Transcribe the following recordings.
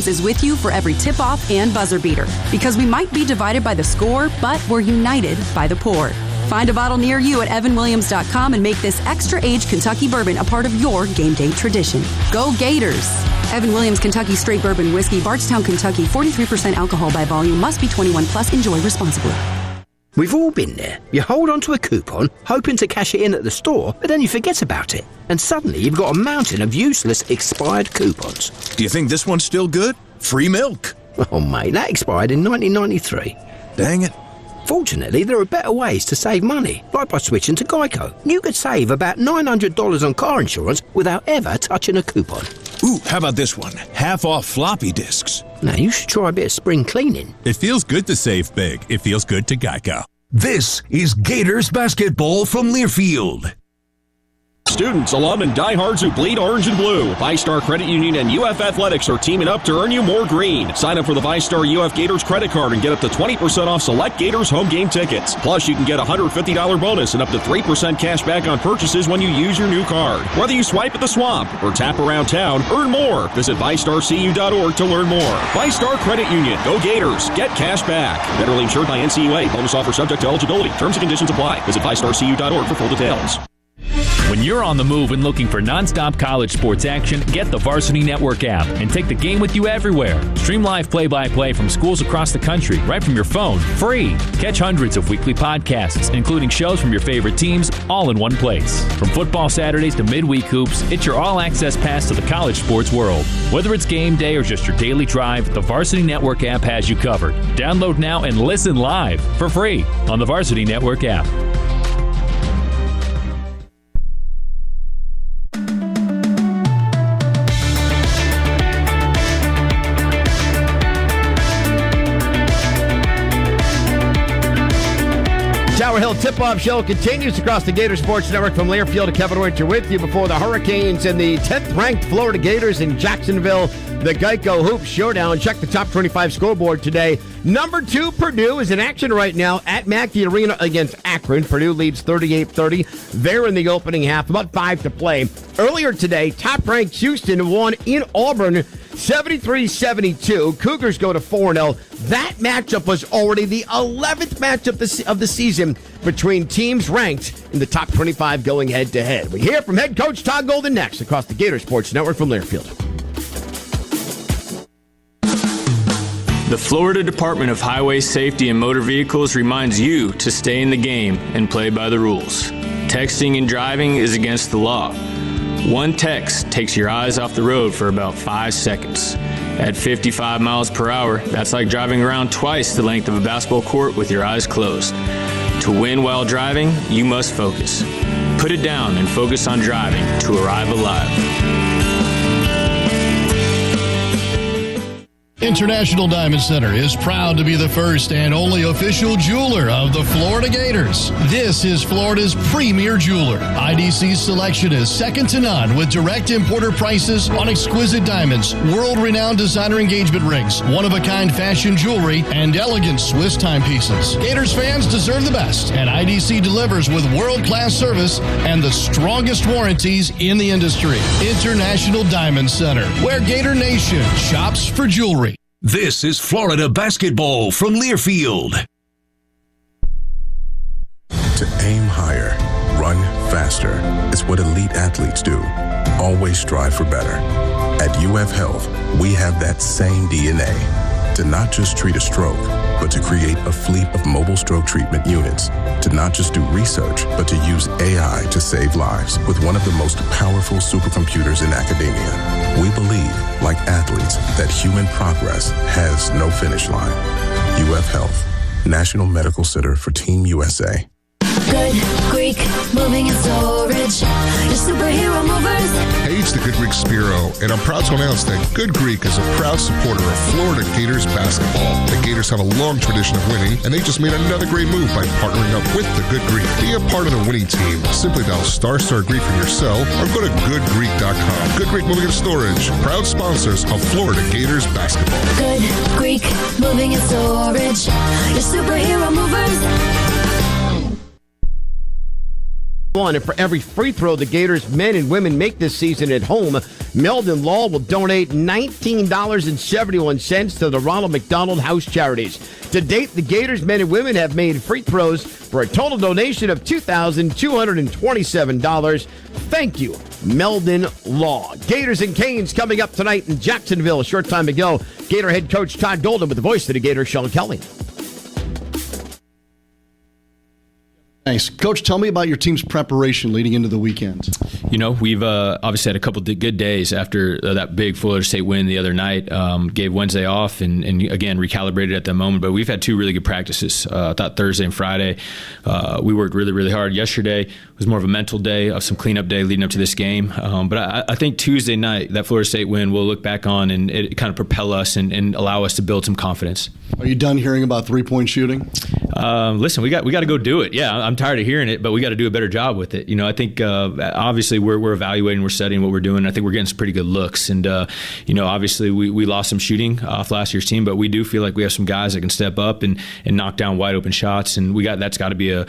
is with you for every tip-off and buzzer beater. Because we might be divided by the score, but we're united by the pour. Find a bottle near you at evanwilliams.com and make this extra-aged Kentucky bourbon a part of your game day tradition. Go Gators! Evan Williams Kentucky Straight Bourbon Whiskey, Bardstown, Kentucky, 43% alcohol by volume, must be 21 plus. Enjoy responsibly. We've all been there. You hold onto a coupon, hoping to cash it in at the store, but then you forget about it. And suddenly you've got a mountain of useless expired coupons. Do you think this one's still good? Free milk. Oh, mate, that expired in 1993. Dang it. Fortunately, there are better ways to save money, like by switching to Geico. You could save about $900 on car insurance without ever touching a coupon. Ooh, how about this one? Half off floppy disks. Now, you should try a bit of spring cleaning. It feels good to save big. It feels good to Geico. This is Gators basketball from Learfield. Students, alum, and diehards who bleed orange and blue. VyStar Credit Union and UF Athletics are teaming up to earn you more green. Sign up for the VyStar UF Gators credit card and get up to 20% off select Gators home game tickets. Plus, you can get a $150 bonus and up to 3% cash back on purchases when you use your new card. Whether you swipe at the swamp or tap around town, earn more. Visit VyStarCU.org to learn more. VyStar Credit Union. Go Gators. Get cash back. Federally insured by NCAA. Bonus offer subject to eligibility. Terms and conditions apply. Visit VyStarCU.org for full details. When you're on the move and looking for nonstop college sports action, get the Varsity Network app and take the game with you everywhere. Stream live play-by-play from schools across the country right from your phone, free. Catch hundreds of weekly podcasts, including shows from your favorite teams, all in one place. From football Saturdays to midweek hoops, it's your all-access pass to the college sports world. Whether it's game day or just your daily drive, the Varsity Network app has you covered. Download now and listen live for free on the Varsity Network app. Tower Hill Tip-Off Show continues across the Gator Sports Network from Learfield to Kevin Winter with you before the Hurricanes and the 10th-ranked Florida Gators in Jacksonville. The Geico Hoops Showdown. Check the top 25 scoreboard today. Number 2, Purdue is in action right now at Mackey Arena against Akron. Purdue leads 38-30. They're in the opening half, about 5 to play. Earlier today, top-ranked Houston won in Auburn 73-72. Cougars go to 4-0. That matchup was already the 11th matchup of the season between teams ranked in the top 25 going head-to-head. We hear from head coach Todd Golden next across the Gator Sports Network from Learfield. The Florida Department of Highway Safety and Motor Vehicles reminds you to stay in the game and play by the rules. Texting and driving is against the law. One text takes your eyes off the road for about 5 seconds. At 55 miles per hour, that's like driving around twice the length of a basketball court with your eyes closed. To win while driving, you must focus. Put it down and focus on driving to arrive alive. International Diamond Center is proud to be the first and only official jeweler of the Florida Gators. This is Florida's premier jeweler. IDC's selection is second to none with direct importer prices on exquisite diamonds, world-renowned designer engagement rings, one-of-a-kind fashion jewelry, and elegant Swiss timepieces. Gators fans deserve the best, and IDC delivers with world-class service and the strongest warranties in the industry. International Diamond Center, where Gator Nation shops for jewelry. This is Florida basketball from Learfield. To aim higher, run faster is what elite athletes do. Always strive for better. At UF Health, we have that same DNA. To not just treat a stroke, but to create a fleet of mobile stroke treatment units. To not just do research, but to use AI to save lives with one of the most powerful supercomputers in academia. We believe, like athletes, that human progress has no finish line. UF Health, National Medical Center for Team USA. Good Greek moving and storage. Your superhero movers. Hey, it's the Good Greek Spiro, and I'm proud to announce that Good Greek is a proud supporter of Florida Gators basketball. The Gators have a long tradition of winning, and they just made another great move by partnering up with the Good Greek. Be a part of the winning team. Simply dial ** Greek from your cell or go to goodgreek.com. Good Greek Moving and Storage, proud sponsors of Florida Gators basketball. Good Greek moving and storage. Your superhero movers. And for every free throw the Gators men and women make this season at home, Meldon Law will donate $19.71 to the Ronald McDonald House Charities. To date, the Gators men and women have made free throws for a total donation of $2,227. Thank you, Meldon Law. Gators and Canes coming up tonight in Jacksonville. A short time ago, Gator head coach Todd Golden with the voice of the Gators, Sean Kelly. Thanks. Coach, tell me about your team's preparation leading into the weekend. We've obviously had a couple of good days after that big Florida State win the other night. Gave Wednesday off and again, recalibrated at that moment. But we've had two really good practices. I thought Thursday and Friday, we worked really, really hard. Yesterday was more of a mental day, some cleanup day leading up to this game. But I think Tuesday night, that Florida State win, we'll look back on and it kind of propel us and allow us to build some confidence. Are you done hearing about three-point shooting? Listen, we got to go do it. Yeah, I'm tired of hearing it, but we got to do a better job with it. I think obviously we're evaluating, we're studying what we're doing. I think we're getting some pretty good looks, and obviously we lost some shooting off last year's team, but we do feel like we have some guys that can step up and knock down wide open shots, and that's got to be a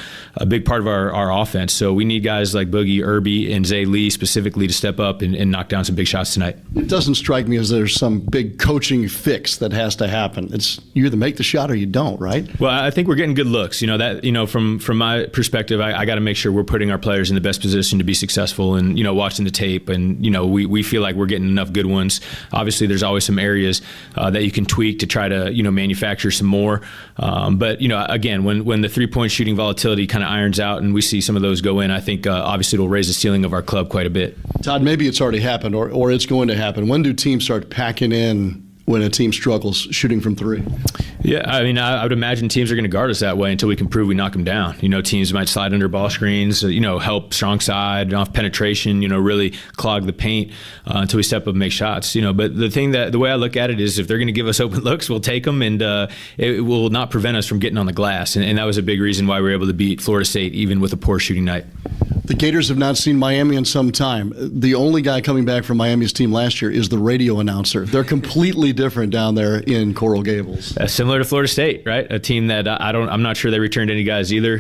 big part of our offense. So we need guys like Boogie, Irby, and Zay Lee specifically to step up and knock down some big shots tonight. It doesn't strike me as there's some big coaching fix that has to happen. It's you either make the shot or you don't, right? Well, I think we're getting good looks. From my perspective, I got to make sure we're putting our players in the best position to be successful, and watching the tape, and we feel like we're getting enough good ones. Obviously, there's always some areas that you can tweak to try to manufacture some more. But again, when the 3-point shooting volatility kind of irons out and we see some of those go in, I think obviously it'll raise the ceiling of our club quite a bit. Todd, maybe it's already happened or it's going to happen. When do teams start packing in when a team struggles shooting from three? Yeah, I would imagine teams are going to guard us that way until we can prove we knock them down. Teams might slide under ball screens, help strong side, off penetration, really clog the paint until we step up and make shots. But the way I look at it is if they're going to give us open looks, we'll take them, and it will not prevent us from getting on the glass. And that was a big reason why we were able to beat Florida State even with a poor shooting night. The Gators have not seen Miami in some time. The only guy coming back from Miami's team last year is the radio announcer. They're completely different down there in Coral Gables. Similar to Florida State, right? A team that I'm not sure they returned any guys either.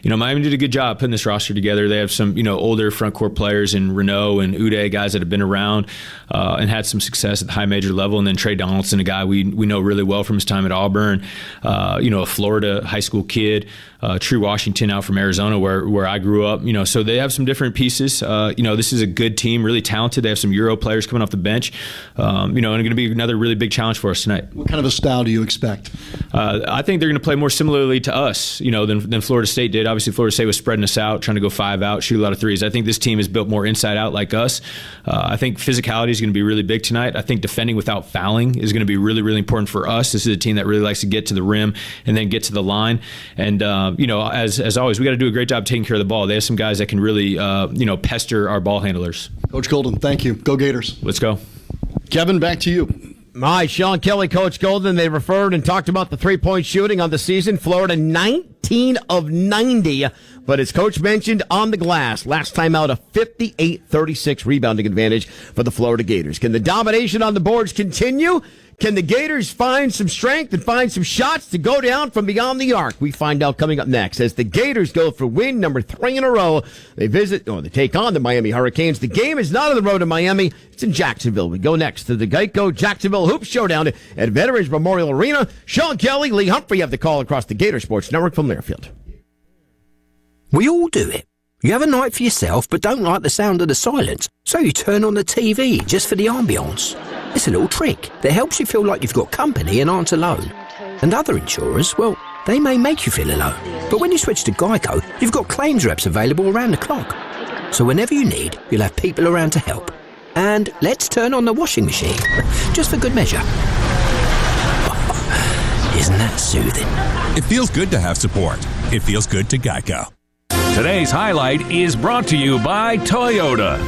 Miami did a good job putting this roster together. They have some, older front court players in Renault and Uday, guys that have been around and had some success at the high major level. And then Trey Donaldson, a guy we know really well from his time at Auburn, a Florida high school kid, True Washington out from Arizona where I grew up, so they have some different pieces. This is a good team, really talented. They have some Euro players coming off the bench, and going to be another really big challenge for us tonight. What kind of a style do you expect? I think they're going to play more similarly to us, than Florida State did. Obviously, Florida State was spreading us out, trying to go 5 out, shoot a lot of threes. I think this team is built more inside out like us. I think physicality is going to be really big tonight. I think defending without fouling is going to be really, really important for us. This is a team that really likes to get to the rim and then get to the line. And, as always, we got to do a great job taking care of the ball. They have some guys that can really, pester our ball handlers. Coach Golden, thank you. Go Gators. Let's go. Kevin, back to you. All right, Sean Kelly, Coach Golden, they referred and talked about the 3-point shooting on the season. Florida 19 of 90, but as Coach mentioned, on the glass. Last time out, a 58-36 rebounding advantage for the Florida Gators. Can the domination on the boards continue? Can the Gators find some strength and find some shots to go down from beyond the arc? We find out coming up next as the Gators go for win number 3 in a row. They take on the Miami Hurricanes. The game is not on the road to Miami. It's in Jacksonville. We go next to the Geico Jacksonville Hoop Showdown at Veterans Memorial Arena. Sean Kelly, Lee Humphrey have the call across the Gator Sports Network from Learfield. We all do it. You have a night for yourself but don't like the sound of the silence, so you turn on the TV just for the ambience. It's a little trick that helps you feel like you've got company and aren't alone. And other insurers, well, they may make you feel alone. But when you switch to Geico, you've got claims reps available around the clock. So whenever you need, you'll have people around to help. And let's turn on the washing machine, just for good measure. Isn't that soothing? It feels good to have support. It feels good to Geico. Today's highlight is brought to you by Toyota.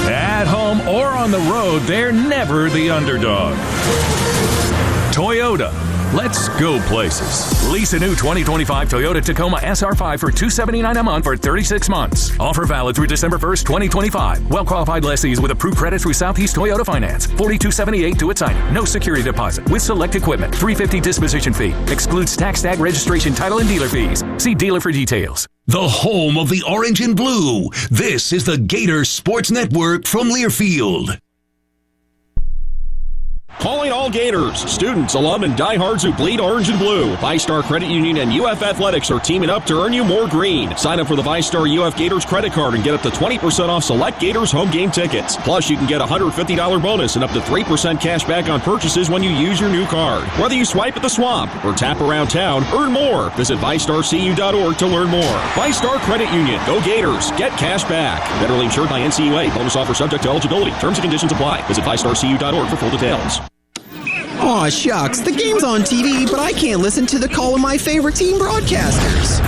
At home or on the road, they're never the underdog. Toyota, Let's go places. Lease a new 2025 Toyota Tacoma SR5 for $279 a month for 36 months. Offer valid through December 1st, 2025. Well-qualified lessees with approved credit through Southeast Toyota Finance. $42.78 to its signing. No security deposit. With select equipment. $350 disposition fee. Excludes tax, tag, registration, title, and dealer fees. See dealer for details. The home of the orange and blue. This is the Gators Sports Network from Learfield. Calling all Gators, students, alum, and diehards who bleed orange and blue. VyStar Credit Union and UF Athletics are teaming up to earn you more green. Sign up for the VyStar UF Gators credit card and get up to 20% off select Gators home game tickets. Plus, you can get a $150 bonus and up to 3% cash back on purchases when you use your new card. Whether you swipe at the swamp or tap around town, earn more. Visit VyStarCU.org to learn more. VyStar Credit Union. Go Gators. Get cash back. Federally insured by NCAA. Bonus offer subject to eligibility. Terms and conditions apply. Visit VyStarCU.org for full details. Aw, shucks. The game's on TV, but I can't listen to the call of my favorite team broadcasters.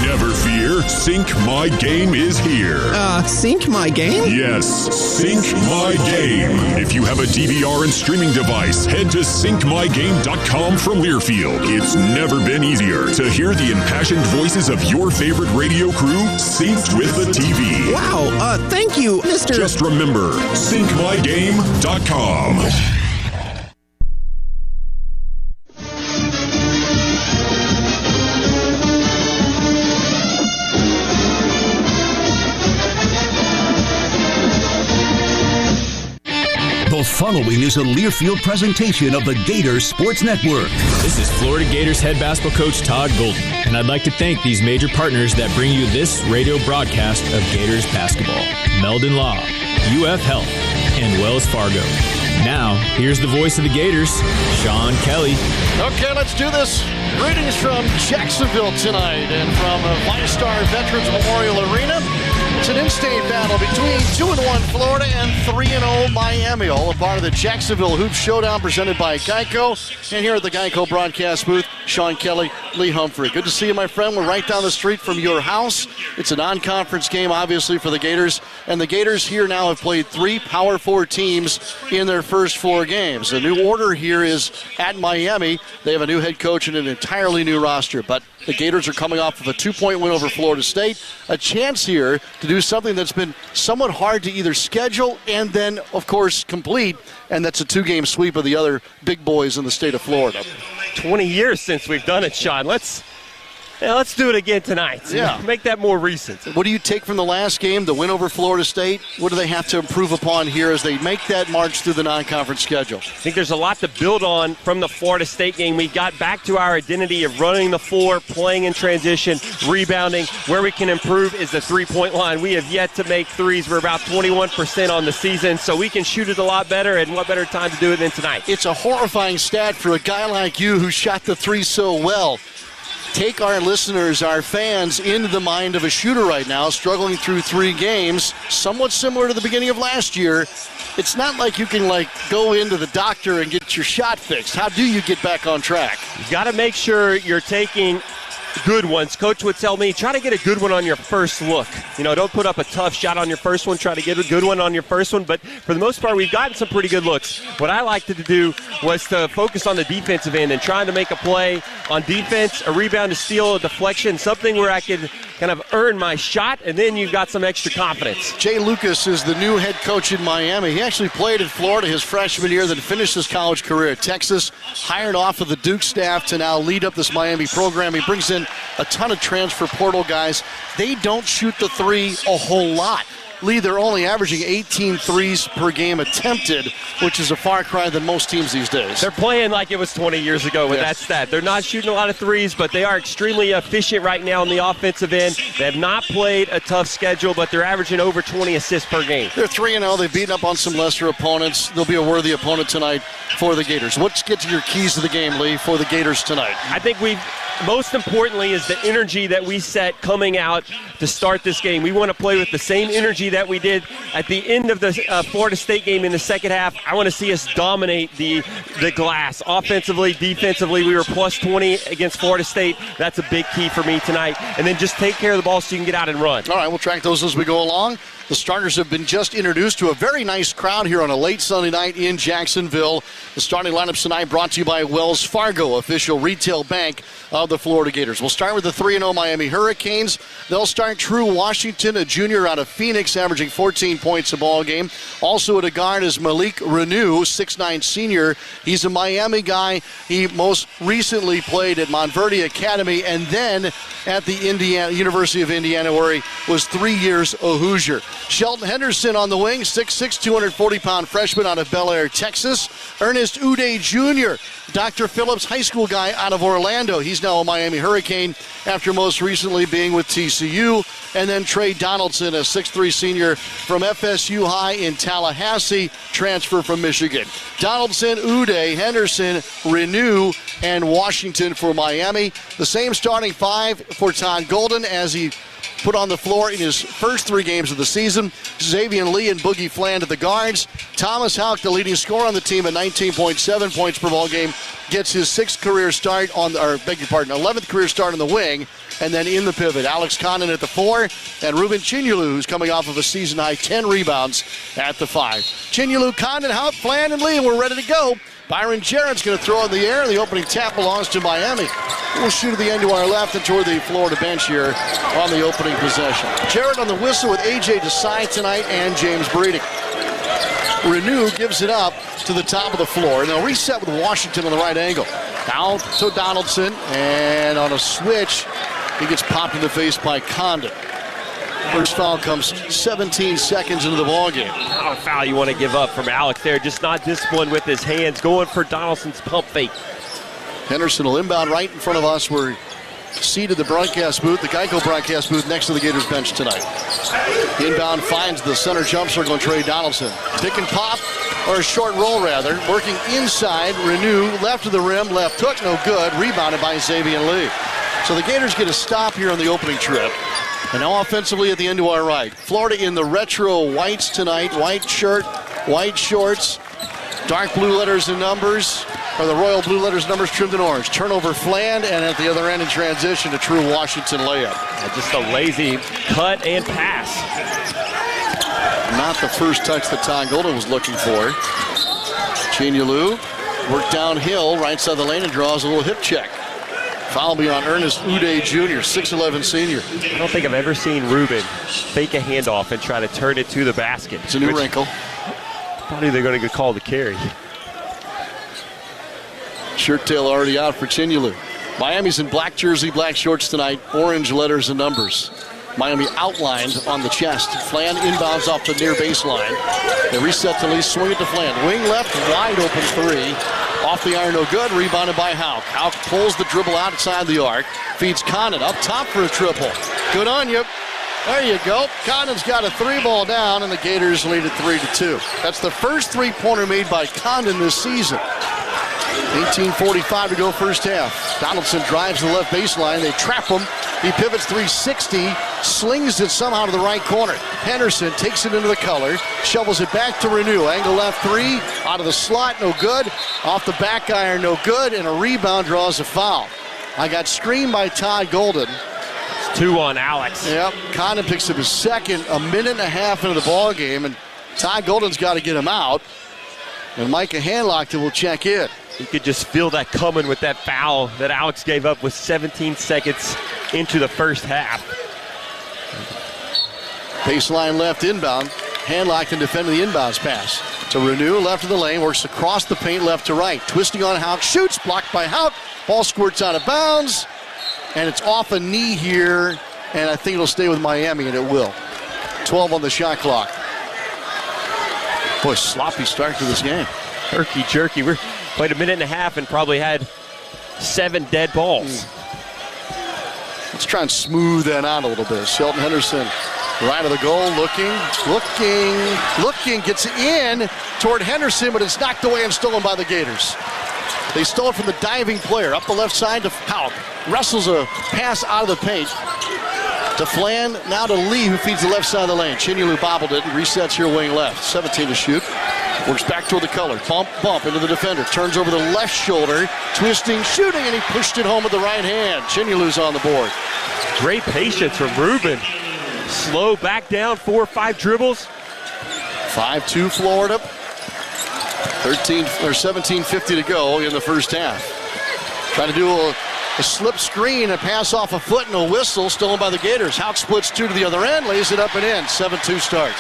Never fear. Sync My Game is here. Sync My Game? Yes, Sync My Game. If you have a DVR and streaming device, head to syncmygame.com from Learfield. It's never been easier to hear the impassioned voices of your favorite radio crew synced with the TV. Wow, thank you, Mr. Just remember, syncmygame.com. The following is a Learfield presentation of the Gators Sports Network. This is Florida Gators head basketball coach Todd Golden, and I'd like to thank these major partners that bring you this radio broadcast of Gators basketball: Meldon Law, UF Health, and Wells Fargo. Now, here's the voice of the Gators, Sean Kelly. Okay, let's do this. Greetings from Jacksonville tonight and from VyStar Veterans Memorial Arena. It's an in-state battle between 2-1 Florida and 3-0 Miami, all a part of the Jacksonville Hoop Showdown presented by Geico. And here at the Geico broadcast booth, Sean Kelly, Lee Humphrey. Good to see you, my friend. We're right down the street from your house. It's a non-conference game, obviously, for the Gators. And the Gators here now have played 3 Power 4 teams in their first 4 games. The new order here is at Miami. They have a new head coach and an entirely new roster. But the Gators are coming off of a 2-point win over Florida State. A chance here to do something that's been somewhat hard to either schedule and then, of course, complete, and that's a 2-game sweep of the other big boys in the state of Florida. 20 years since we've done it, Sean. Let's do it again tonight. Yeah. Make that more recent. What do you take from the last game, the win over Florida State? What do they have to improve upon here as they make that march through the non-conference schedule? I think there's a lot to build on from the Florida State game. We got back to our identity of running the floor, playing in transition, rebounding. Where we can improve is the three-point line. We have yet to make threes. We're about 21% on the season, so we can shoot it a lot better, and what better time to do it than tonight? It's a horrifying stat for a guy like you who shot the three so well. Take our listeners, our fans, into the mind of a shooter right now, struggling through 3 games, somewhat similar to the beginning of last year. It's not like you can go into the doctor and get your shot fixed. How do you get back on track? You got to make sure you're taking good ones. Coach would tell me, try to get a good one on your first look. Don't put up a tough shot on your first one. Try to get a good one on your first one. But for the most part, we've gotten some pretty good looks. What I liked to do was to focus on the defensive end and trying to make a play on defense, a rebound, a steal, a deflection, something where I could kind of earn my shot, and then you've got some extra confidence. Jay Lucas is the new head coach in Miami. He actually played at Florida his freshman year, then finished his college career at Texas, hired off of the Duke staff to now lead up this Miami program. He brings in a ton of transfer portal guys. They don't shoot the three a whole lot. Lee, they're only averaging 18 threes per game attempted, which is a far cry than most teams these days. They're playing like it was 20 years ago with that stat. They're not shooting a lot of threes, but they are extremely efficient right now on the offensive end. They have not played a tough schedule, but they're averaging over 20 assists per game. They're 3-0. They've beaten up on some lesser opponents. They'll be a worthy opponent tonight for the Gators. Let's get to your keys to the game, Lee, for the Gators tonight. I think most importantly is the energy that we set coming out to start this game. We want to play with the same energy that we did at the end of the Florida State game in the second half. I want to see us dominate the glass. Offensively, defensively, we were plus 20 against Florida State. That's a big key for me tonight. And then just take care of the ball so you can get out and run. All right, we'll track those as we go along. The starters have been just introduced to a very nice crowd here on a late Sunday night in Jacksonville. The starting lineups tonight brought to you by Wells Fargo, official retail bank of the Florida Gators. We'll start with the 3-0 Miami Hurricanes. They'll start True Washington, a junior out of Phoenix, averaging 14 points a ball game. Also at a guard is Malik Renew, 6'9 senior. He's a Miami guy. He most recently played at Montverde Academy and then at the University of Indiana, where he was 3 years a Hoosier. Shelton Henderson on the wing, 6'6", 240-pound freshman out of Bel Air, Texas. Ernest Uday Jr., Dr. Phillips high school guy out of Orlando. He's now a Miami Hurricane after most recently being with TCU. And then Trey Donaldson, a 6'3 senior from FSU High in Tallahassee, transfer from Michigan. Donaldson, Uday, Henderson, Renew, and Washington for Miami. The same starting five for Todd Golden as he put on the floor in his first 3 games of the season. Xavier Lee and Boogie Fland at the guards. Thomas Houck, the leading scorer on the team at 19.7 points per ball game, gets his 11th career start on the wing, and then in the pivot. Alex Condon at the 4, and Ruben Chinyulu, who's coming off of a season-high 10 rebounds at the 5. Chinyulu, Condon, Houck, Fland, and Lee, and we're ready to go. Byron Jarrett's going to throw in the air. The opening tap belongs to Miami. We'll shoot at the end to our left and toward the Florida bench here on the opening possession. Jarrett on the whistle with A.J. Desai tonight and James Breeding. Renew gives it up to the top of the floor, and they'll reset with Washington on the right angle. Down to Donaldson, and on a switch, he gets popped in the face by Condon. First foul comes 17 seconds into the ballgame. Not a foul you want to give up from Alex there. Just not disciplined with his hands. Going for Donaldson's pump fake. Henderson will inbound right in front of us. We're seated the broadcast booth, the Geico broadcast booth next to the Gators bench tonight. Inbound finds the center jump circle and Trey Donaldson. Pick and pop, or a short roll rather. Working inside, Renew, left of the rim, left hook, no good. Rebounded by Xavier Lee. So the Gators get a stop here on the opening trip. And now offensively at the end to our right. Florida in the retro whites tonight. White shirt, white shorts, dark blue letters and numbers, or the royal blue letters and numbers trimmed in orange. Turnover Fland, and at the other end in transition, a true Washington layup. Just a lazy cut and pass. Not the first touch that Todd Golden was looking for. Chinyulu worked downhill, right side of the lane, and draws a little hip check. Foul be on Ernest Uday Jr., 6'11 senior. I don't think I've ever seen Ruben fake a handoff and try to turn it to the basket. It's a new wrinkle. Probably they're going to get called the carry. Shirt tail already out for Chinyulu. Miami's in black jersey, black shorts tonight, orange letters and numbers. Miami outlined on the chest. Fland inbounds off the near baseline. They reset to Lee, swing it to Fland. Wing left, wide open 3. Off the iron, no good. Rebounded by Houck. Houck pulls the dribble outside the arc. Feeds Condon up top for a triple. Good on you. There you go. Condon's got a 3-ball down, and the Gators lead at 3-2. That's the first 3-pointer made by Condon this season. 18:45 to go first half. Donaldson drives the left baseline. They trap him. He pivots 360, slings it somehow to the right corner. Henderson takes it into the color, shovels it back to Renew. Angle left 3, out of the slot, no good. Off the back iron, no good, and a rebound draws a foul. I got screened by Todd Golden. It's 2 on Alex. Yep, Condon picks up his second, a minute and a half into the ball game, and Todd Golden's got to get him out. And Micah Handlockton will check in. You could just feel that coming with that foul that Alex gave up with 17 seconds into the first half. Baseline left inbound. Handlockton defending the inbounds pass. To Renew, left of the lane, works across the paint left to right. Twisting on Houck, shoots, blocked by Houck. Ball squirts out of bounds. And it's off a knee here, and I think it'll stay with Miami, and it will. 12 on the shot clock. Boy, sloppy start to this game. Herky jerky. We're played a minute and a half and probably had 7 dead balls. Let's try and smooth that out a little bit. Shelton Henderson, right of the goal, looking, gets in toward Henderson, but it's knocked away and stolen by the Gators. They stole it from the diving player, up the left side to Houck. Wrestles a pass out of the paint to Fland, now to Lee, who feeds the left side of the lane. Chinyulu bobbled it and resets here wing left. 17 to shoot. Works back toward the color. Bump into the defender. Turns over the left shoulder. Twisting, shooting, and he pushed it home with the right hand. Chinyulu's on the board. Great patience from Ruben. Slow back down, 4 or 5 dribbles. 5-2 Florida. 17:50 to go in the first half. Trying to do a slip screen, a pass off a foot, and a whistle stolen by the Gators. Houck splits 2 to the other end, lays it up and in. 7-2 start.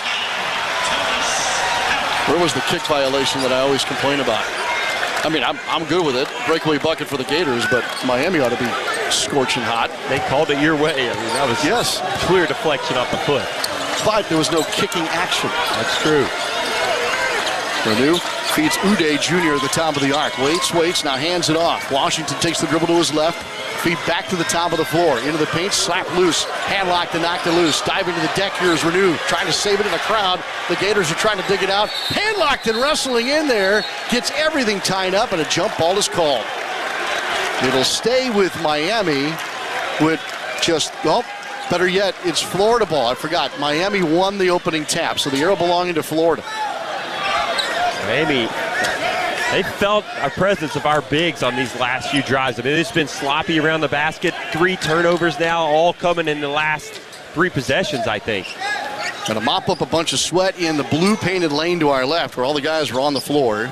Where was the kick violation that I always complain about? I mean, I'm good with it. Breakaway bucket for the Gators, but Miami ought to be scorching hot. They called it your way. I mean, that was clear deflection off the foot. But there was no kicking action. That's true. Renew feeds Uday Jr. at the top of the arc. Waits, now hands it off. Washington takes the dribble to his left. Feed back to the top of the floor. Into the paint, slap loose. Hand lock to knock it loose. Diving to the deck here is Renew. Trying to save it in the crowd. The Gators are trying to dig it out. Hand locked and wrestling in there. Gets everything tied up and a jump ball is called. It'll stay with Miami with better yet, it's Florida ball. I forgot. Miami won the opening tap, so the arrow belonging to Florida. Miami, they felt our presence of our bigs on these last few drives. I mean, it's been sloppy around the basket. 3 turnovers now, all coming in the last 3 possessions, I think. Going to mop up a bunch of sweat in the blue painted lane to our left where all the guys were on the floor.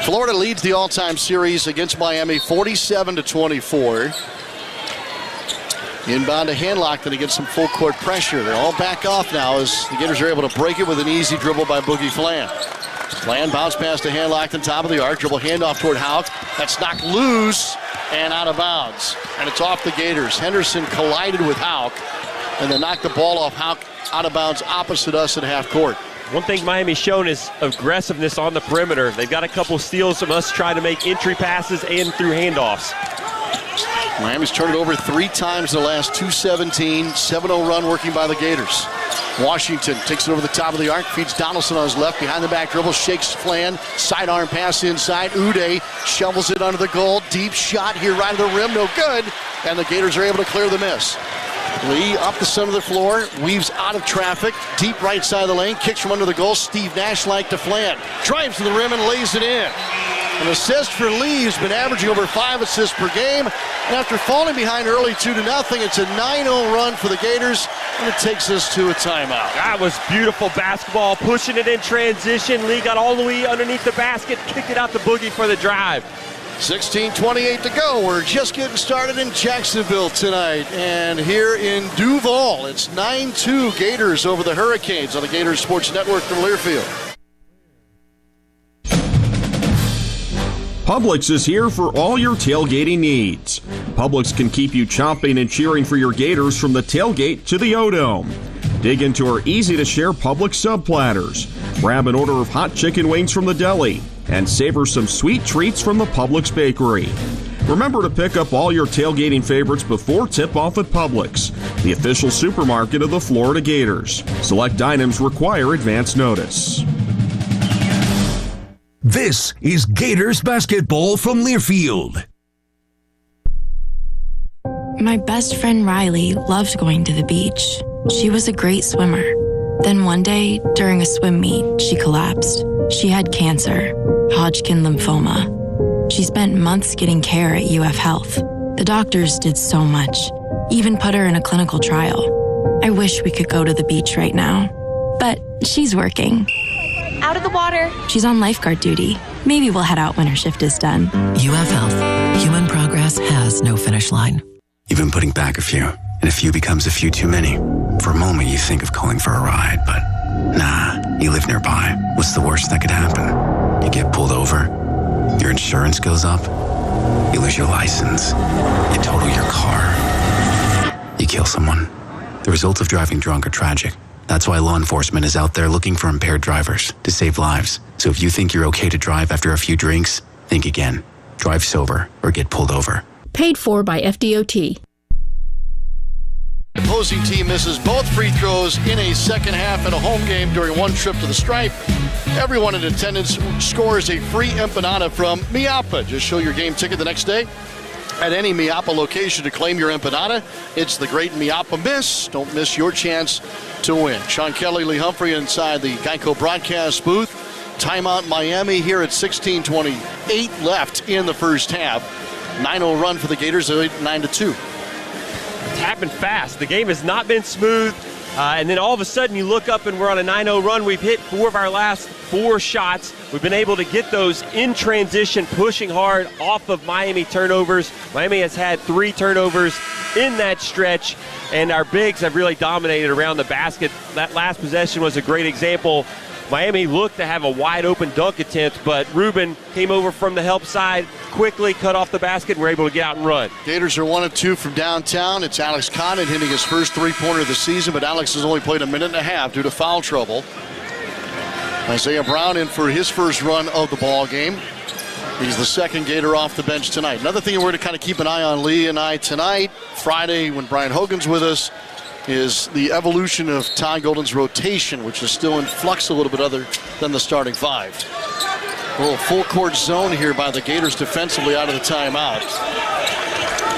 Florida leads the all-time series against Miami 47-24. Inbound to Handlock, against some full court pressure. They're all back off now as the Gators are able to break it with an easy dribble by Boogie Flan. Flan bounce pass to Handlock on top of the arc. Dribble handoff toward Houck. That's knocked loose and out of bounds. And it's off the Gators. Henderson collided with Houck and then knocked the ball off Houck out of bounds opposite us at half court. One thing Miami's shown is aggressiveness on the perimeter. They've got a couple steals from us trying to make entry passes and through handoffs. Miami's turned it over 3 times in the last 2:17. 7-0 run working by the Gators. Washington takes it over the top of the arc, feeds Donaldson on his left, behind the back dribble, shakes Flan, sidearm pass inside. Uday shovels it under the goal. Deep shot here right at the rim, no good. And the Gators are able to clear the miss. Lee up the center of the floor, weaves out of traffic, deep right side of the lane, kicks from under the goal. Steve Nash-like to Flan, drives to the rim and lays it in. An assist for Lee, who's been averaging over 5 assists per game. And after falling behind early 2-0, it's a 9-0 run for the Gators, and it takes us to a timeout. That was beautiful basketball, pushing it in transition. Lee got all the way underneath the basket, kicked it out to Boogie for the drive. 16:28 to go. We're just getting started in Jacksonville tonight. And here in Duval, it's 9-2 Gators over the Hurricanes on the Gators Sports Network from Learfield. Publix is here for all your tailgating needs. Publix can keep you chomping and cheering for your Gators from the tailgate to the O-Dome. Dig into our easy-to-share Publix sub platters. Grab an order of hot chicken wings from the deli and savor some sweet treats from the Publix bakery. Remember to pick up all your tailgating favorites before tip-off at Publix, the official supermarket of the Florida Gators. Select items require advance notice. This is Gators basketball from Learfield. My best friend Riley loved going to the beach. She was a great swimmer. Then one day, during a swim meet, she collapsed. She had cancer, Hodgkin lymphoma. She spent months getting care at UF Health. The doctors did so much, even put her in a clinical trial. I wish we could go to the beach right now, but she's working. Out of the water. She's on lifeguard duty. Maybe we'll head out when her shift is done. UF Health. Human progress has no finish line. You've been putting back a few, and a few becomes a few too many. For a moment, you think of calling for a ride, but nah, you live nearby. What's the worst that could happen? You get pulled over, your insurance goes up, you lose your license, you total your car, you kill someone. The results of driving drunk are tragic. That's why law enforcement is out there looking for impaired drivers to save lives. So if you think you're okay to drive after a few drinks, think again. Drive sober or get pulled over. Paid for by FDOT. The opposing team misses both free throws in a second half at a home game during one trip to the stripe. Everyone in attendance scores a free empanada from Miapa. Just show your game ticket the next day at any Miapa location to claim your empanada. It's the great Miapa Miss. Don't miss your chance to win. Sean Kelly, Lee Humphrey inside the Geico broadcast booth. Timeout Miami here at 16:28 left in the first half. 9-0 run for the Gators, 9-2. happened fast. The game has not been smooth. And then all of a sudden you look up and we're on a 9-0 run. We've hit 4 of our last 4 shots. We've been able to get those in transition, pushing hard off of Miami turnovers. Miami has had 3 turnovers in that stretch, and our bigs have really dominated around the basket. That last possession was a great example. Miami looked to have a wide-open dunk attempt, but Ruben came over from the help side, quickly cut off the basket, and were able to get out and run. Gators are 1 of 2 from downtown. It's Alex Condon hitting his first three-pointer of the season, but Alex has only played a minute and a half due to foul trouble. Isaiah Brown in for his first run of the ball game. He's the second Gator off the bench tonight. Another thing we're going to kind of keep an eye on, Lee and I, tonight, Friday, when Brian Hogan's with us, is the evolution of Todd Golden's rotation, which is still in flux a little bit other than the starting 5. A little full court zone here by the Gators defensively out of the timeout.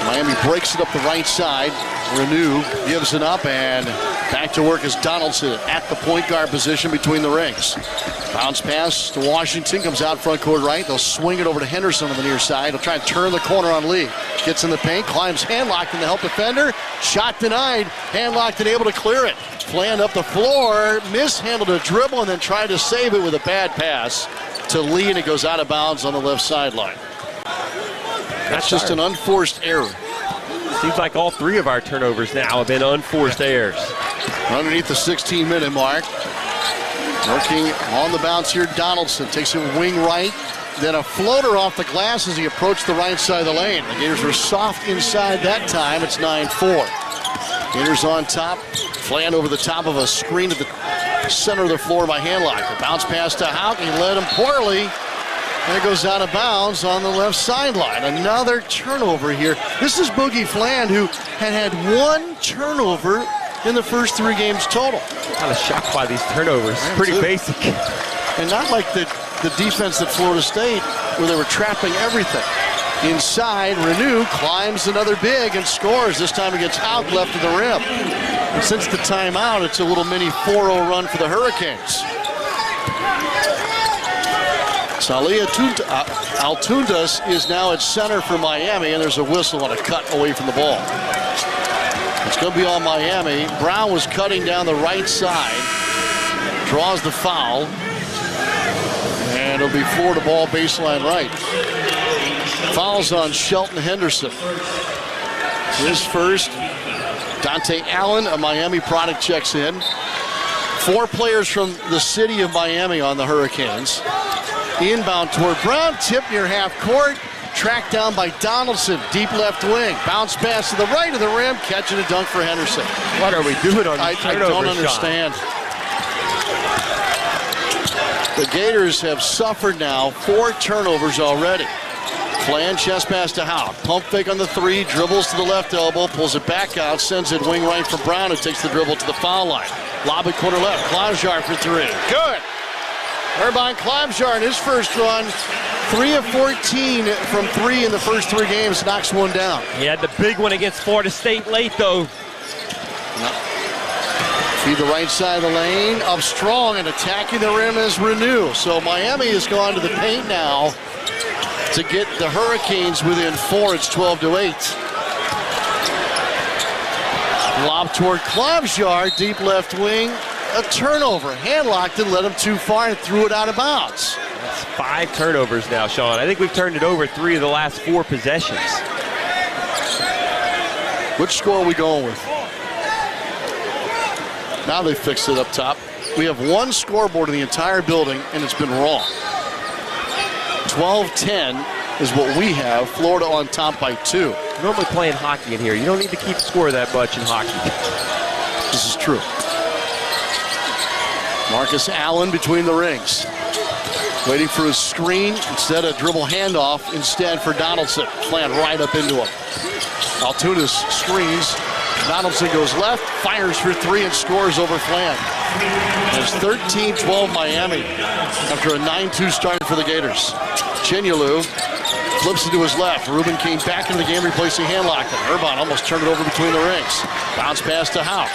Miami breaks it up the right side. Renew gives it up, and back to work is Donaldson at the point guard position between the rings. Bounce pass to Washington, comes out front court right. They'll swing it over to Henderson on the near side. He'll try and turn the corner on Lee. Gets in the paint, climbs handlocked in the help defender. Shot denied, handlocked and able to clear it. Planned up the floor, mishandled a dribble, and then tried to save it with a bad pass to Lee, and it goes out of bounds on the left sideline. That's just an unforced error. Seems like all 3 of our turnovers now have been unforced errors. Underneath the 16-minute mark. Working on the bounce here, Donaldson takes it wing right. Then a floater off the glass as he approached the right side of the lane. The Gators were soft inside that time. It's 9-4. Gators on top. Flan over the top of a screen at the center of the floor by Handlock. The bounce pass to Houck. He led him poorly. And it goes out of bounds on the left sideline. Another turnover here. This is Boogie Fland, who had 1 turnover in the first 3 games total. Kind of shocked by these turnovers. Pretty basic. And not like the defense at Florida State, where they were trapping everything. Inside, Renew climbs another big and scores. This time against Houck left of the rim. And since the timeout, it's a little mini 4-0 run for the Hurricanes. Salia Altundas is now at center for Miami, and there's a whistle and a cut away from the ball. It's going to be on Miami. Brown was cutting down the right side, draws the foul, and it'll be Florida ball baseline right. Fouls on Shelton Henderson. His first. Dante Allen, a Miami product, checks in. 4 players from the city of Miami on the Hurricanes. Inbound toward Brown, tip near half court, tracked down by Donaldson, deep left wing. Bounce pass to the right of the rim, catch and a dunk for Henderson. What are we doing on I don't understand. The Gators have suffered now 4 turnovers already. Flan chest pass to Houck. Pump fake on the 3, dribbles to the left elbow, pulls it back out, sends it wing right for Brown, who takes the dribble to the foul line. Lob it corner left, Klajjar for 3. Good. Urban Klajjar in his first run, 3 of 14 from 3 in the first 3 games, knocks one down. He had the big one against Florida State late, though. Feed the right side of the lane, up strong and attacking the rim is Renew. So Miami has gone to the paint now to get the Hurricanes within 4. It's 12-8. Lob toward Klajjar, deep left wing. A turnover. Handlocked and led him too far and threw it out of bounds. That's 5 turnovers now, Sean. I think we've turned it over 3 of the last 4 possessions. Which score are we going with? Now they fixed it up top. We have 1 scoreboard in the entire building, and it's been wrong. 12-10 is what we have. Florida on top by 2. You're normally playing hockey in here. You don't need to keep score that much in hockey. This is true. Marcus Allen between the rings. Waiting for his screen. Instead, a dribble handoff instead for Donaldson. Flan right up into him. Altunas screens. Donaldson goes left, fires for 3, and scores over Flan. It's 13-12 Miami after a 9-2 start for the Gators. Chinyalu flips it to his left. Ruben came back into the game replacing Handlock. Urban almost turned it over between the rings. Bounce pass to Houck.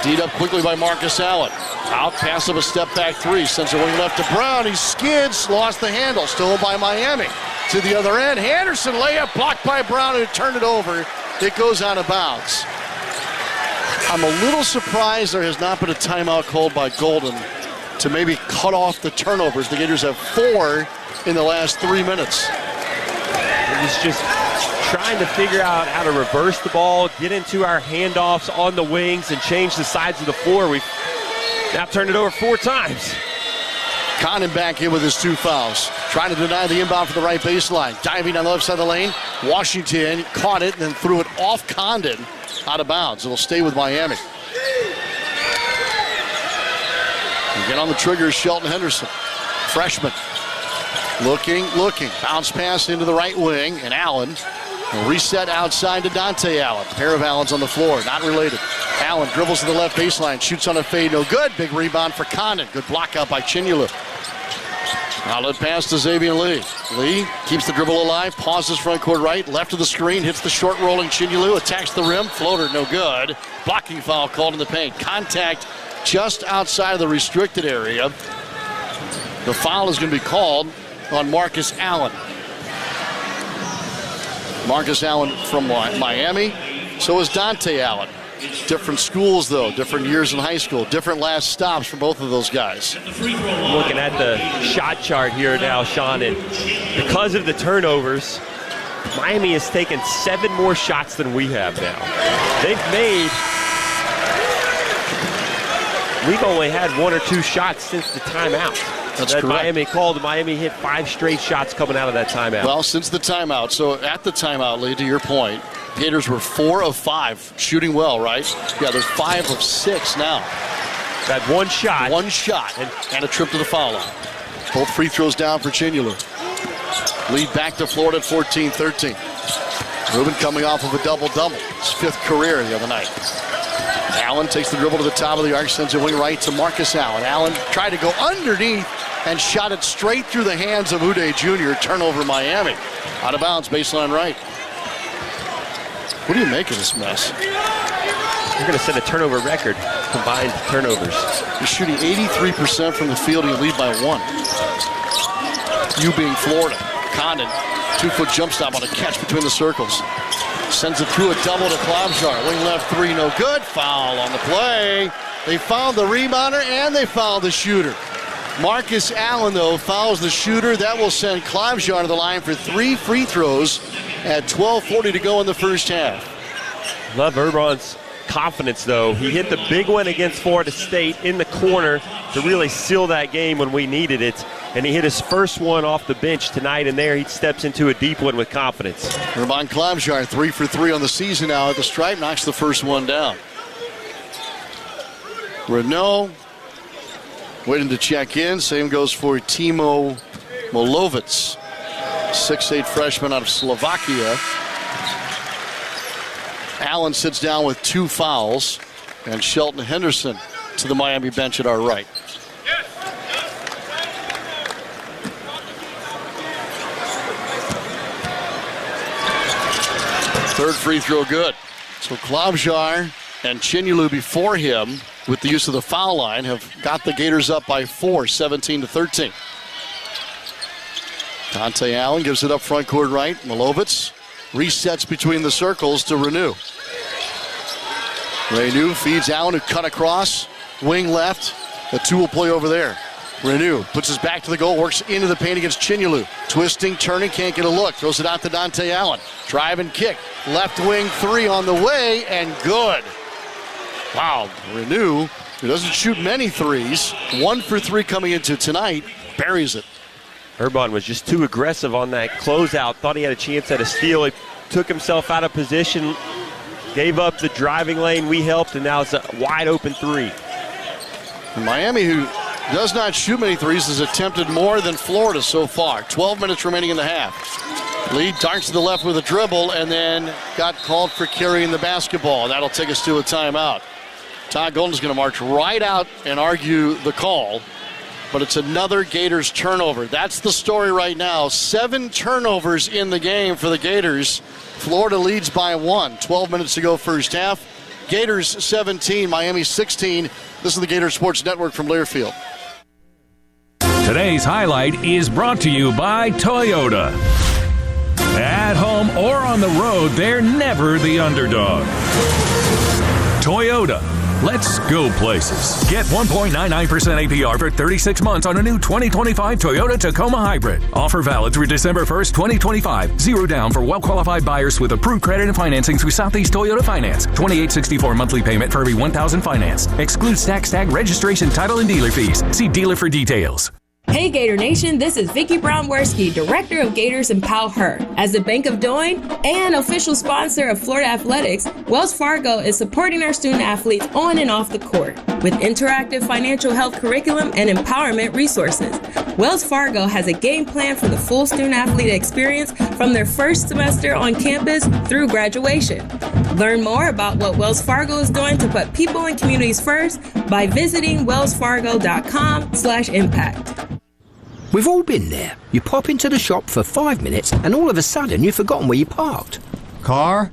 D'd up quickly by Marcus Allen. Houck pass of a step back 3. Sends it wing left to Brown. He skids, lost the handle. Stolen by Miami. To the other end. Henderson layup blocked by Brown, who turned it over. It goes out of bounds. I'm a little surprised there has not been a timeout called by Golden to maybe cut off the turnovers. The Gators have 4 in the last 3 minutes. He's just trying to figure out how to reverse the ball, get into our handoffs on the wings, and change the sides of the floor. We've now turned it over 4 times. Condon back in with his 2 fouls. Trying to deny the inbound for the right baseline. Diving on the left side of the lane. Washington caught it and then threw it off Condon out of bounds. It'll stay with Miami. Again on the trigger is Shelton Henderson. Freshman. Looking. Bounce pass into the right wing, and Allen will reset outside to Dante Allen. Pair of Allens on the floor, not related. Allen dribbles to the left baseline, shoots on a fade, no good. Big rebound for Condon. Good block out by Chinulu. Outlet pass to Xavier Lee. Lee keeps the dribble alive, pauses front court right, left of the screen, hits the short rolling Chinulu, attacks the rim, floater no good. Blocking foul called in the paint. Contact just outside of the restricted area. The foul is going to be called on Marcus Allen. Marcus Allen from Miami. So is Dante Allen. Different schools, though. Different years in high school. Different last stops for both of those guys. Looking at the shot chart here now, Sean, and because of the turnovers, Miami has taken 7 more shots than we have now. We've only had 1 or 2 shots since the timeout. That's that correct. Miami called. Miami hit 5 straight shots coming out of that timeout. Well, since the timeout. So at the timeout, Lee, to your point, Gators were 4 of 5, shooting well, right? Yeah, they're 5 of 6 now. That 1 shot. 1 shot and a trip to the foul line. Both free throws down for Chinulu. Lead back to Florida at 14-13. Rubin coming off of a double-double. His 5th career the other night. Allen takes the dribble to the top of the arc, sends it wing right to Marcus Allen. Allen tried to go underneath and shot it straight through the hands of Uday Jr. Turnover Miami. Out of bounds, baseline right. What do you make of this mess? You're going to set a turnover record, combined turnovers. You're shooting 83% from the field and you lead by 1. You being Florida. Condon, 2-foot jump stop on a catch between the circles. Sends it through a double to Klobuchar. Wing left 3, no good. Foul on the play. They fouled the rebounder and they fouled the shooter. Marcus Allen, though, fouls the shooter. That will send Klobuchar to the line for 3 free throws at 12:40 to go in the first half. Love Urban's confidence, though. He hit the big one against Florida State in the corner to really seal that game when we needed it. And he hit his first one off the bench tonight, and there he steps into a deep one with confidence. Urban Klobuchar, 3 for 3 on the season now at the stripe, knocks the first one down. Renault waiting to check in. Same goes for Timo Molovic, 6'8" freshman out of Slovakia. Allen sits down with 2 fouls, and Shelton Henderson to the Miami bench at our right. Third free throw good. So Klobuchar and Chinulu before him, with the use of the foul line, have got the Gators up by 4, 17-13. Dante Allen gives it up front court right. Molovic resets between the circles to Renew. Renew feeds Allen, who cut across, wing left. The 2 will play over there. Renew puts his back to the goal, works into the paint against Chinulu. Twisting, turning, can't get a look. Throws it out to Dante Allen. Drive and kick. Left wing 3 on the way, and good. Wow, Renew, who doesn't shoot many threes, 1 for 3 coming into tonight, buries it. Urban was just too aggressive on that closeout. Thought he had a chance at a steal. He took himself out of position, gave up the driving lane. We helped, and now it's a wide open 3. Miami, who does not shoot many threes, has attempted more than Florida so far. 12 minutes remaining in the half. Lee darts to the left with a dribble and then got called for carrying the basketball. That'll take us to a timeout. Todd Golden's going to march right out and argue the call, but it's another Gators turnover. That's the story right now. 7 turnovers in the game for the Gators. Florida leads by 1. 12 minutes to go first half. Gators 17, Miami 16. This is the Gator Sports Network from Learfield. Today's highlight is brought to you by Toyota. At home or on the road, they're never the underdog. Toyota. Let's go places. Get 1.99% APR for 36 months on a new 2025 Toyota Tacoma Hybrid. Offer valid through December 1st, 2025. Zero down for well-qualified buyers with approved credit and financing through Southeast Toyota Finance. $28.64 monthly payment for every $1,000 financed. Excludes tax tag, registration, title, and dealer fees. See dealer for details. Hey Gator Nation, this is Vicki Brown-Werski, Director of Gators Empower Her. As the Bank of Doing and official sponsor of Florida Athletics, Wells Fargo is supporting our student athletes on and off the court with interactive financial health curriculum and empowerment resources. Wells Fargo has a game plan for the full student athlete experience from their first semester on campus through graduation. Learn more about what Wells Fargo is doing to put people and communities first by visiting wellsfargo.com/impact. We've all been there. You pop into the shop for 5 minutes and all of a sudden you've forgotten where you parked. Car.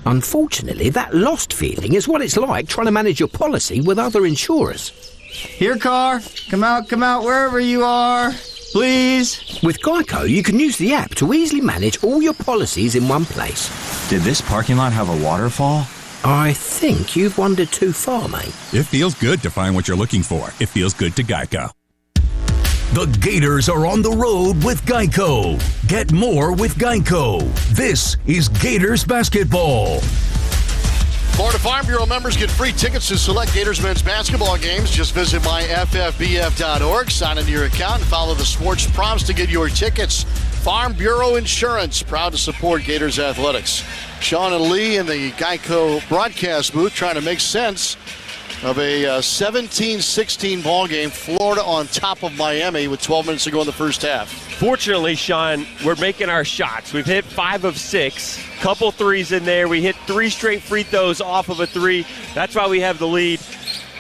Unfortunately, that lost feeling is what it's like trying to manage your policy with other insurers. Here, car. Come out, wherever you are. Please. With Geico, you can use the app to easily manage all your policies in one place. Did this parking lot have a waterfall? I think you've wandered too far, mate. It feels good to find what you're looking for. It feels good to Geico. The Gators are on the road with Geico. Get more with Geico. This is Gators basketball. Florida Farm Bureau members get free tickets to select Gators men's basketball games. Just visit myffbf.org, sign into your account, and follow the sports prompts to get your tickets. Farm Bureau Insurance, proud to support Gators athletics. Sean and Lee in the Geico broadcast booth trying to make sense of a 17-16 ball game. Florida on top of Miami with 12 minutes to go in the first half. Fortunately, Sean, we're making our shots. We've hit 5 of 6, couple threes in there. We hit 3 straight free throws off of a 3. That's why we have the lead.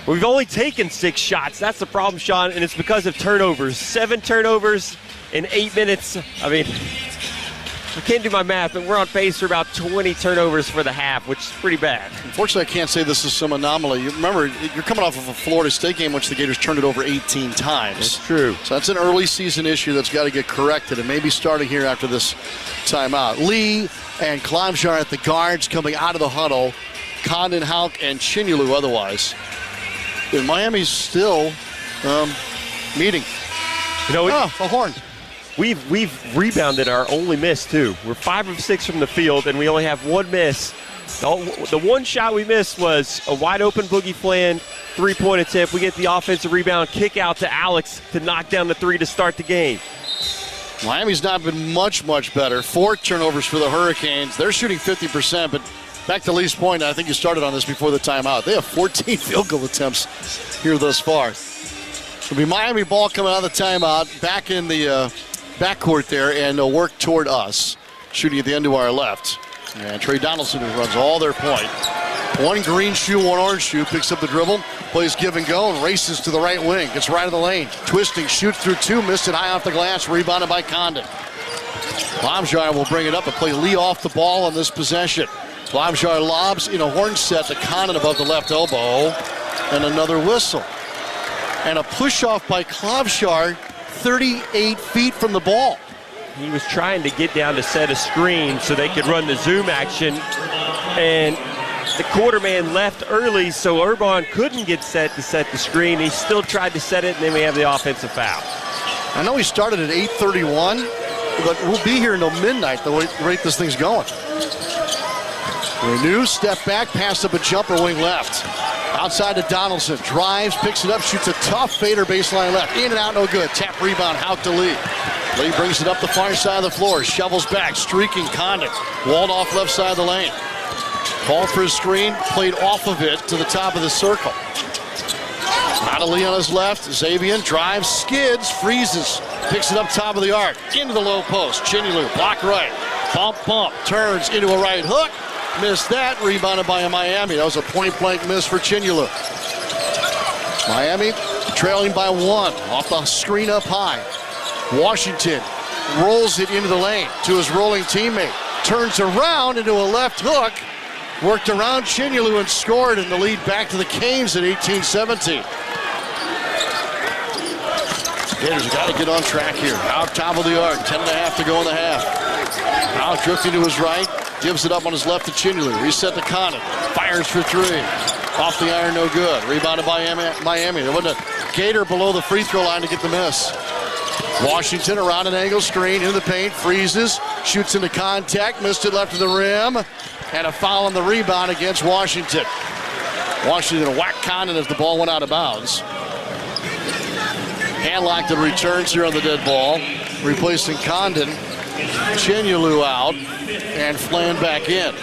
We've only taken 6 shots. That's the problem, Sean, and it's because of turnovers. 7 turnovers in 8 minutes. I mean, I can't do my math, but we're on pace for about 20 turnovers for the half, which is pretty bad. Unfortunately, I can't say this is some anomaly. You remember, you're coming off of a Florida State game, which the Gators turned it over 18 times. That's true. So that's an early season issue that's got to get corrected, and maybe starting here after this timeout. Lee and Klomjar at the guards coming out of the huddle. Condon, Hauk, and Chinulu otherwise. And Miami's still meeting. You know, a horn. We've rebounded our only miss, too. We're 5 of 6 from the field, and we only have 1 miss. The one shot we missed was a wide-open Boogie Flan three-point attempt. We get the offensive rebound, kick out to Alex to knock down the 3 to start the game. Miami's not been much better. 4 turnovers for the Hurricanes. They're shooting 50%, but back to Lee's point, I think you started on this before the timeout. They have 14 field goal attempts here thus far. It'll be Miami ball coming out of the timeout, back in the backcourt there, and they'll work toward us, shooting at the end to our left. And Trey Donaldson, who runs all their point. 1 green shoe, 1 orange shoe, picks up the dribble, plays give and go, and races to the right wing. Gets right of the lane. Twisting, shoots through 2, missed it high off the glass, rebounded by Condon. Klomjar will bring it up and play Lee off the ball on this possession. Klomjar lobs in a horn set to Condon above the left elbow, and another whistle. And a push-off by Klomjar 38 feet from the ball. He was trying to get down to set a screen so they could run the zoom action, and the quarter man left early, so Urban couldn't get set to set the screen. He still tried to set it, and then we have the offensive foul. I know he started at 8:31, but we'll be here until midnight the rate this thing's going. Renew, step back, pass up a jumper, wing left. Outside to Donaldson, drives, picks it up, shoots a tough fader baseline left. In and out, no good. Tap rebound, Hauk to Lee. Lee brings it up the far side of the floor, shovels back, streaking Condon. Walled off left side of the lane. Called for his screen, played off of it to the top of the circle. Out of Lee on his left, Xavier drives, skids, freezes, picks it up top of the arc, into the low post. Chinulu, block right, bump, turns into a right hook. Missed that, rebounded by Miami. That was a point-blank miss for Chinulu. Miami trailing by 1 off the screen up high. Washington rolls it into the lane to his rolling teammate. Turns around into a left hook. Worked around Chinulu and scored, and the lead back to the Canes at 18-17. Gators got to get on track here. Out top of the arc, 10.5 to go in the half. Now drifting to his right. Gives it up on his left to Chinulu. Reset to Condon. Fires for three. Off the iron, no good. Rebounded by Miami. There wasn't a Gator below the free throw line to get the miss. Washington around an angle screen, into the paint, freezes, shoots into contact, missed it left of the rim, and a foul on the rebound against Washington. Washington whacked Condon as the ball went out of bounds. Handlocked and returns here on the dead ball, replacing Condon. Chinulu out, and Flan back in.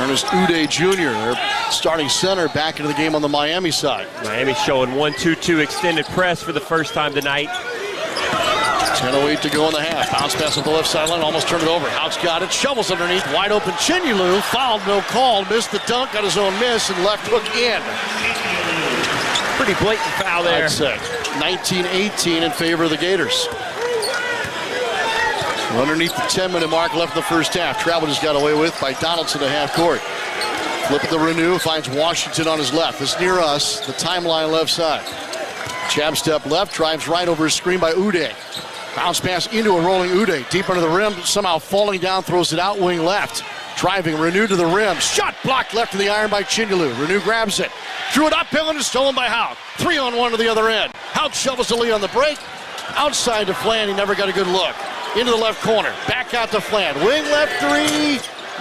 Ernest Uday Jr., their starting center, back into the game on the Miami side. Miami showing 1-2-2 extended press for the first time tonight. 10:08 to go in the half. Bounce pass on the left sideline, almost turned it over. Hout's got it, shovels underneath, wide open Chinulu, fouled, no call, missed the dunk, got his own miss, and left hook in. Pretty blatant foul there. I'd say. 19-18 in favor of the Gators. Underneath the 10-minute mark left in the first half. Travel just got away with by Donaldson to half court. Flip at the Renew, finds Washington on his left. It's near us, the timeline left side. Jab step left, drives right over his screen by Uday. Bounce pass into a rolling Uday. Deep under the rim, somehow falling down, throws it out, wing left. Driving, Renew to the rim. Shot blocked left of the iron by Chinulu. Renew grabs it. Threw it uphill and is stolen by Hout. 3-on-1 to the other end. Hout shovels the lead on the break. Outside to Flan, he never got a good look. Into the left corner. Back out to Flan. Wing left three.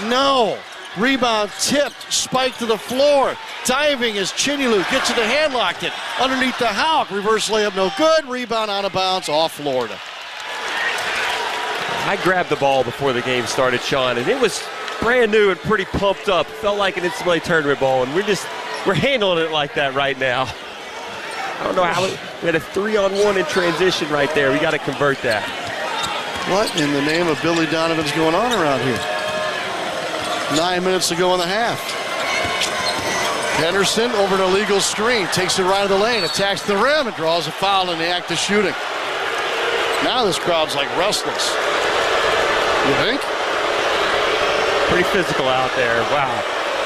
No. Rebound tipped. Spiked to the floor. Diving as Chinulu gets it to handlocked it. Underneath the Hout. Reverse layup no good. Rebound out of bounds off Florida. I grabbed the ball before the game started, Sean, and it was brand new and pretty pumped up. Felt like an NCAA tournament ball, and we're handling it like that right now. I don't know how we had a 3-on-1 in transition right there. We got to convert that. What in the name of Billy Donovan's going on around here? 9 minutes to go in the half. Henderson over an illegal screen, takes it right of the lane, attacks the rim, and draws a foul in the act of shooting. Now this crowd's like restless. You think? Pretty physical out there. Wow.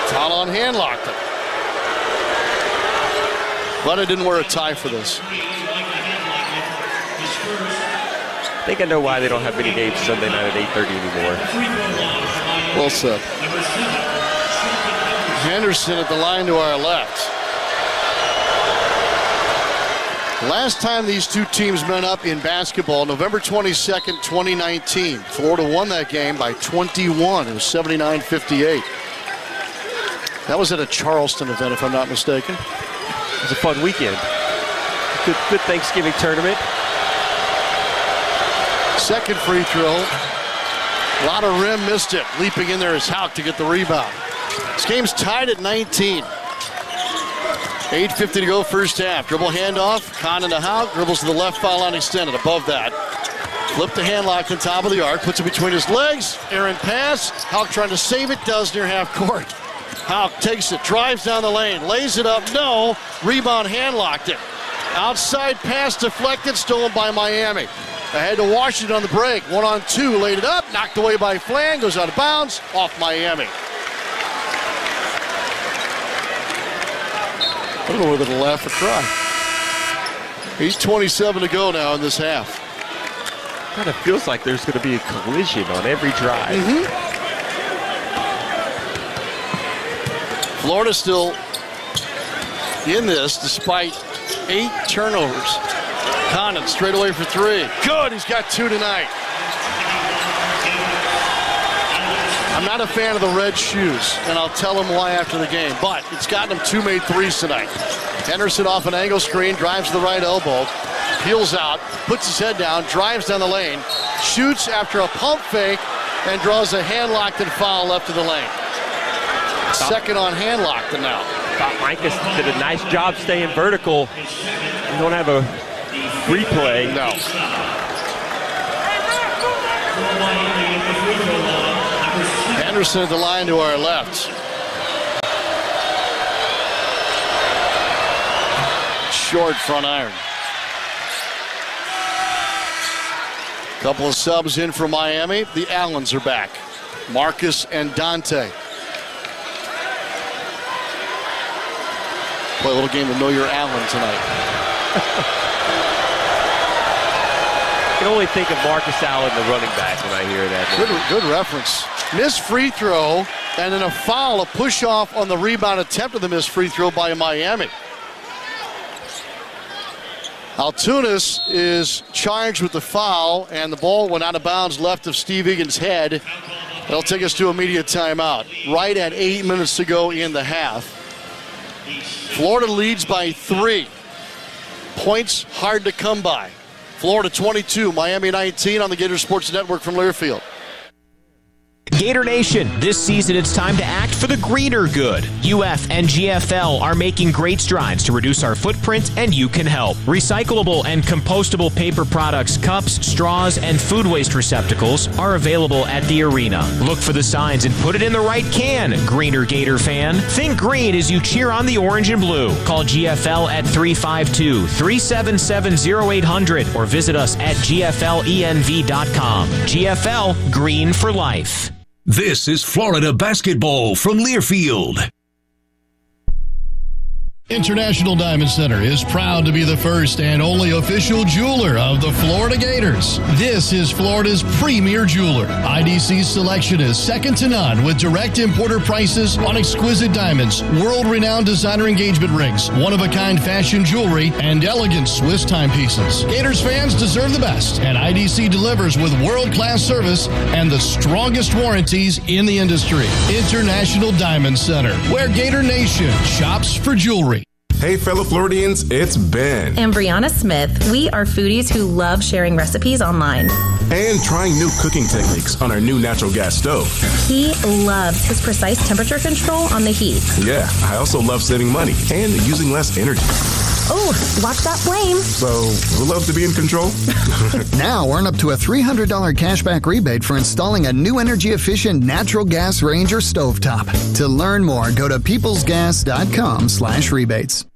Foul on handlocked him. But I didn't wear a tie for this. I think I know why they don't have many games Sunday night at 8:30 anymore. Well said. Henderson at the line to our left. Last time these two teams met up in basketball, November 22nd, 2019. Florida won that game by 21. It was 79-58. That was at a Charleston event, if I'm not mistaken. It was a fun weekend. Good Thanksgiving tournament. Second free throw. A lot of rim, missed it. Leaping in there is Houck to get the rebound. This game's tied at 19. 8:50 to go, first half. Dribble handoff, Condon to Houck, dribbles to the left foul line extended. Above that, flip the handlock on top of the arc, puts it between his legs. Errant pass. Houck trying to save it, does near half court. Houck takes it, drives down the lane, lays it up, no. Rebound handlocked it. Outside pass deflected, stolen by Miami. Ahead to Washington on the break. 1-on-2, laid it up, knocked away by Flan, goes out of bounds, off Miami. I don't know whether to laugh or cry. He's 27 to go now in this half. Kind of feels like there's going to be a collision on every drive. Florida still in this despite 8 turnovers. Condon straight away for 3. Good, he's got 2 tonight. I'm not a fan of the red shoes, and I'll tell him why after the game, but it's gotten him 2 made threes tonight. Henderson off an angle screen, drives to the right elbow, peels out, puts his head down, drives down the lane, shoots after a pump fake, and draws a hand-locked and foul left of the lane. Second on hand-locked now. Thought Micah did a nice job staying vertical. We don't have a replay. No. Henderson at the line to our left. Short front iron. Couple of subs in for Miami. The Allens are back. Marcus and Dante. Play a little game of Know Your Allen tonight. can only think of Marcus Allen, the running back, when I hear that. Good reference. Missed free throw, and then a foul, a push-off on the rebound attempt of the missed free throw by Miami. Altunis is charged with the foul, and the ball went out of bounds left of Steve Egan's head. That'll take us to immediate timeout. Right at 8 minutes to go in the half. Florida leads by 3. Points hard to come by. Florida 22, Miami 19 on the Gator Sports Network from Learfield. Gator Nation, this season it's time to act for the greater good. UF and GFL are making great strides to reduce our footprint, and you can help. Recyclable and compostable paper products, cups, straws, and food waste receptacles are available at the arena. Look for the signs and put it in the right can, Greener Gator fan. Think green as you cheer on the orange and blue. Call GFL at 352-377-0800 or visit us at gflenv.com. GFL, green for life. This is Florida basketball from Learfield. International Diamond Center is proud to be the first and only official jeweler of the Florida Gators. This is Florida's premier jeweler. IDC's selection is second to none with direct importer prices on exquisite diamonds, world-renowned designer engagement rings, one-of-a-kind fashion jewelry, and elegant Swiss timepieces. Gators fans deserve the best, and IDC delivers with world-class service and the strongest warranties in the industry. International Diamond Center, where Gator Nation shops for jewelry. Hey, fellow Floridians, it's Ben. And Brianna Smith. We are foodies who love sharing recipes online. And trying new cooking techniques on our new natural gas stove. He loves his precise temperature control on the heat. Yeah, I also love saving money and using less energy. Oh, watch that flame. So, who loves to be in control? Now, earn up to a $300 cashback rebate for installing a new energy-efficient natural gas range or stovetop. To learn more, go to peoplesgas.com/rebates.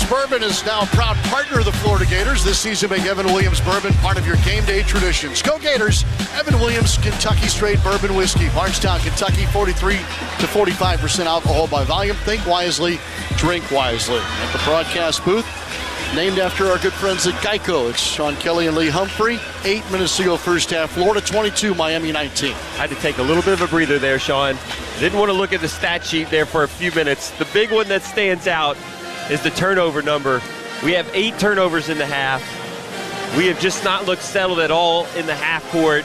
Bourbon is now a proud partner of the Florida Gators. This season, make Evan Williams Bourbon part of your game day traditions. Go Gators! Evan Williams Kentucky Straight Bourbon Whiskey. Bardstown, Kentucky, 43 to 45% alcohol by volume. Think wisely, drink wisely. At the broadcast booth, named after our good friends at Geico. It's Sean Kelly and Lee Humphrey. 8 minutes to go first half. Florida 22, Miami 19. I had to take a little bit of a breather there, Sean. Didn't want to look at the stat sheet there for a few minutes. The big one that stands out is the turnover number. We have 8 turnovers in the half. We have just not looked settled at all in the half court.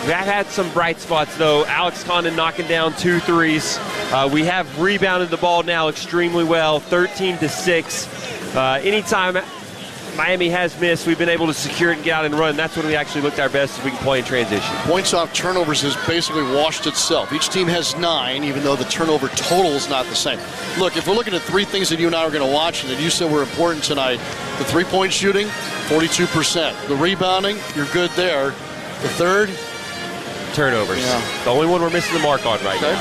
We have had some bright spots, though. Alex Condon knocking down 2 threes. We have rebounded the ball now extremely well, 13-6. Anytime Miami has missed, we've been able to secure it and get out and run. That's when we actually looked our best as we can play in transition. Points off turnovers has basically washed itself. Each team has 9, even though the turnover total is not the same. Look, if we're looking at 3 things that you and I are going to watch and that you said were important tonight, the 3-point shooting, 42%. The rebounding, you're good there. The third? Turnovers. Yeah. The only one we're missing the mark on right now.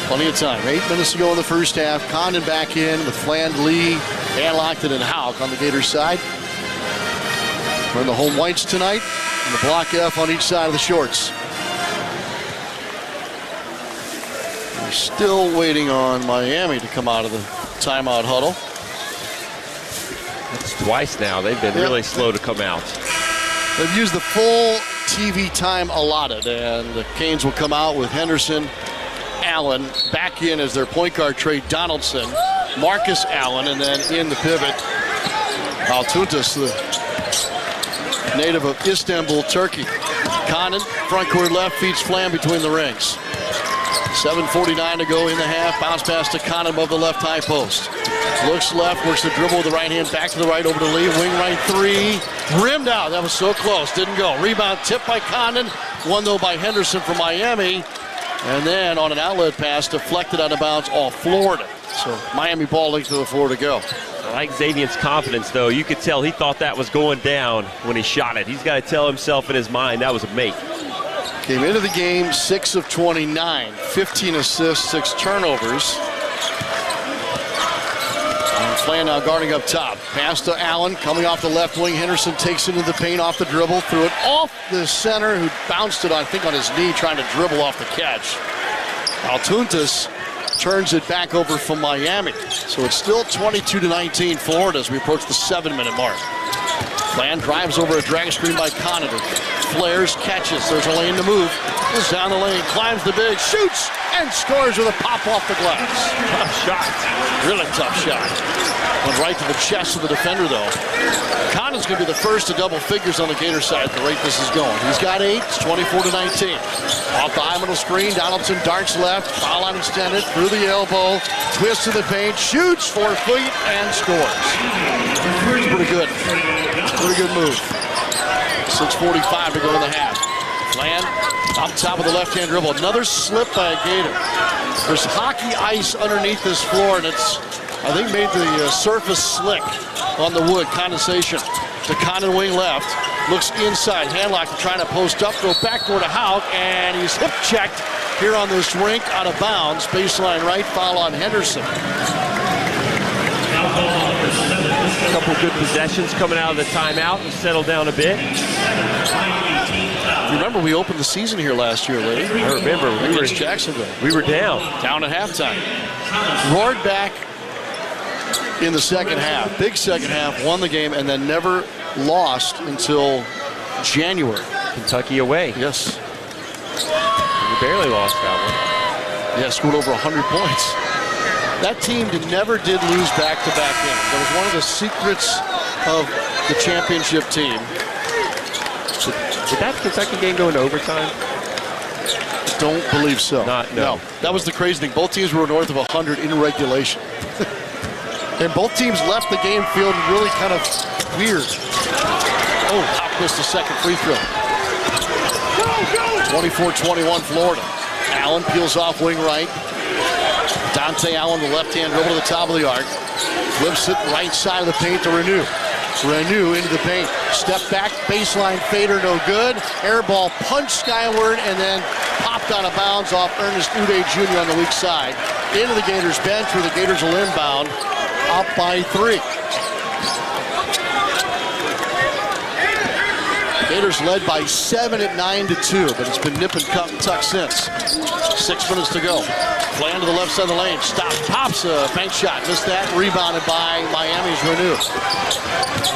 Plenty of time. 8 minutes to go in the first half. Condon back in with Fland, Lee, and Lockton and Houck on the Gators side. We're in the home whites tonight, and the block F on each side of the shorts. We're still waiting on Miami to come out of the timeout huddle. That's twice now. They've been really slow to come out. They've used the full TV time allotted, and the Canes will come out with Henderson, Allen back in as their point guard, Trey Donaldson, Marcus Allen, and then in the pivot, Altunis, the native of Istanbul, Turkey. Condon, front court left, feeds Flam between the rings. 7:49 to go in the half. Bounce pass to Condon above the left high post. Looks left, works the dribble with the right hand, back to the right, over to Lee. Wing right 3, rimmed out. That was so close, didn't go. Rebound tipped by Condon, won though by Henderson from Miami. And then on an outlet pass, deflected out of bounds off Florida. So Miami ball linked to the floor to go. I like Xavier's confidence, though. You could tell he thought that was going down when he shot it. He's got to tell himself in his mind that was a make. Came into the game 6 of 29, 15 assists, 6 turnovers. And Flan now guarding up top. Pass to Allen, coming off the left wing. Henderson takes it into the paint off the dribble. Threw it off the center, who bounced it, I think, on his knee, trying to dribble off the catch. Altuntas turns it back over from Miami. So it's still 22-19 Florida as we approach the 7-minute mark. Flan drives over a drag screen by Conator. Flares, catches. There's a lane to move. Goes down the lane, climbs the big, shoots, and scores with a pop off the glass. Tough shot. Really tough shot. Went right to the chest of the defender, though. Condon's going to be the first to double figures on the Gator side at the rate this is going. He's got 8. It's 24-19. Off the high middle screen, Donaldson darts left. Foul line extended, through the elbow. Twist to the paint, shoots 4 feet, and scores. Pretty good. Pretty good move. 6:45 to go in the half. Flan up top of the left-hand dribble. Another slip by a Gator. There's hockey ice underneath this floor, and it's, I think, made the surface slick on the wood. Condensation to Condon wing left. Looks inside. Handlock trying to post up. Go backdoor to Hauk, and he's hip checked here on this rink out of bounds. Baseline right. Foul on Henderson. A couple good possessions coming out of the timeout and settle down a bit. Remember, we opened the season here last year, Lee. I remember. We were in Jacksonville. We were down. Down at halftime. Roared back in the second half. Big second half. Won the game and then never lost until January. Kentucky away. Yes. We barely lost that one. Yeah, scored over 100 points. That team never did lose back-to-back games. That was one of the secrets of the championship team. Did that Kentucky game go into overtime? Don't believe so. No. That was the crazy thing. Both teams were north of 100 in regulation. And both teams left the game feeling really kind of weird. Oh, Hauk missed the second free throw. 24-21 Florida. Allen peels off wing right. Dante Allen, the left-hand dribble to the top of the arc. Flips it right side of the paint to Renew. Renew into the paint. Step back, baseline fader, no good. Air ball punched skyward and then popped out of bounds off Ernest Uday Jr. on the weak side. Into the Gators bench where the Gators will inbound. Up by 3. Gators led by 7 at 9-2, but it's been nip and tuck since. 6 minutes to go. Flan to the left side of the lane. Stop. Pops a bank shot. Missed that. Rebounded by Miami's Renew.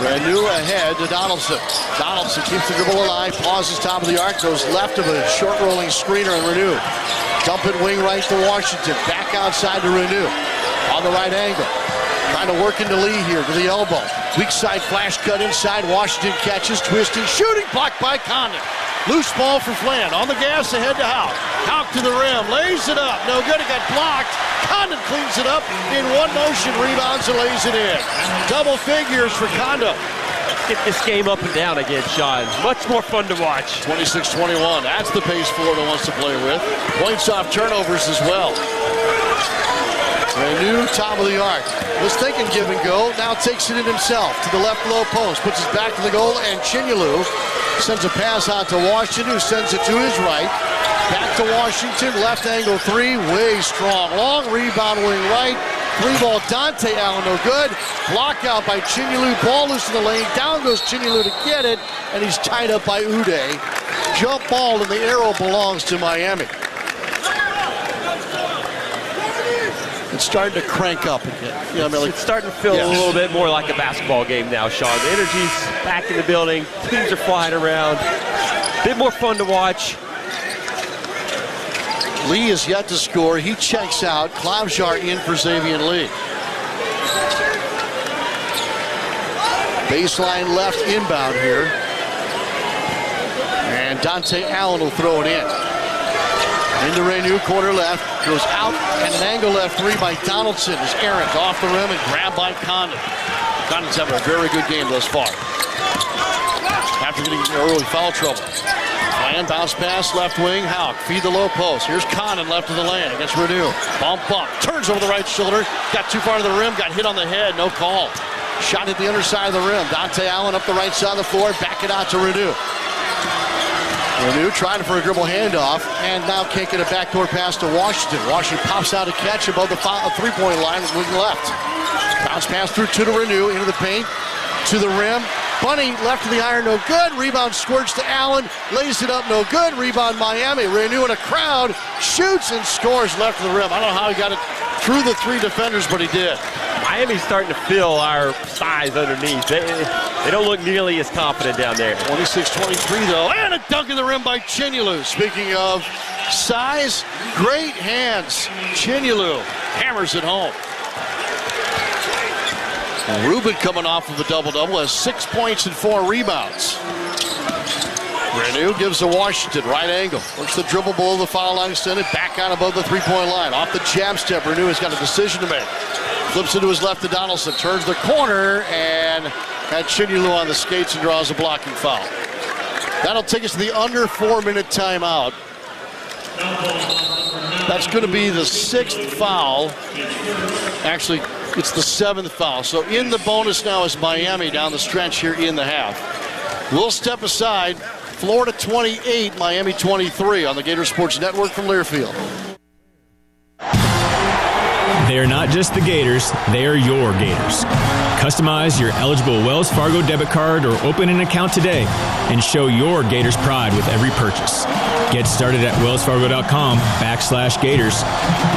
Renew ahead to Donaldson. Donaldson keeps the dribble alive. Pauses top of the arc. Goes left of a short rolling screener and Renew. Dump it wing right to Washington. Back outside to Renew. On the right angle. Trying to work into Lee here to the elbow. Weak side flash cut inside. Washington catches, twisting, shooting, blocked by Condon. Loose ball for Flan. On the gas ahead to Hauk. Hauk to the rim, lays it up. No good, it got blocked. Condon cleans it up in one motion, rebounds and lays it in. Double figures for Condon. Get this game up and down again, Sean. Much more fun to watch. 26-21. That's the pace Florida wants to play with. Points off turnovers as well. Renew, top of the arc. Was thinking give and go. Now takes it in himself to the left low post. Puts it back to the goal, and Chinyelu sends a pass out to Washington, who sends it to his right. Back to Washington. Left angle 3. Way strong. Long rebound wing right. 3-ball Dante Allen, no good. Block out by Chinyelu. Ball loose in the lane. Down goes Chinyelu to get it, and he's tied up by Uday. Jump ball, and the arrow belongs to Miami. It's starting to crank up again. You know, I mean, like, it's starting to feel a little bit more like a basketball game now, Sean. The energy's back in the building. Teams are flying around. A bit more fun to watch. Lee is yet to score. He checks out. Klavjar in for Xavier Lee. Baseline left inbound here. And Dante Allen will throw it in. Into Renew, corner left, goes out, and an angle left 3 by Donaldson is errant off the rim and grabbed by Condon. Condon's having a very good game thus far. After getting early foul trouble. Flan, bounce pass, left wing, Hauk, feed the low post. Here's Condon left of the lane against Renew. Bump, turns over the right shoulder, got too far to the rim, got hit on the head, no call. Shot at the underside of the rim. Dante Allen up the right side of the floor, back it out to Renew. Renew trying for a dribble handoff, and now can't get a backdoor pass to Washington. Washington pops out a catch above the 3-point line, moving left. Bounce pass through to Renew, into the paint, to the rim. Bunny left of the iron, no good. Rebound squirts to Allen, lays it up, no good. Rebound Miami. Renew in a crowd, shoots and scores left of the rim. I don't know how he got it through the 3 defenders, but he did. Miami's starting to feel our size underneath. They don't look nearly as confident down there. 26-23 though, and a dunk in the rim by Chinyalu. Speaking of size, great hands. Chinyalu hammers it home. Rubin coming off of a double-double has 6 points and 4 rebounds. Renew gives to Washington, right angle. Works the dribble below the foul line, extended back out above the 3-point line. Off the jab step, Renew has got a decision to make. Flips it to his left to Donaldson, turns the corner, and had Chinyalu on the skates and draws a blocking foul. That'll take us to the under 4-minute timeout. That's going to be the 6th foul. Actually, it's the 7th foul. So in the bonus now is Miami down the stretch here in the half. We'll step aside. Florida 28, Miami 23 on the Gator Sports Network from Learfield. They are not just the Gators, they are your Gators. Customize your eligible Wells Fargo debit card or open an account today and show your Gators pride with every purchase. Get started at wellsfargo.com/Gators.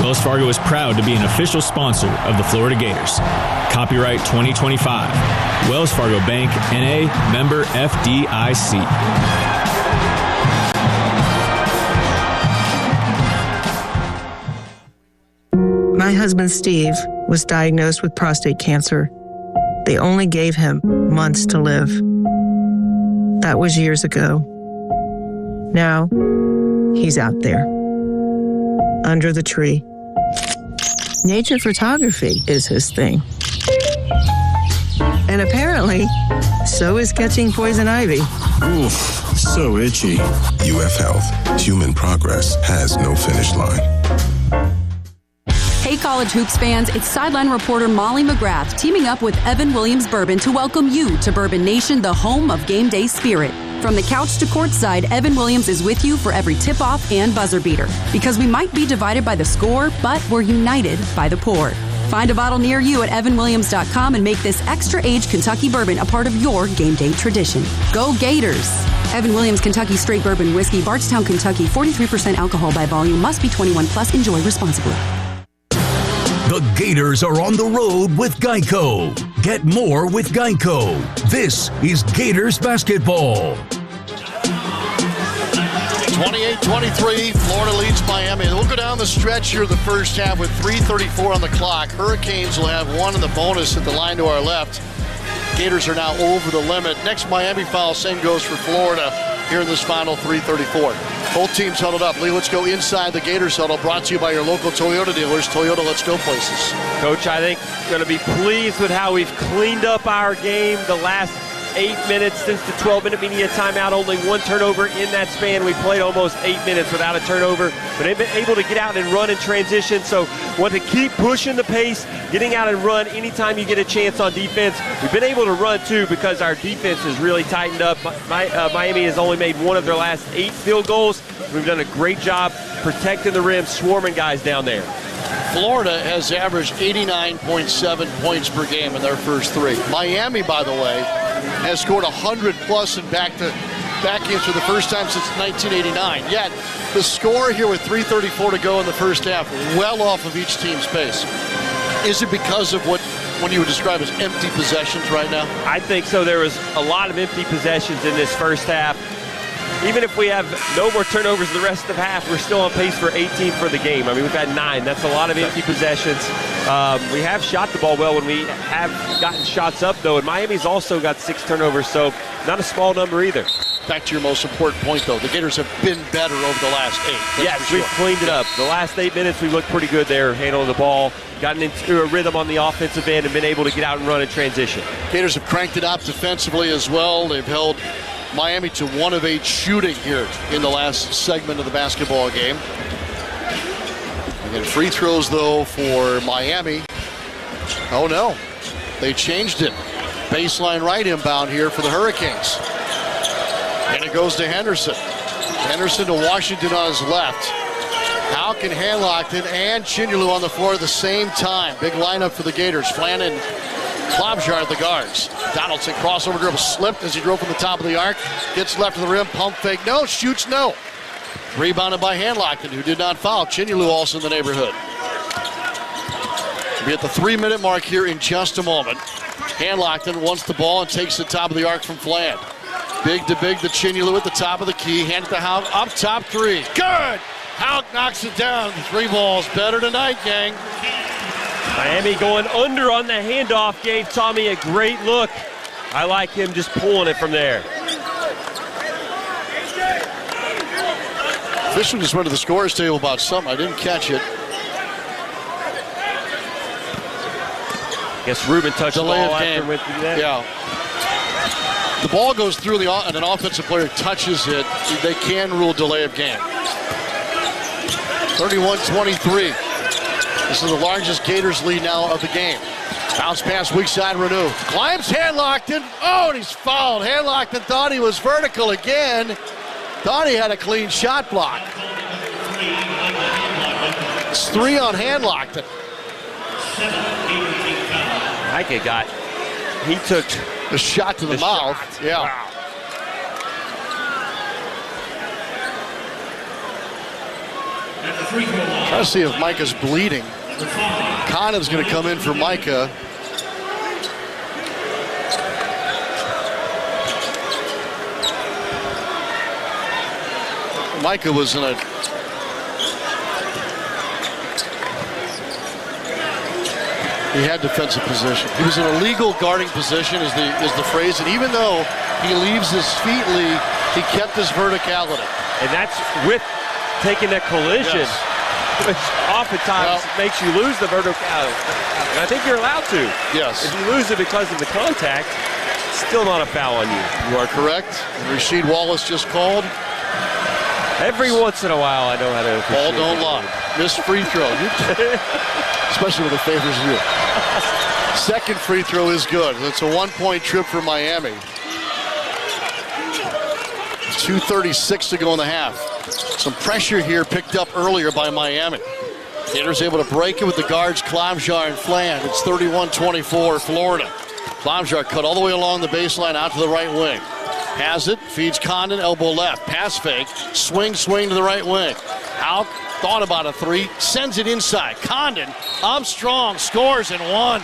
Wells Fargo is proud to be an official sponsor of the Florida Gators. Copyright 2025. Wells Fargo Bank, N.A., member FDIC. My husband, Steve, was diagnosed with prostate cancer. They only gave him months to live. That was years ago. Now, he's out there, under the tree. Nature photography is his thing. And apparently, so is catching poison ivy. Oof, so itchy. UF Health. Human progress has no finish line. Hey, college hoops fans, it's sideline reporter Molly McGrath teaming up with Evan Williams Bourbon to welcome you to Bourbon Nation, the home of game day spirit. From the couch to courtside, Evan Williams is with you for every tip-off and buzzer beater. Because we might be divided by the score, but we're united by the pour. Find a bottle near you at evanwilliams.com and make this extra-aged Kentucky bourbon a part of your game day tradition. Go Gators! Evan Williams Kentucky Straight Bourbon Whiskey, Bardstown, Kentucky, 43% alcohol by volume, must be 21 plus. Enjoy responsibly. The Gators are on the road with Geico. Get more with Geico. This is Gators basketball. 28-23, Florida leads Miami. We'll go down the stretch here the first half with 3:34 on the clock. Hurricanes will have one in the bonus at the line to our left. Gators are now over the limit. Next Miami foul, same goes for Florida here in this final 3:34. Both teams huddled up. Lee, let's go inside the Gators huddle, brought to you by your local Toyota dealers. Toyota, let's go places. Coach, I think going to be pleased with how we've cleaned up our game the last 8 minutes since the 12-minute media timeout. Only one turnover in that span. We played almost 8 minutes without a turnover, but they've been able to get out and run in transition. So want to keep pushing the pace, getting out and run anytime you get a chance on defense. We've been able to run too because our defense has really tightened up. Miami has only made one of their last 8 field goals. We've done a great job protecting the rim, swarming guys down there. Florida has averaged 89.7 points per game in their first 3. Miami, by the way, has scored 100-plus in back games for the first time since 1989. Yet, the score here with 3:34 to go in the first half, well off of each team's pace. Is it because of what you would describe as empty possessions right now? I think so. There was a lot of empty possessions in this first half. Even if we have no more turnovers the rest of the half, we're still on pace for 18 for the game. I mean, we've had 9. That's a lot of empty possessions. We have shot the ball well when we have gotten shots up, though, and Miami's also got 6 turnovers, so not a small number either. Back to your most important point, though. The Gators have been better over the last 8. Yes, we've cleaned it up. The last 8 minutes, we looked pretty good there, handling the ball, gotten into a rhythm on the offensive end, and been able to get out and run in transition. Gators have cranked it up defensively as well. They've held Miami to 1 of 8 shooting here in the last segment of the basketball game. And free throws, though, for Miami. Oh, no. They changed it. Baseline right inbound here for the Hurricanes. And it goes to Henderson. Henderson to Washington on his left. Halkin, Hanlockton, and Chinyalu on the floor at the same time. Big lineup for the Gators. Flannan Klobuchar at the guards. Donaldson crossover dribble, slipped as he drove from the top of the arc. Gets left of the rim, pump fake, no, shoots no. Rebounded by Hanlockton, who did not foul. Chinyelu also in the neighborhood. We'll be at the 3-minute mark here in just a moment. Hanlockton wants the ball and takes the top of the arc from Fland. Big to Chinyelu at the top of the key. Hand it to Hauk, up top three. Good! Hauk knocks it down. 3 balls better tonight, gang. Miami going under on the handoff gave Tommy a great look. I like him just pulling it from there. Fishman just went to the scorer's table about something. I didn't catch it. Guess Ruben touched delay the ball of game. after went through that. Yeah. The ball goes through and an offensive player touches it. They can rule delay of game. 31-23. This is the largest Gators lead now of the game. Bounce pass weak side, Renew. Climbs Hanlockton. Oh, and he's fouled. Hanlockton thought he was vertical again. Thought he had a clean shot block. It's 3 on Hanlockton. He took a shot to the mouth. Shot. Yeah. Wow. Trying to see if Micah's bleeding. Condon's going to come in for Micah. Micah was in a he had defensive position. He was in a legal guarding position is the phrase, and even though he leaves his feet lead, he kept his verticality. And that's with taking that collision, which oftentimes makes you lose the verticality. And I think you're allowed to. Yes. If you lose it because of the contact, still not a foul on you. You are correct. And Rasheed Wallace just called. Every once in a while, I know how to. Ball don't lie. Missed free throw. Especially when it favors you. Second free throw is good. It's a 1-point trip for Miami. 2:36 to go in the half. Some pressure here picked up earlier by Miami. Gators able to break it with the guards Klobuchar and Fland. It's 31-24 Florida. Klobuchar cut all the way along the baseline out to the right wing. Has it, feeds Condon, elbow left. Pass fake, swing to the right wing. Hauk thought about a 3, sends it inside. Condon up strong, scores and 1.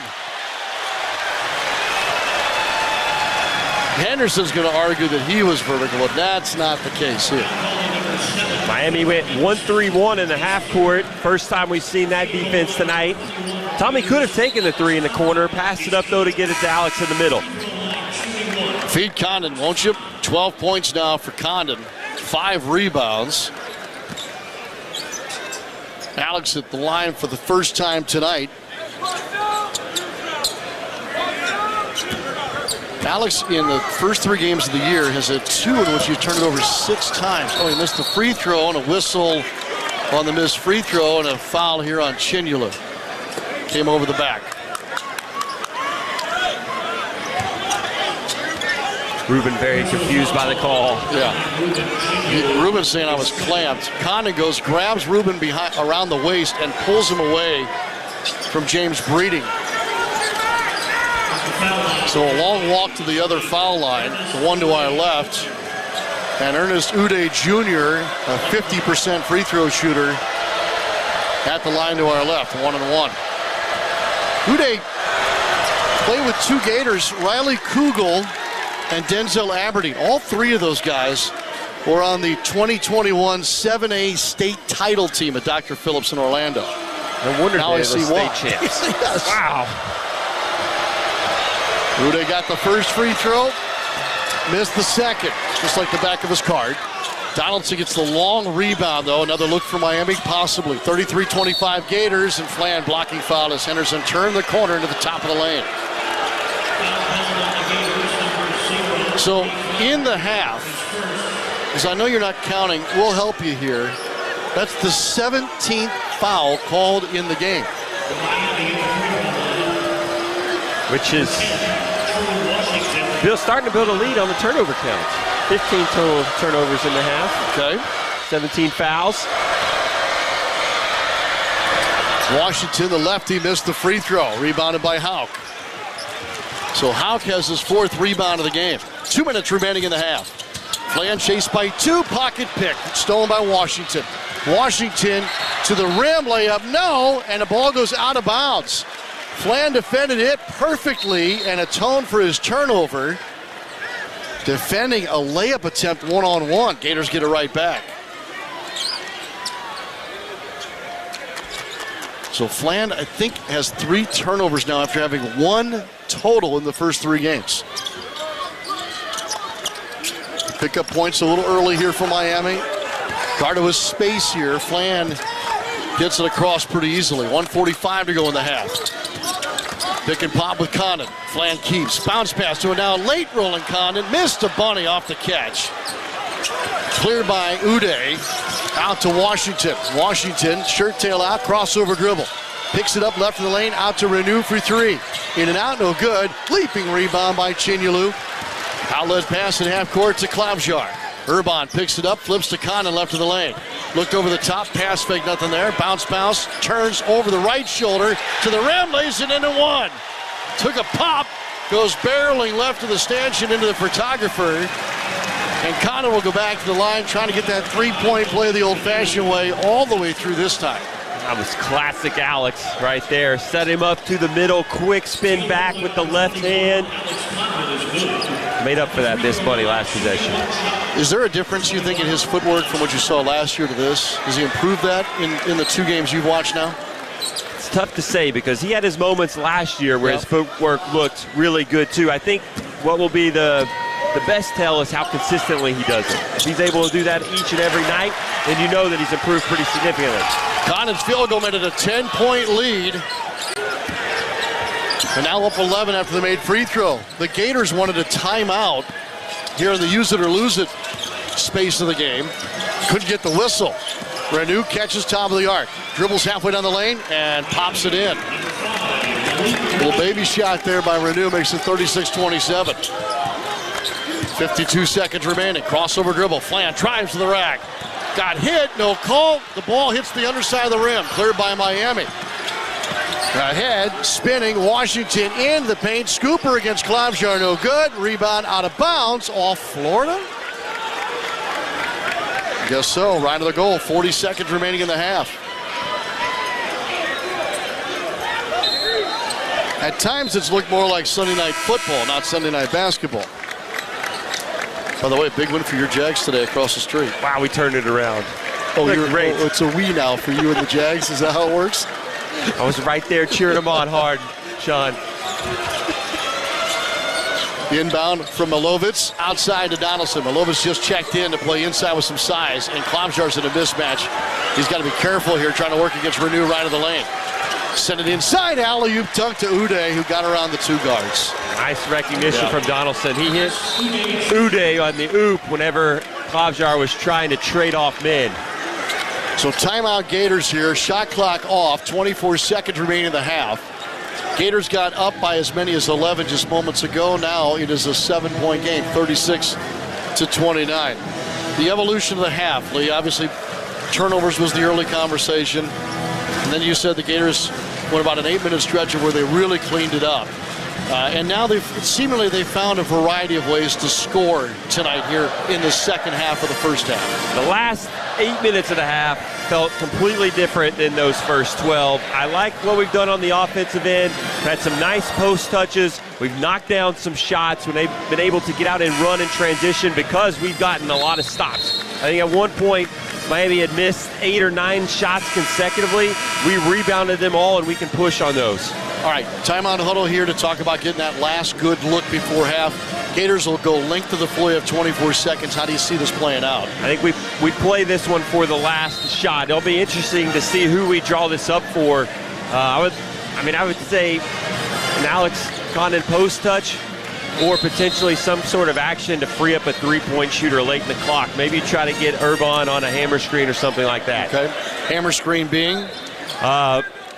Henderson's going to argue that he was vertical, but that's not the case here. Miami went 1-3-1 in the half court. First time we've seen that defense tonight. Tommy could have taken the 3 in the corner, passed it up though to get it to Alex in the middle. Feed Condon, won't you? 12 points now for Condon, 5 rebounds. Alex at the line for the first time tonight. Alex, in the first 3 games of the year, has had 2 in which he's turned it over 6 times. Oh, he missed the free throw and a whistle on the missed free throw and a foul here on Chinyelu. Came over the back. Ruben very confused by the call. Yeah. Ruben saying I was clamped. Condon goes, grabs Ruben behind around the waist and pulls him away from James Breeding. So a long walk to the other foul line, the one to our left. And Ernest Uday Jr., a 50% free throw shooter, at the line to our left, 1-1. Uday played with 2 Gators, Riley Kugel and Denzel Aberdeen. All 3 of those guys were on the 2021 7A state title team at Dr. Phillips in Orlando. No wonder now they I see state why. champs. Yes. Wow. Uday got the first free throw, missed the second, just like the back of his card. Donaldson gets the long rebound, though. Another look for Miami, possibly. 33-25 Gators, and Fland blocking foul as Henderson turned the corner into the top of the lane. So in the half, because I know you're not counting, we'll help you here. That's the 17th foul called in the game. Which is starting to build a lead on the turnover count. 15 total turnovers in the half. Okay. 17 fouls. Washington, the lefty, missed the free throw. Rebounded by Hauk. So Hauk has his 4th rebound of the game. 2 minutes remaining in the half. Flan chased by 2, pocket pick, stolen by Washington. Washington to the rim, layup, no, and the ball goes out of bounds. Flan defended it perfectly and atoned for his turnover. Defending a layup attempt one-on-one. Gators get it right back. So Flan, I think, has 3 turnovers now after having 1 total in the first 3 games. Pick up points a little early here for Miami. Guarded with space here. Flan gets it across pretty easily. 1:45 to go in the half. Pick and pop with Condon. Flan keeps. Bounce pass to a now late rolling Condon. Missed a bunny off the catch. Cleared by Uday. Out to Washington. Washington, shirt tail out, crossover dribble. Picks it up left of the lane, out to Renew for 3. In and out, no good. Leaping rebound by Chinyulu. Outlet pass in half court to Klavjar. Urban picks it up, flips to Condon left of the lane. Looked over the top, pass fake, nothing there. Bounce, turns over the right shoulder to the rim, lays it into 1. Took a pop, goes barreling left of the stanchion into the photographer. And Condon will go back to the line, trying to get that 3-point play the old-fashioned way all the way through this time. That was classic Alex right there. Set him up to the middle, quick spin back with the left hand. Made up for that this bunny last possession. Is there a difference, you think, in his footwork from what you saw last year to this? Has he improved that in the 2 games you've watched now? It's tough to say because he had his moments last year where his footwork looked really good too. I think what will be the best tell is how consistently he does it. If he's able to do that each and every night, then you know that he's improved pretty significantly. Condon's field goal made it a 10-point lead. And now up 11 after the made free throw. The Gators wanted a timeout here in the use it or lose it space of the game. Couldn't get the whistle. Renew catches top of the arc. Dribbles halfway down the lane and pops it in. Little baby shot there by Renew makes it 36-27. 52 seconds remaining. Crossover dribble. Flan drives to the rack. Got hit, no call. The ball hits the underside of the rim. Cleared by Miami. Ahead, spinning, Washington in the paint. Scooper against Klavjar, no good. Rebound out of bounds, off Florida? Guess so, right to the goal. 40 seconds remaining in the half. At times it's looked more like Sunday night football, not Sunday night basketball. By the way, big win for your Jags today across the street. Wow, we turned it around. Oh, great. Oh, it's a we now for you and the Jags. Is that how it works? I was right there cheering them on hard, Sean. The inbound from Milovitz outside to Donaldson. Milovitz just checked in to play inside with some size, and Klavjar's in a mismatch. He's got to be careful here trying to work against Renew right of the lane. Send it inside, alley-oop dunk to Uday, who got around the 2 guards. Nice recognition from Donaldson. He hit Uday on the oop whenever Klavjar was trying to trade off men. So timeout Gators here, shot clock off, 24 seconds remaining in the half. Gators got up by as many as 11 just moments ago. Now it is a 7-point game, 36-29. The evolution of the half, Lee, obviously turnovers was the early conversation. And then you said the Gators went about an 8-minute stretch where they really cleaned it up. And now they've found a variety of ways to score tonight here in the second half of the first half. The last 8 minutes of the half felt completely different than those first 12. I like what we've done on the offensive end. We've had some nice post touches. We've knocked down some shots when they've been able to get out and run and transition because we've gotten a lot of stops. I think at one point, Miami had missed 8 or 9 shots consecutively. We rebounded them all, and we can push on those. All right, timeout huddle here to talk about getting that last good look before half. Gators will go length of the floor. You have 24 seconds. How do you see this playing out? I think we play this one for the last shot. It'll be interesting to see who we draw this up for. I would say an Alex Condon post touch or potentially some sort of action to free up a 3-point shooter late in the clock. Maybe try to get Urban on a hammer screen or something like that. Okay. Hammer screen being?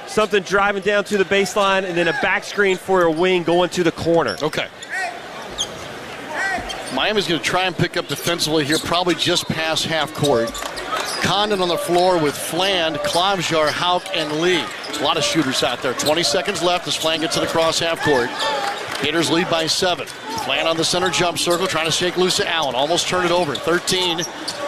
Something driving down to the baseline and then a back screen for a wing going to the corner. Okay. Miami's going to try and pick up defensively here, probably just past half court. Condon on the floor with Flan, Klavjar, Hauk, and Lee. A lot of shooters out there. 20 seconds left as Flan gets it across half court. Gators lead by 7. Flan on the center jump circle, trying to shake loose to Allen. Almost turned it over. 13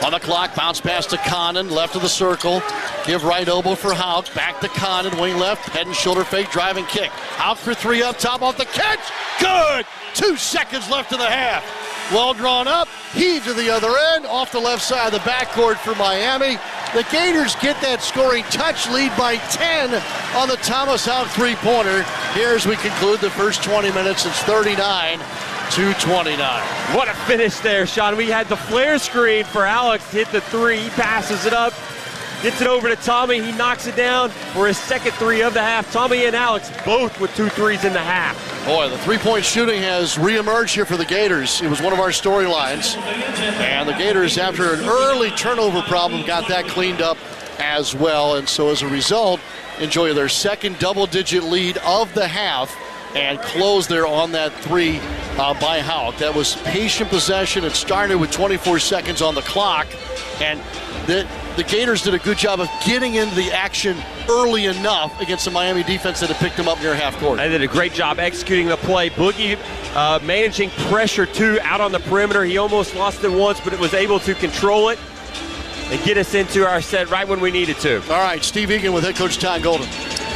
on the clock. Bounce pass to Condon, left of the circle. Give right elbow for Houck. Back to Condon, wing left. Head and shoulder fake, driving kick. Houck for 3 up top off the catch. Good! 2 seconds left in the half. Well drawn up, heave to the other end, off the left side of the backcourt for Miami. The Gators get that scoring touch, lead by 10 on the Thomas Houck three-pointer. Here as we conclude the first 20 minutes, it's 39-29. What a finish there, Sean. We had the flare screen for Alex to hit the 3. He passes it up, gets it over to Tommy. He knocks it down for his second 3 of the half. Tommy and Alex both with 2 threes in the half. Boy, the three-point shooting has reemerged here for the Gators. It was one of our storylines. And the Gators, after an early turnover problem, got that cleaned up as well. And so as a result, enjoy their second double-digit lead of the half and close there on that 3 by Houck. That was patient possession. It started with 24 seconds on the clock. And the Gators did a good job of getting into the action early enough against the Miami defense that had picked them up near half court. They did a great job executing the play. Boogie managing pressure too out on the perimeter. He almost lost it once, but it was able to control it and get us into our set right when we needed to. All right, Steve Egan with head coach Todd Golden.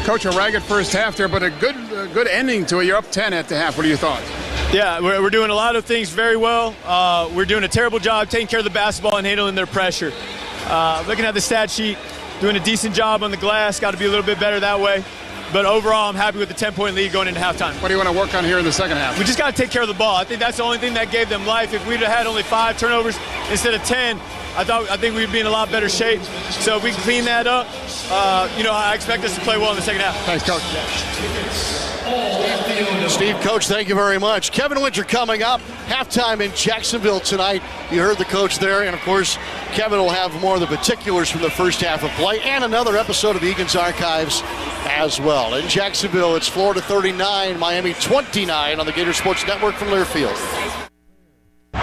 Coach, a ragged first half there, but a good ending to it. You're up 10 at the half. What are your thoughts? Yeah, we're doing a lot of things very well. We're doing a terrible job taking care of the basketball and handling their pressure. Looking at the stat sheet, doing a decent job on the glass. Got to be a little bit better that way. But overall, I'm happy with the 10-point lead going into halftime. What do you want to work on here in the second half? We just got to take care of the ball. I think that's the only thing that gave them life. If we'd have had only 5 turnovers instead of 10, I think we'd be in a lot better shape. So if we can clean that up, I expect us to play well in the second half. Thanks, Coach. Steve, Coach, thank you very much. Kevin Winter coming up. Halftime in Jacksonville tonight. You heard the coach there, and of course, Kevin will have more of the particulars from the first half of play and another episode of Egan's Archives as well. In Jacksonville, it's Florida 39, Miami 29 on the Gator Sports Network from Learfield.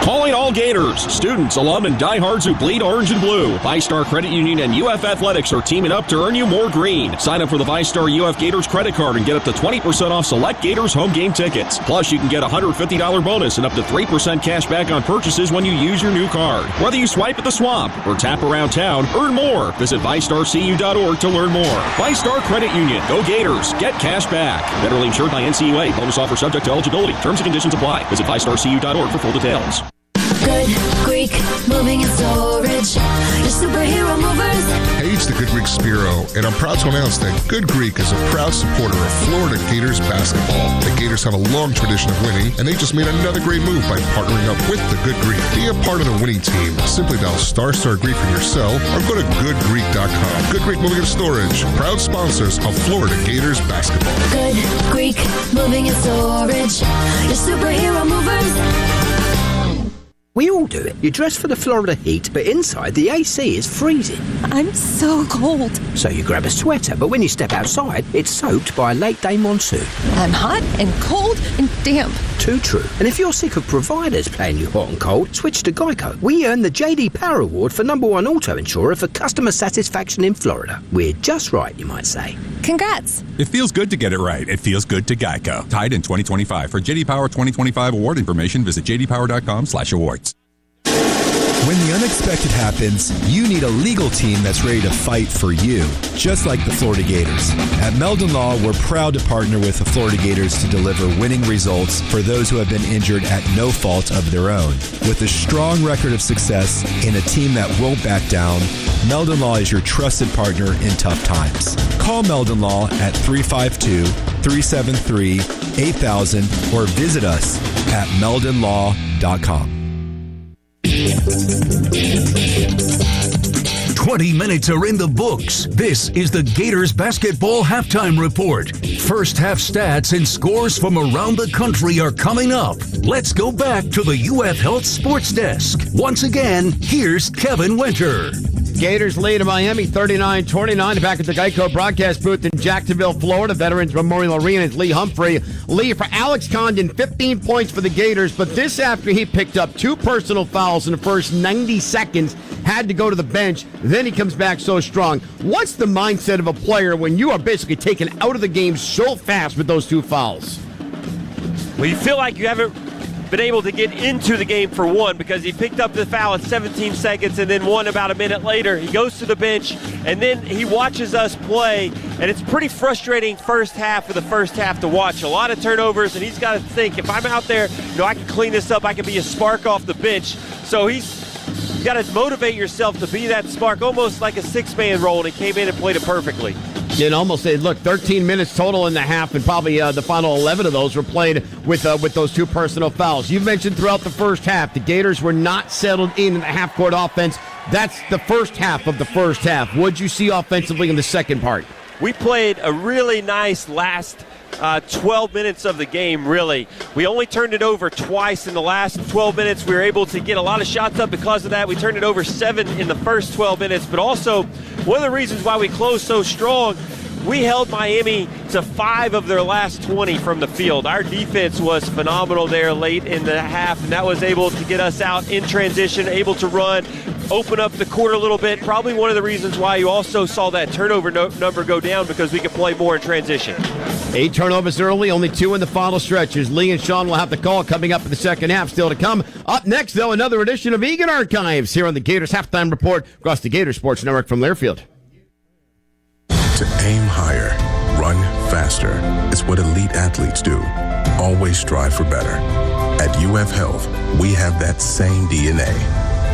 Calling all Gators, students, alum, and diehards who bleed orange and blue. ViStar Credit Union and UF Athletics are teaming up to earn you more green. Sign up for the ViStar UF Gators credit card and get up to 20% off select Gators home game tickets. Plus, you can get a $150 bonus and up to 3% cash back on purchases when you use your new card. Whether you swipe at the swamp or tap around town, earn more. Visit ViStarCU.org to learn more. ViStar Credit Union. Go Gators. Get cash back. Federally insured by NCAA. Bonus offer subject to eligibility. Terms and conditions apply. Visit ViStarCU.org for full details. Good Greek moving and storage. Your superhero movers. Hey, it's the Good Greek Spiro, and I'm proud to announce that Good Greek is a proud supporter of Florida Gators basketball. The Gators have a long tradition of winning, and they just made another great move by partnering up with the Good Greek. Be a part of the winning team. Simply dial ** Greek in your cell or go to goodgreek.com. Good Greek Moving and Storage, proud sponsors of Florida Gators basketball. Good Greek moving and storage. Your superhero movers. We all do it. You dress for the Florida heat, but inside the AC is freezing. I'm so cold. So you grab a sweater, but when you step outside, it's soaked by a late-day monsoon. I'm hot and cold and damp. Too true. And if you're sick of providers playing you hot and cold, switch to Geico. We earned the J.D. Power Award for #1 auto insurer for customer satisfaction in Florida. We're just right, you might say. Congrats. It feels good to get it right. It feels good to Geico. Tied in 2025. For J.D. Power 2025 award information, visit jdpower.com/awards. When the unexpected happens, you need a legal team that's ready to fight for you, just like the Florida Gators. At Meldon Law, we're proud to partner with the Florida Gators to deliver winning results for those who have been injured at no fault of their own. With a strong record of success and a team that won't back down, Meldon Law is your trusted partner in tough times. Call Meldon Law at 352-373-8000 or visit us at meldonlaw.com. 20 minutes are in the books. This is the Gators Basketball Halftime Report. First half stats and scores from around the country are coming up. Let's go back to the UF Health Sports Desk. Once again, here's Kevin Winter. Gators lead in Miami 39-29. Back at the Geico broadcast booth in Jacksonville, Florida. Veterans Memorial Arena is Lee Humphrey. Lee, for Alex Condon, 15 points for the Gators, but this after he picked up 2 personal fouls in the first 90 seconds, had to go to the bench, then he comes back so strong. What's the mindset of a player when you are basically taken out of the game so fast with those 2 fouls? Well, you feel like you haven't been able to get into the game for one, because he picked up the foul at 17 seconds and then one about a minute later. He goes to the bench, and then he watches us play, and it's pretty frustrating first half of the first half to watch. A lot of turnovers, and he's got to think, if I'm out there, I can clean this up. I can be a spark off the bench. So you got to motivate yourself to be that spark, almost like a six-man role, and he came in and played it perfectly. You can almost say, look, 13 minutes total in the half, and probably the final 11 of those were played with those two personal fouls. You mentioned throughout the first half, the Gators were not settled in the half-court offense. That's the first half of the first half. What'd you see offensively in the second part? We played a really nice last 12 minutes of the game, really. We only turned it over twice in the last 12 minutes. We were able to get a lot of shots up because of that. We turned it over 7 in the first 12 minutes, but also one of the reasons why we closed so strong, we held Miami to 5 of their last 20 from the field. Our defense was phenomenal there late in the half, and that was able to get us out in transition, able to run, open up the court a little bit. Probably one of the reasons why you also saw that turnover number go down, because we could play more in transition. 8 turnovers early, only 2 in the final stretches. Lee and Sean will have the call coming up in the second half. Still to come. Up next, though, another edition of Egan Archives here on the Gators Halftime Report across the Gators Sports Network from Learfield. To aim higher, run faster. It's what elite athletes do. Always strive for better. At UF Health, we have that same DNA.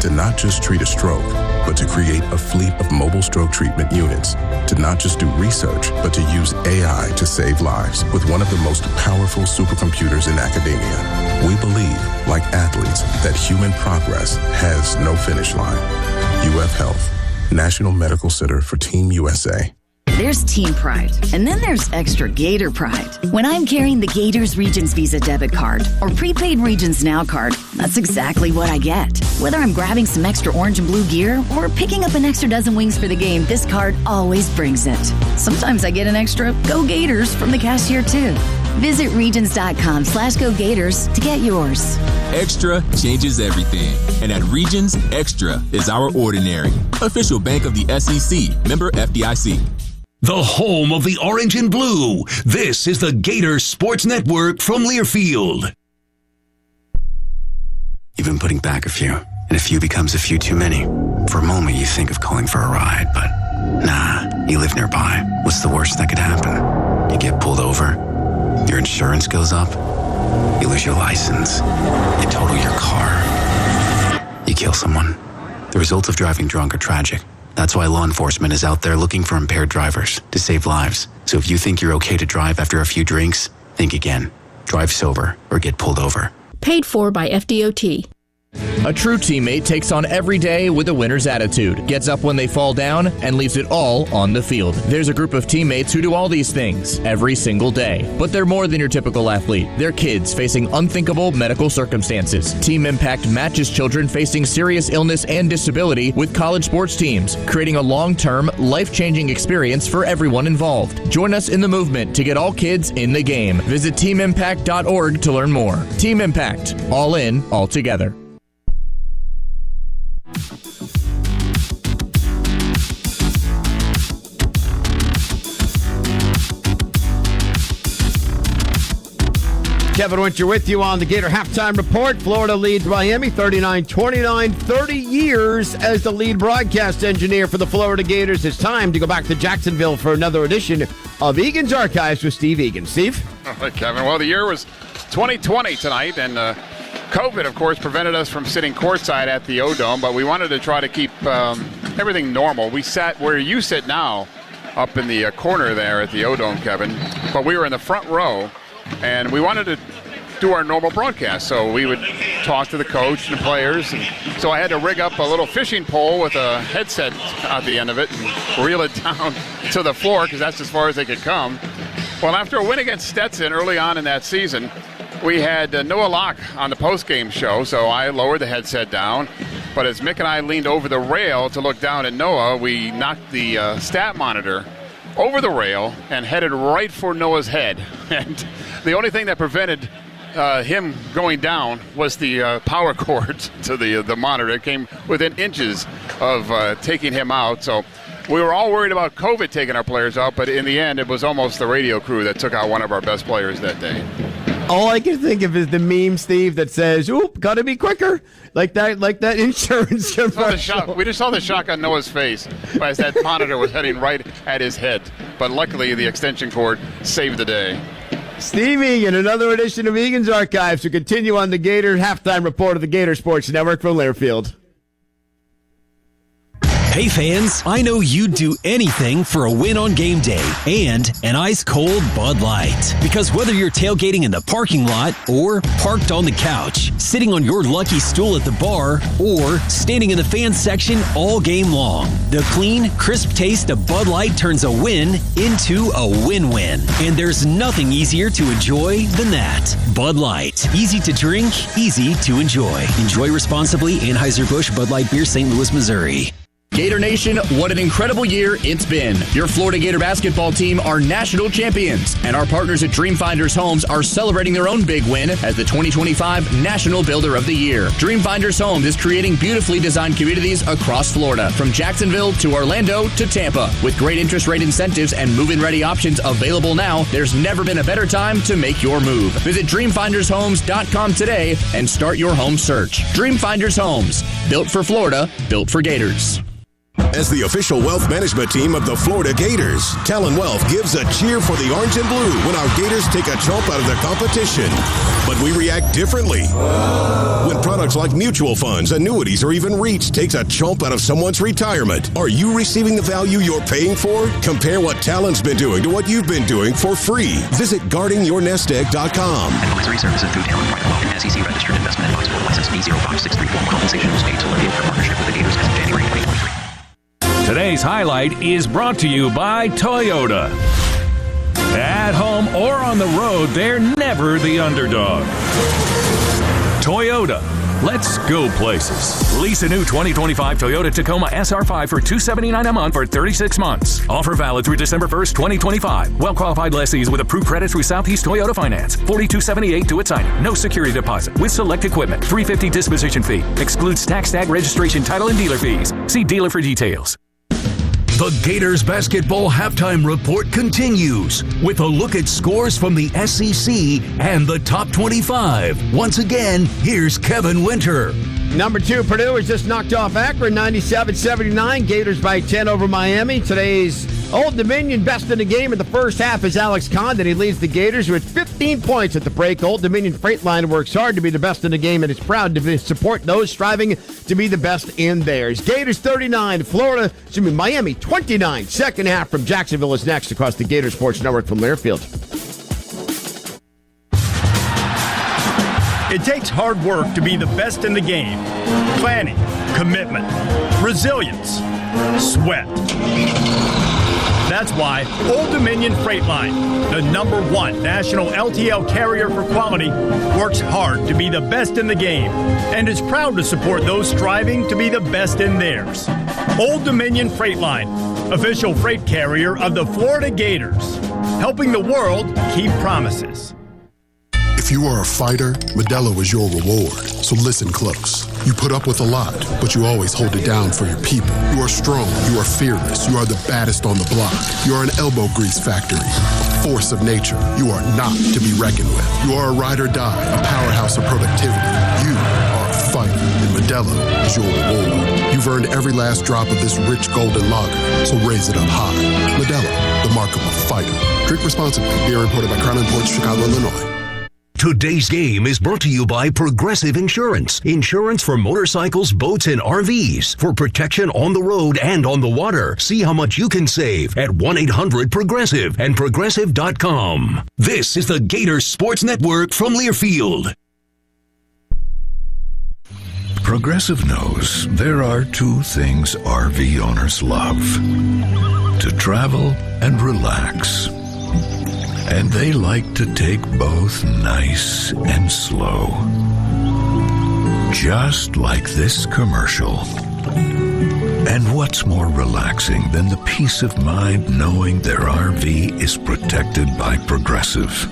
To not just treat a stroke, but to create a fleet of mobile stroke treatment units. To not just do research, but to use AI to save lives with one of the most powerful supercomputers in academia. We believe, like athletes, that human progress has no finish line. UF Health, National Medical Center for Team USA. There's Team Pride, and then there's extra Gator Pride. When I'm carrying the Gators Regions Visa debit card or prepaid Regions Now card, that's exactly what I get. Whether I'm grabbing some extra orange and blue gear or picking up an extra dozen wings for the game, this card always brings it. Sometimes I get an extra Go Gators from the cashier too. Visit Regions.com/Go Gators to get yours. Extra changes everything. And at Regions, Extra is our ordinary. Official bank of the SEC. Member FDIC. The home of the orange and blue. This is the Gators Sports Network from Learfield. You've been putting back a few, and a few becomes a few too many. For a moment, you think of calling for a ride, but nah, you live nearby. What's the worst that could happen? You get pulled over, your insurance goes up, you lose your license, you total your car, you kill someone. The results of driving drunk are tragic. That's why law enforcement is out there looking for impaired drivers to save lives. So if you think you're okay to drive after a few drinks, think again. Drive sober or get pulled over. Paid for by FDOT. A true teammate takes on every day with a winner's attitude, gets up when they fall down, and leaves it all on the field. There's a group of teammates who do all these things every single day. But they're more than your typical athlete. They're kids facing unthinkable medical circumstances. Team Impact matches children facing serious illness and disability with college sports teams, creating a long-term, life-changing experience for everyone involved. Join us in the movement to get all kids in the game. Visit teamimpact.org to learn more. Team Impact. All in, all together. Kevin Winter with you on the Gator Halftime Report. Florida leads Miami 39-29, 30 years as the lead broadcast engineer for the Florida Gators. It's time to go back to Jacksonville for another edition of Egan's Archives with Steve Egan. Steve? All right, Kevin. Well, the year was 2020 tonight, and COVID, of course, prevented us from sitting courtside at the O-Dome, but we wanted to try to keep everything normal. We sat where you sit now, up in the corner there at the O-Dome, Kevin, but we were in the front row. And we wanted to do our normal broadcast, so we would talk to the coach and the players. And so I had to rig up a little fishing pole with a headset at the end of it and reel it down to the floor because that's as far as they could come. Well, after a win against Stetson early on in that season, we had Noah Locke on the postgame show, so I lowered the headset down. But as Mick and I leaned over the rail to look down at Noah, we knocked the stat monitor over the rail and headed right for Noah's head. And the only thing that prevented him going down was the power cord to the monitor. It came within inches of taking him out. So we were all worried about COVID taking our players out, but in the end, it was almost the radio crew that took out one of our best players that day. All I can think of is the meme, Steve, that says, "Oop, gotta be quicker," like that insurance commercial. We just saw the shock on Noah's face as that monitor was heading right at his head. But luckily, the extension cord saved the day. Steve Egan, another edition of Egan's Archives to continue on the Gator halftime report of the Gator Sports Network from Learfield. Hey fans, I know you'd do anything for a win on game day and an ice-cold Bud Light. Because whether you're tailgating in the parking lot or parked on the couch, sitting on your lucky stool at the bar, or standing in the fan section all game long, the clean, crisp taste of Bud Light turns a win into a win-win. And there's nothing easier to enjoy than that. Bud Light. Easy to drink, easy to enjoy. Enjoy responsibly. Anheuser-Busch Bud Light Beer, St. Louis, Missouri. Gator Nation, what an incredible year it's been. Your Florida Gator basketball team are national champions, and our partners at Dreamfinders Homes are celebrating their own big win as the 2025 National Builder of the Year. Dreamfinders Homes is creating beautifully designed communities across Florida, from Jacksonville to Orlando to Tampa. With great interest rate incentives and move-in ready options available now, there's never been a better time to make your move. Visit DreamfindersHomes.com today and start your home search. Dreamfinders Homes, built for Florida, built for Gators. As the official wealth management team of the Florida Gators, Talon Wealth gives a cheer for the orange and blue when our Gators take a chomp out of their competition. But we react differently. When products like mutual funds, annuities, or even REITs takes a chomp out of someone's retirement, are you receiving the value you're paying for? Compare what Talon's been doing to what you've been doing for free. Visit guardingyournestegg.com. Advisory services through Talon Private Wealth, SEC registered investment advisor, license B05634. Compensation was paid to Learfield for partnership with the Gators as of January 2023. Today's highlight is brought to you by Toyota. At home or on the road, they're never the underdog. Toyota. Let's go places. Lease a new 2025 Toyota Tacoma SR5 for $279 a month for 36 months. Offer valid through December 1st, 2025. Well-qualified lessees with approved credit through Southeast Toyota Finance. $42.78 to its signing. No security deposit. With select equipment. $350 disposition fee. Excludes tax, tag, registration, title, and dealer fees. See dealer for details. The Gators basketball halftime report continues with a look at scores from the SEC and the top 25. Once again, here's Kevin Winter. Number 2, Purdue has just knocked off Akron, 97-79. Gators by 10 over Miami. Today's Old Dominion best in the game in the first half is Alex Condon. He leads the Gators with 15 points at the break. Old Dominion Freight works hard to be the best in the game and is proud to support those striving to be the best in theirs. Gators 39, Miami 29. Second half from Jacksonville is next across the Gator Sports Network from Learfield. It takes hard work to be the best in the game. Planning, commitment, resilience, sweat. That's why Old Dominion Freight Line, the #1 national LTL carrier for quality, works hard to be the best in the game and is proud to support those striving to be the best in theirs. Old Dominion Freight Line, official freight carrier of the Florida Gators, helping the world keep promises. If you are a fighter, Modelo is your reward. So listen close. You put up with a lot, but you always hold it down for your people. You are strong. You are fearless. You are the baddest on the block. You are an elbow grease factory, a force of nature. You are not to be reckoned with. You are a ride or die, a powerhouse of productivity. You are a fighter, and Modelo is your reward. You've earned every last drop of this rich golden lager, so raise it up high. Modelo, the mark of a fighter. Drink responsibly. Beer imported by Crown Imports, Chicago, Illinois. Today's game is brought to you by Progressive Insurance. Insurance for motorcycles, boats, and RVs. For protection on the road and on the water. See how much you can save at 1-800-PROGRESSIVE and Progressive.com. This is the Gators Sports Network from Learfield. Progressive knows there are two things RV owners love: to travel and relax. And they like to take both nice and slow. Just like this commercial. And what's more relaxing than the peace of mind knowing their RV is protected by Progressive?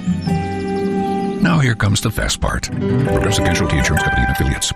Now here comes the fast part. Progressive Casualty Insurance Company and Affiliates.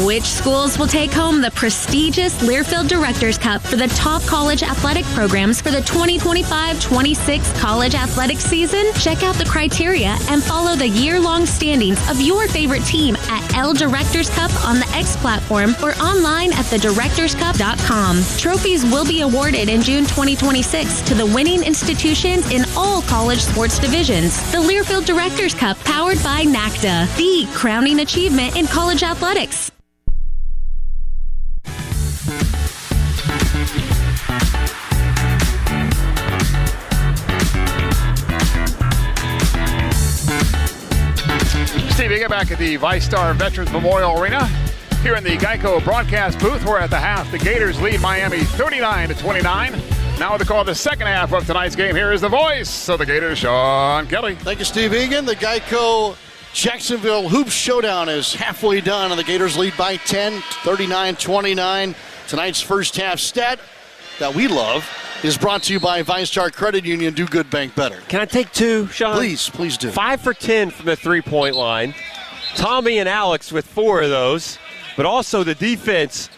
Which schools will take home the prestigious Learfield Directors Cup for the top college athletic programs for the 2025-26 college athletic season? Check out the criteria and follow the year-long standings of your favorite team at L Directors Cup on the X platform or online at thedirectorscup.com. Trophies will be awarded in June 2026 to the winning institutions in all college sports divisions. The Learfield Directors Cup, powered by NACDA, the crowning achievement in college athletics. Steve, you get back at the VyStar Veterans Memorial Arena. Here in the Geico broadcast booth, we're at the half. The Gators lead Miami 39-29. Now to call the second half of tonight's game, here is the voice of the Gators, Sean Kelly. Thank you, Steve Egan. The Geico Jacksonville Hoops Showdown is halfway done, and the Gators lead by 10, 39-29. Tonight's first half stat that we love is brought to you by VyStar Credit Union. Do good, bank better. Can I take two, Sean? Please do. 5 for 10 from the three-point line. Tommy and Alex with 4 of those. But also the defense.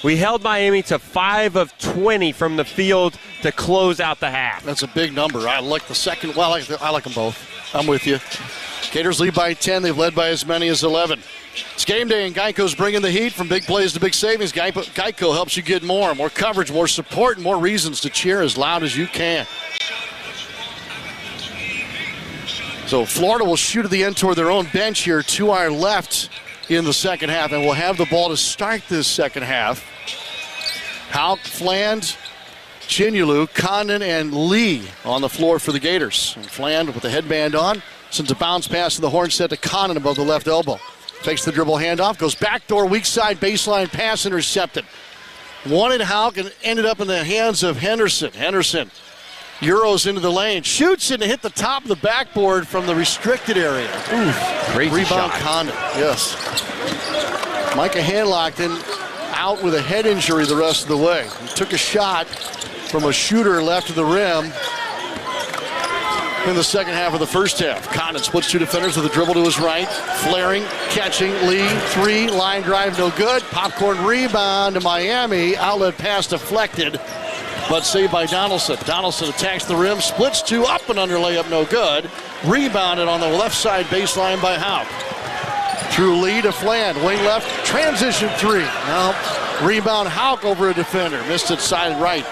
We held Miami to 5 of 20 from the field to close out the half. That's a big number. I like the second. Well, I like them both. I'm with you. Gators lead by 10. They've led by as many as 11. It's game day, and Geico's bringing the heat. From big plays to big savings, Geico helps you get more coverage, more support, and more reasons to cheer as loud as you can. So Florida will shoot at the end toward their own bench here to our left in the second half, and we'll have the ball to start this second half. Houck, Fland, Chinulu, Condon, and Lee on the floor for the Gators. And Fland with the headband on sends a bounce pass to the horn set to Condon above the left elbow. Takes the dribble handoff, goes backdoor, weak side baseline pass intercepted. Wanted Houck and ended up in the hands of Henderson. Henderson Euros into the lane, shoots it and hit the top of the backboard from the restricted area. Crazy rebound shot. Condon, yes. Micah Hanlockton out with a head injury the rest of the way. He took a shot from a shooter left of the rim in the second half of the first half. Condon splits 2 defenders with a dribble to his right. Flaring, catching, Lee, 3, line drive, no good. Popcorn rebound to Miami. Outlet pass deflected, but saved by Donaldson. Donaldson attacks the rim, splits 2, up and under layup, no good. Rebounded on the left side baseline by Houck. Through Lee to Fland, wing left, transition 3. Now, rebound Houck over a defender. Missed it side right.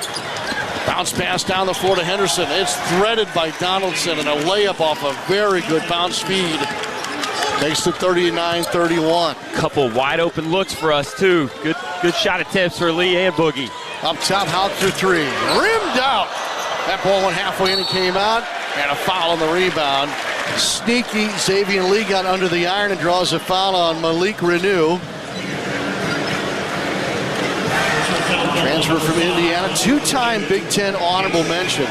Bounce pass down the floor to Henderson. It's threaded by Donaldson and a layup off a very good bounce feed. Makes it 39-31. Couple wide open looks for us, too. Good shot attempts for Lee and Boogie. Up top, Houck for 3. Rimmed out. That ball went halfway in and came out. And a foul on the rebound. Sneaky. Xavier Lee got under the iron and draws a foul on Malik Renew. Transfer from Indiana. 2-time Big Ten honorable mention.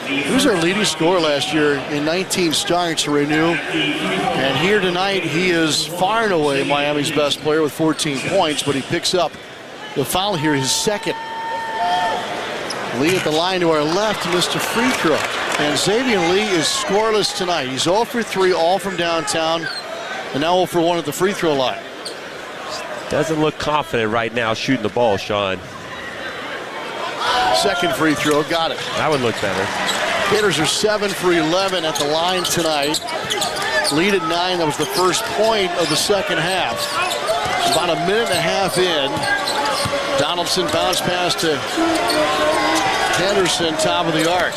He was our leading scorer last year in 19 starts, Renew. And here tonight, he is far and away Miami's best player with 14 points, but he picks up the foul here, his second. Lee at the line to our left missed a free throw. And Xavier Lee is scoreless tonight. He's 0 for 3, all from downtown, and now 0 for 1 at the free throw line. Doesn't look confident right now shooting the ball, Sean. Second free throw, got it. That would look better. Gators are 7 for 11 at the line tonight. Lead at 9, that was the first point of the second half. About a minute and a half in. Donaldson bounce pass to Henderson, top of the arc.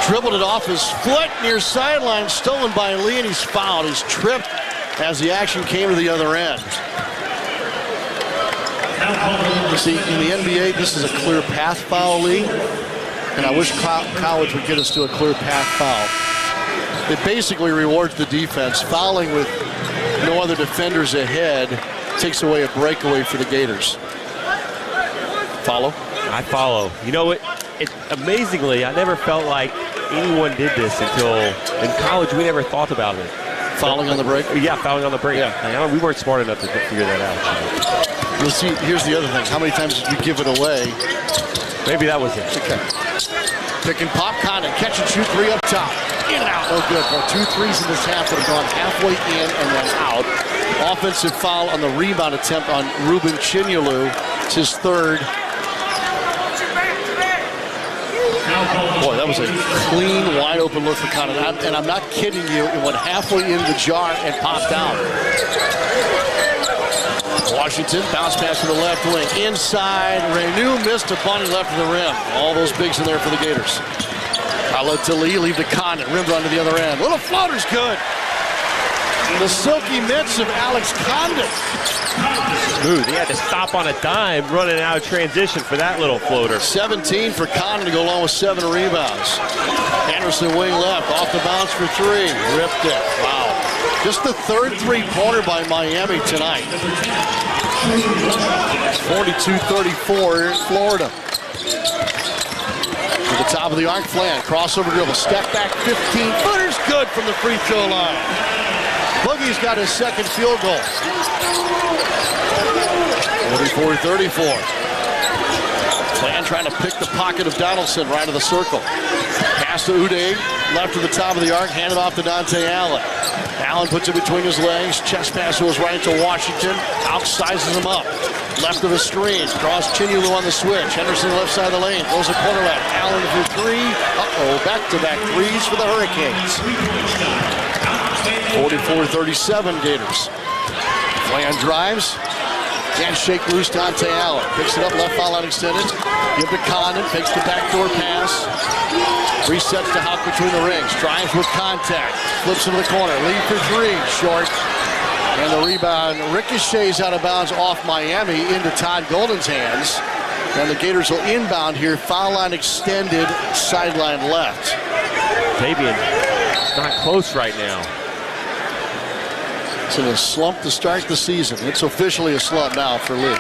Dribbled it off his foot near sideline, stolen by Lee, and he's fouled. He's tripped as the action came to the other end. See, in the NBA, this is a clear path foul, Lee, and I wish college would get us to a clear path foul. It basically rewards the defense. Fouling with no other defenders ahead takes away a breakaway for the Gators. Follow? I follow. You know what? Amazingly, I never felt like anyone did this until in college. We never thought about it. Fouling on the break? Yeah, fouling on the break. Yeah. We weren't smart enough to figure that out. You'll see, here's the other thing. How many times did you give it away? Maybe that was it. Okay. Pick and pop, Condon. Catch and shoot 3 up top. In and out. No good. Well, 2 threes in this half that have gone halfway in and then out. Offensive foul on the rebound attempt on Ruben Chinyolu. It's his third. Boy, that was a clean, wide-open look for Condon. And I'm not kidding you. It went halfway in the jar and popped out. Washington, bounce pass to the left wing. Inside, Renew missed a bunny left of the rim. All those bigs in there for the Gators. Outlet to Lee, leave to Condon. Rim run to the other end. Little floater's good. The silky mitts of Alex Condon. Smooth. He had to stop on a dime running out of transition for that little floater. 17 for Condon to go along with 7 rebounds. Anderson wing left, off the bounce for 3. Ripped it. Wow. Just the third three-pointer by Miami tonight. 42-34 Florida. To the top of the arc, Flan, crossover dribble, step back 15-footers, good from the free throw line. Boogie's got his second field goal. 44-34. Flan trying to pick the pocket of Donaldson right of the circle. Pass to Uday, left to the top of the arc, handed off to Dante Allen. Allen puts it between his legs, chest pass goes right to Washington, outsizes him up. Left of the screen, draws Chinyolu on the switch. Henderson left side of the lane, throws a corner left. Allen for 3. Back-to-back threes for the Hurricanes. 44-37 Gators. Flan drives. Can't shake loose Dante Allen. Picks it up, left foul line extended. Give to Condon, takes the backdoor pass. Resets to Houck between the rings. Drives with contact. Flips into the corner. Lead for 3. Short. And the rebound ricochets out of bounds off Miami into Todd Golden's hands. And the Gators will inbound here. Foul line extended, sideline left. Fabian, it's not close right now. It's in a slump to start the season. It's officially a slump now for Lee.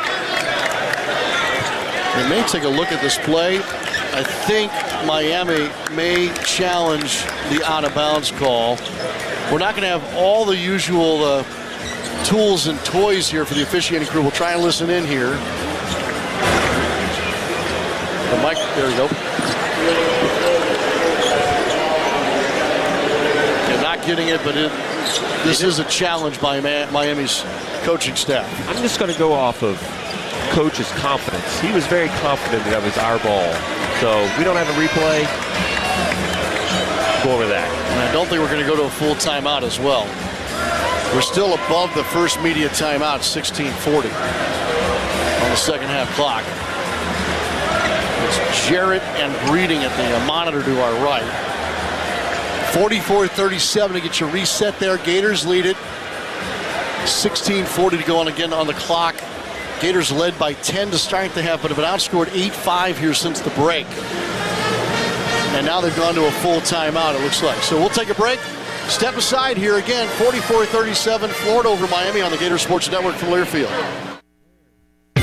They may take a look at this play. I think Miami may challenge the out-of-bounds call. We're not going to have all the usual tools and toys here for the officiating crew. We'll try and listen in here. The mic, there we go. They're not getting it, but this is a challenge by Miami's coaching staff. I'm just going to go off of Coach's confidence. He was very confident that it was our ball. So we don't have a replay. Go over that. And I don't think we're going to go to a full timeout as well. We're still above the first media timeout, 16:40 on the second half clock. It's Jarrett and Breeding at the monitor to our right. 44-37 to get you reset there. Gators lead it. 16:40 to go on again on the clock. Gators led by 10 to start the half, but have been outscored 8-5 here since the break. And now they've gone to a full timeout, it looks like. So we'll take a break. Step aside here again. 44-37, Florida over Miami on the Gator Sports Network from Learfield.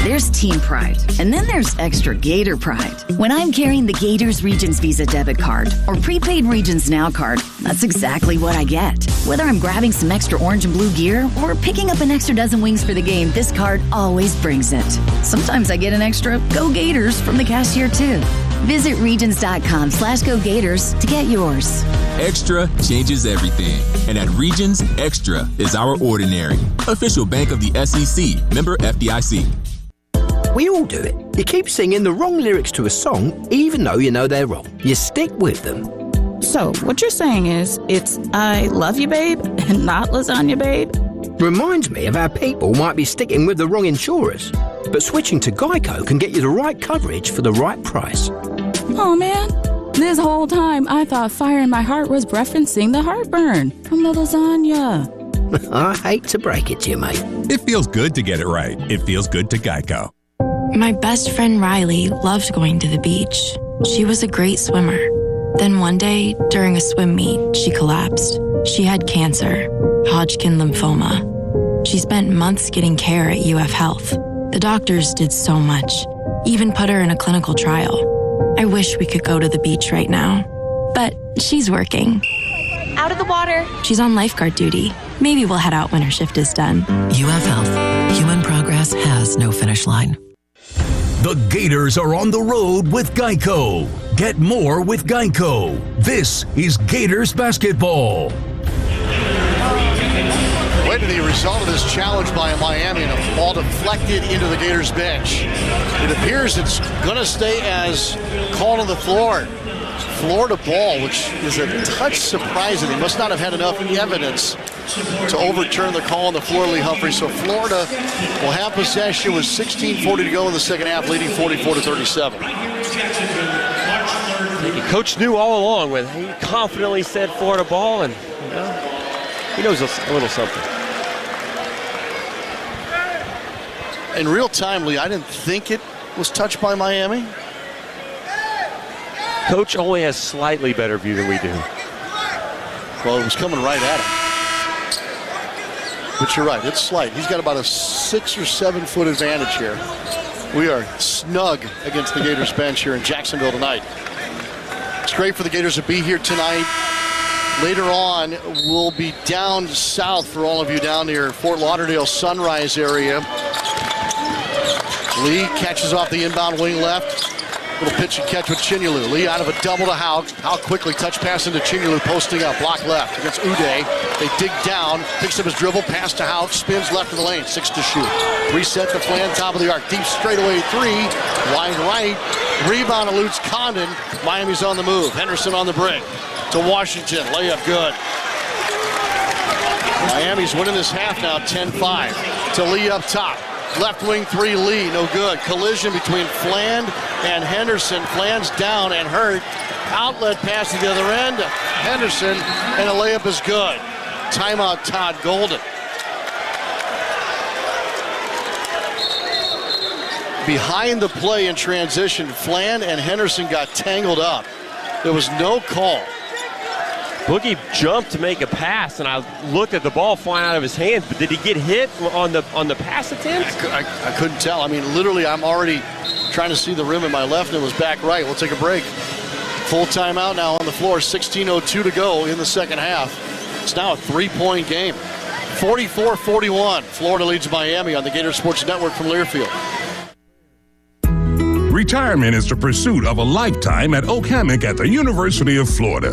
There's team pride, and then there's extra Gator pride. When I'm carrying the Gators Regions Visa debit card or prepaid Regions Now card, that's exactly what I get. Whether I'm grabbing some extra orange and blue gear or picking up an extra dozen wings for the game, this card always brings it. Sometimes I get an extra Go Gators from the cashier too. Visit Regions.com/Go Gators to get yours. Extra changes everything. And at Regions, Extra is our ordinary. Official bank of the SEC, member FDIC. We all do it. You keep singing the wrong lyrics to a song, even though you know they're wrong. You stick with them. So, what you're saying is, it's I love you, babe, and not lasagna, babe? Reminds me of how people might be sticking with the wrong insurers. But switching to Geico can get you the right coverage for the right price. Oh, man. This whole time, I thought Fire in My Heart was referencing the heartburn from the lasagna. I hate to break it to you, mate. It feels good to get it right. It feels good to Geico. My best friend Riley loved going to the beach. She was a great swimmer. Then one day, during a swim meet, she collapsed. She had cancer, Hodgkin lymphoma. She spent months getting care at UF Health. The doctors did so much, even put her in a clinical trial. I wish we could go to the beach right now. But she's working. Out of the water. She's on lifeguard duty. Maybe we'll head out when her shift is done. UF Health. Human progress has no finish line. The Gators are on the road with Geico. Get more with Geico. This is Gators basketball. to the result of this challenge by Miami, and a ball deflected into the Gators bench. It appears it's going to stay as called on the floor. Florida ball, which is a touch surprising. They must not have had enough evidence to overturn the call on the floor, Lee Humphrey. So Florida will have possession with 16:40 to go in the second half, leading 44-37. Coach knew all along when he confidently said Florida ball, and he knows a little something. In real time, Lee, I didn't think it was touched by Miami. Coach only has slightly better view than we do. Well, it was coming right at him. But you're right, it's slight. He's got about a 6 or 7 foot advantage here. We are snug against the Gators bench here in Jacksonville tonight. It's great for the Gators to be here tonight. Later on, we'll be down south for all of you down near Fort Lauderdale Sunrise area. Lee catches off the inbound wing left. Little pitch and catch with Chinyelu. Lee out of a double to Hauk. Hauk quickly touch pass into Chinyelu, posting up, block left against Uday. They dig down, picks up his dribble, pass to Hauk, spins left of the lane, 6 to shoot. Reset to Flan, top of the arc, deep straightaway 3, wide right. Rebound eludes Condon. Miami's on the move. Henderson on the break to Washington. Layup good. Miami's winning this half now, 10-5. To Lee up top. Left wing 3, Lee, no good. Collision between Fland and Henderson. Fland's down and hurt. Outlet pass to the other end. Henderson, and a layup is good. Timeout, Todd Golden. Behind the play in transition, Fland and Henderson got tangled up. There was no call. Boogie jumped to make a pass, and I looked at the ball flying out of his hands, but did he get hit on the pass attempt? I couldn't tell. I mean, literally, I'm already trying to see the rim in my left, and it was back right. We'll take a break. Full timeout now on the floor. 16:02 to go in the second half. It's now a 3-point game. 44-41. Florida leads Miami on the Gator Sports Network from Learfield. Retirement is the pursuit of a lifetime at Oak Hammock at the University of Florida.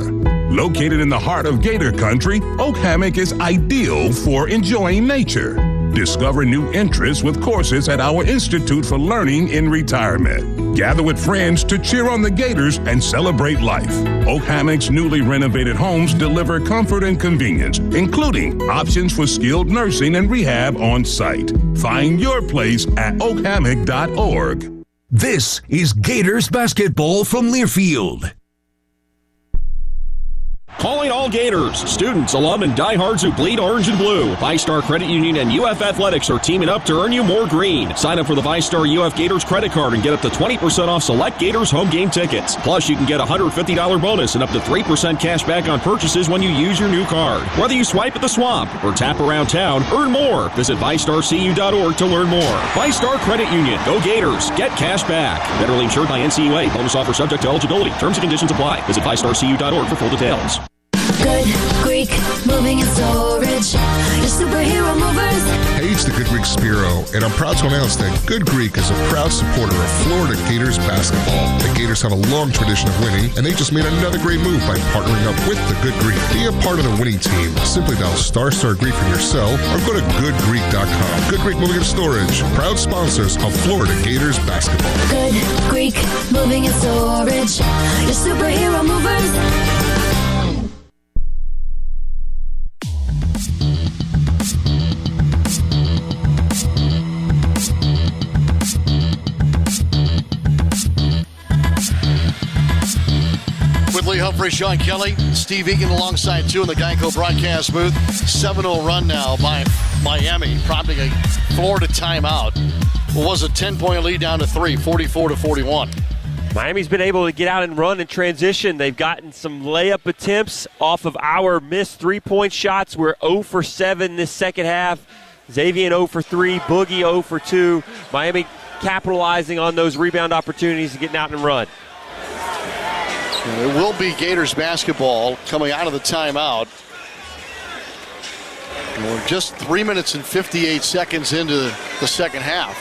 Located in the heart of Gator Country, Oak Hammock is ideal for enjoying nature. Discover new interests with courses at our Institute for Learning in Retirement. Gather with friends to cheer on the Gators and celebrate life. Oak Hammock's newly renovated homes deliver comfort and convenience, including options for skilled nursing and rehab on site. Find your place at oakhammock.org. This is Gators basketball from Learfield. Calling all Gators, students, alum, and diehards who bleed orange and blue. ViStar Credit Union and UF Athletics are teaming up to earn you more green. Sign up for the ViStar UF Gators credit card and get up to 20% off select Gators home game tickets. Plus, you can get a $150 bonus and up to 3% cash back on purchases when you use your new card. Whether you swipe at the swamp or tap around town, earn more. Visit ViStarCU.org to learn more. ViStar Credit Union. Go Gators. Get cash back. Federally insured by NCAA. Bonus offer subject to eligibility. Terms and conditions apply. Visit ViStarCU.org for full details. Good Greek moving and storage. Your superhero movers. Hey, it's the Good Greek Spiro, and I'm proud to announce that Good Greek is a proud supporter of Florida Gators basketball. The Gators have a long tradition of winning, and they just made another great move by partnering up with the Good Greek. Be a part of the winning team. Simply dial ** Greek from your cell or go to goodgreek.com. Good Greek Moving and Storage, proud sponsors of Florida Gators basketball. Good Greek moving and storage. Your superhero movers. With Lee Humphrey, Sean Kelly, Steve Egan alongside two in the Geico broadcast booth. 7-0 run now by Miami, prompting a Florida timeout. What was a 10-point lead down to 3, 44-41. Miami's been able to get out and run in transition. They've gotten some layup attempts off of our missed three-point shots. We're 0 for 7 this second half. Xavier 0 for 3, Boogie 0 for 2. Miami capitalizing on those rebound opportunities and getting out and run. It will be Gators basketball coming out of the timeout. And we're just 3 minutes and 58 seconds into the second half.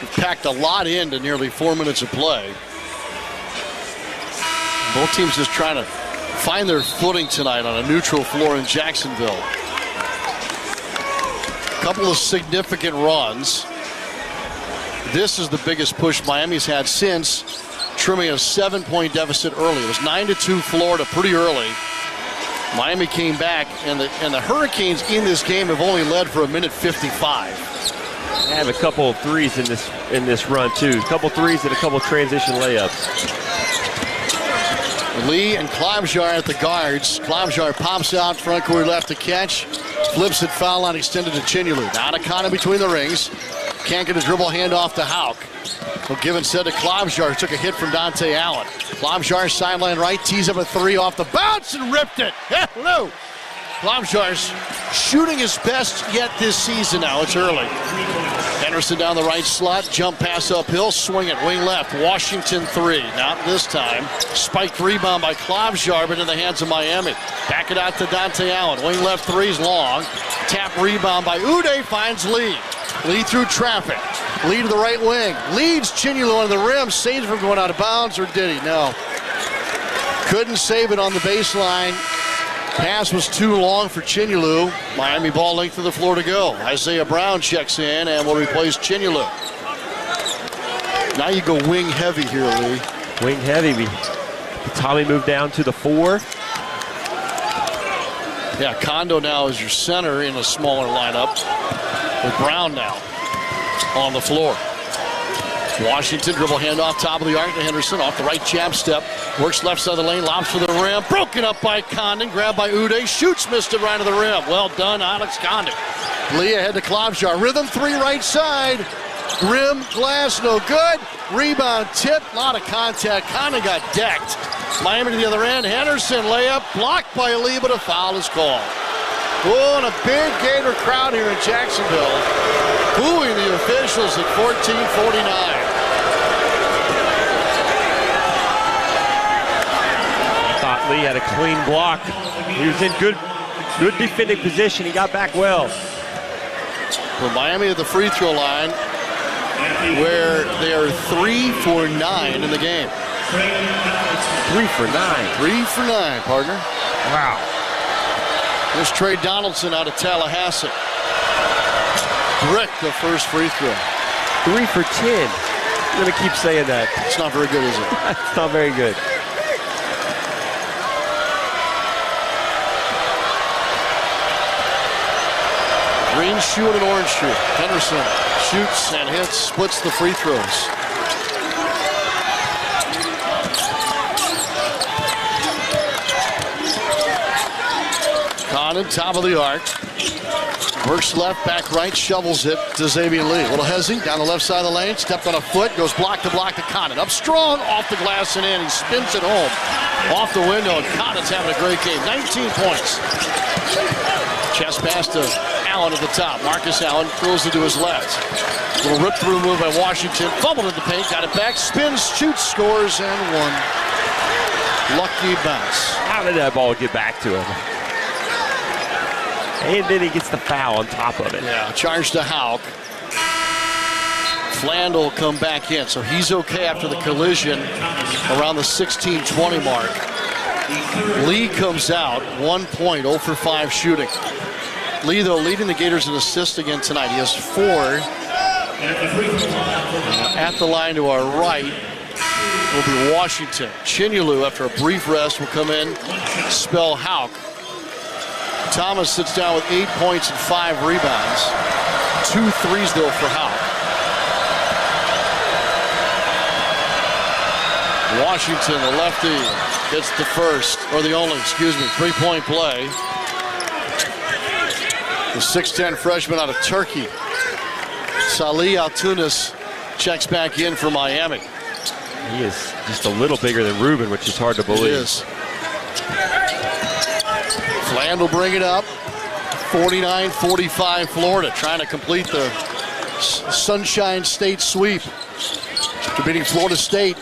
We've packed a lot into nearly 4 minutes of play. Both teams just trying to find their footing tonight on a neutral floor in Jacksonville. couple of significant runs. This is the biggest push Miami's had since trimming a 7-point deficit early. It was 9-2 Florida pretty early. Miami came back, and the Hurricanes in this game have only led for a minute 55. They have a couple of threes in this run too. A couple threes and a couple transition layups. Lee and Klobuchar at the guards. Klobuchar pops out front court left to catch. Flips it, foul line extended to Chinyelu. Now Nakano between the rings. Can't get a dribble handoff to Hauk. Well, given said to Klobuchar, took a hit from Dante Allen. Klobuchar sideline right, tees up a three off the bounce and ripped it. Hello. Klobuchar's shooting his best yet this season now. It's early. Henderson down the right slot, jump pass uphill, swing it, wing left. Washington three, not this time. Spiked rebound by Klobuchar, but in the hands of Miami. Back it out to Dante Allen. Wing left three's long. Tap rebound by Uday, finds Lee. Lee through traffic. Lee to the right wing. Leads Chinyelu on the rim, saves from going out of bounds, or did he? No. Couldn't save it on the baseline. Pass was too long for Chinyelu. Miami ball length to the floor to go. Isaiah Brown checks in and will replace Chinyelu. Now you go wing heavy here, Lee. Wing heavy. Tommy moved down to the 4. Yeah, Kondo now is your center in a smaller lineup. With Brown now on the floor. Washington dribble handoff, top of the arc to Henderson, off the right jab step, works left side of the lane, lobs for the rim, broken up by Condon, grabbed by Uday, shoots, missed it right to the rim. Well done, Alex Condon. Lee ahead to Klobuchar, rhythm three right side, rim, glass, no good, rebound, tip, lot of contact, Condon got decked. Miami to the other end, Henderson layup, blocked by Lee, but a foul is called. Oh, and a big Gator crowd here in Jacksonville, booing the officials at 14:49. Lee had a clean block. He was in good defending position. He got back well. Well, Miami at the free throw line, where they are 3 for 9 in the game. 3 for 9. 3 for 9, partner. Wow. There's Trey Donaldson out of Tallahassee. Brick the first free throw. 3 for 10. I'm going to keep saying that. It's not very good, is it? It's not very good. Green shoe and an orange shoe. Henderson shoots and hits, splits the free throws. Condon, top of the arc. Works left, back right, shovels it to Xavier Lee. Little hezzy down the left side of the lane, stepped on a foot, goes block to Condon. Up strong, off the glass and in. He spins it home. Off the window, and Condon's having a great game. 19 points. Chest pass to Allen at the top. Marcus Allen throws it to his left. Little rip-through move by Washington. Fumbled in the paint, got it back, spins, shoots, scores, and one. Lucky bounce. How did that ball get back to him? And then he gets the foul on top of it. Yeah, charge to Hauk. Fland will come back in, so he's okay after the collision around the 16-20 mark. Lee comes out, 1 point, 0 for 5 shooting. Lee, though, leading the Gators in assists again tonight. He has 4. At the line to our right will be Washington. Chinyelu, after a brief rest, will come in, spell Hauk. Thomas sits down with 8 points and 5 rebounds. 2 threes, though, for Hauk. Washington, the lefty, gets the first, or the only, 3-point play. The 6'10 freshman out of Turkey, Salih Altunis, checks back in for Miami. He is just a little bigger than Ruben, which is hard to believe. He is. Fland will bring it up. 49-45 Florida, trying to complete the Sunshine State sweep. After beating Florida State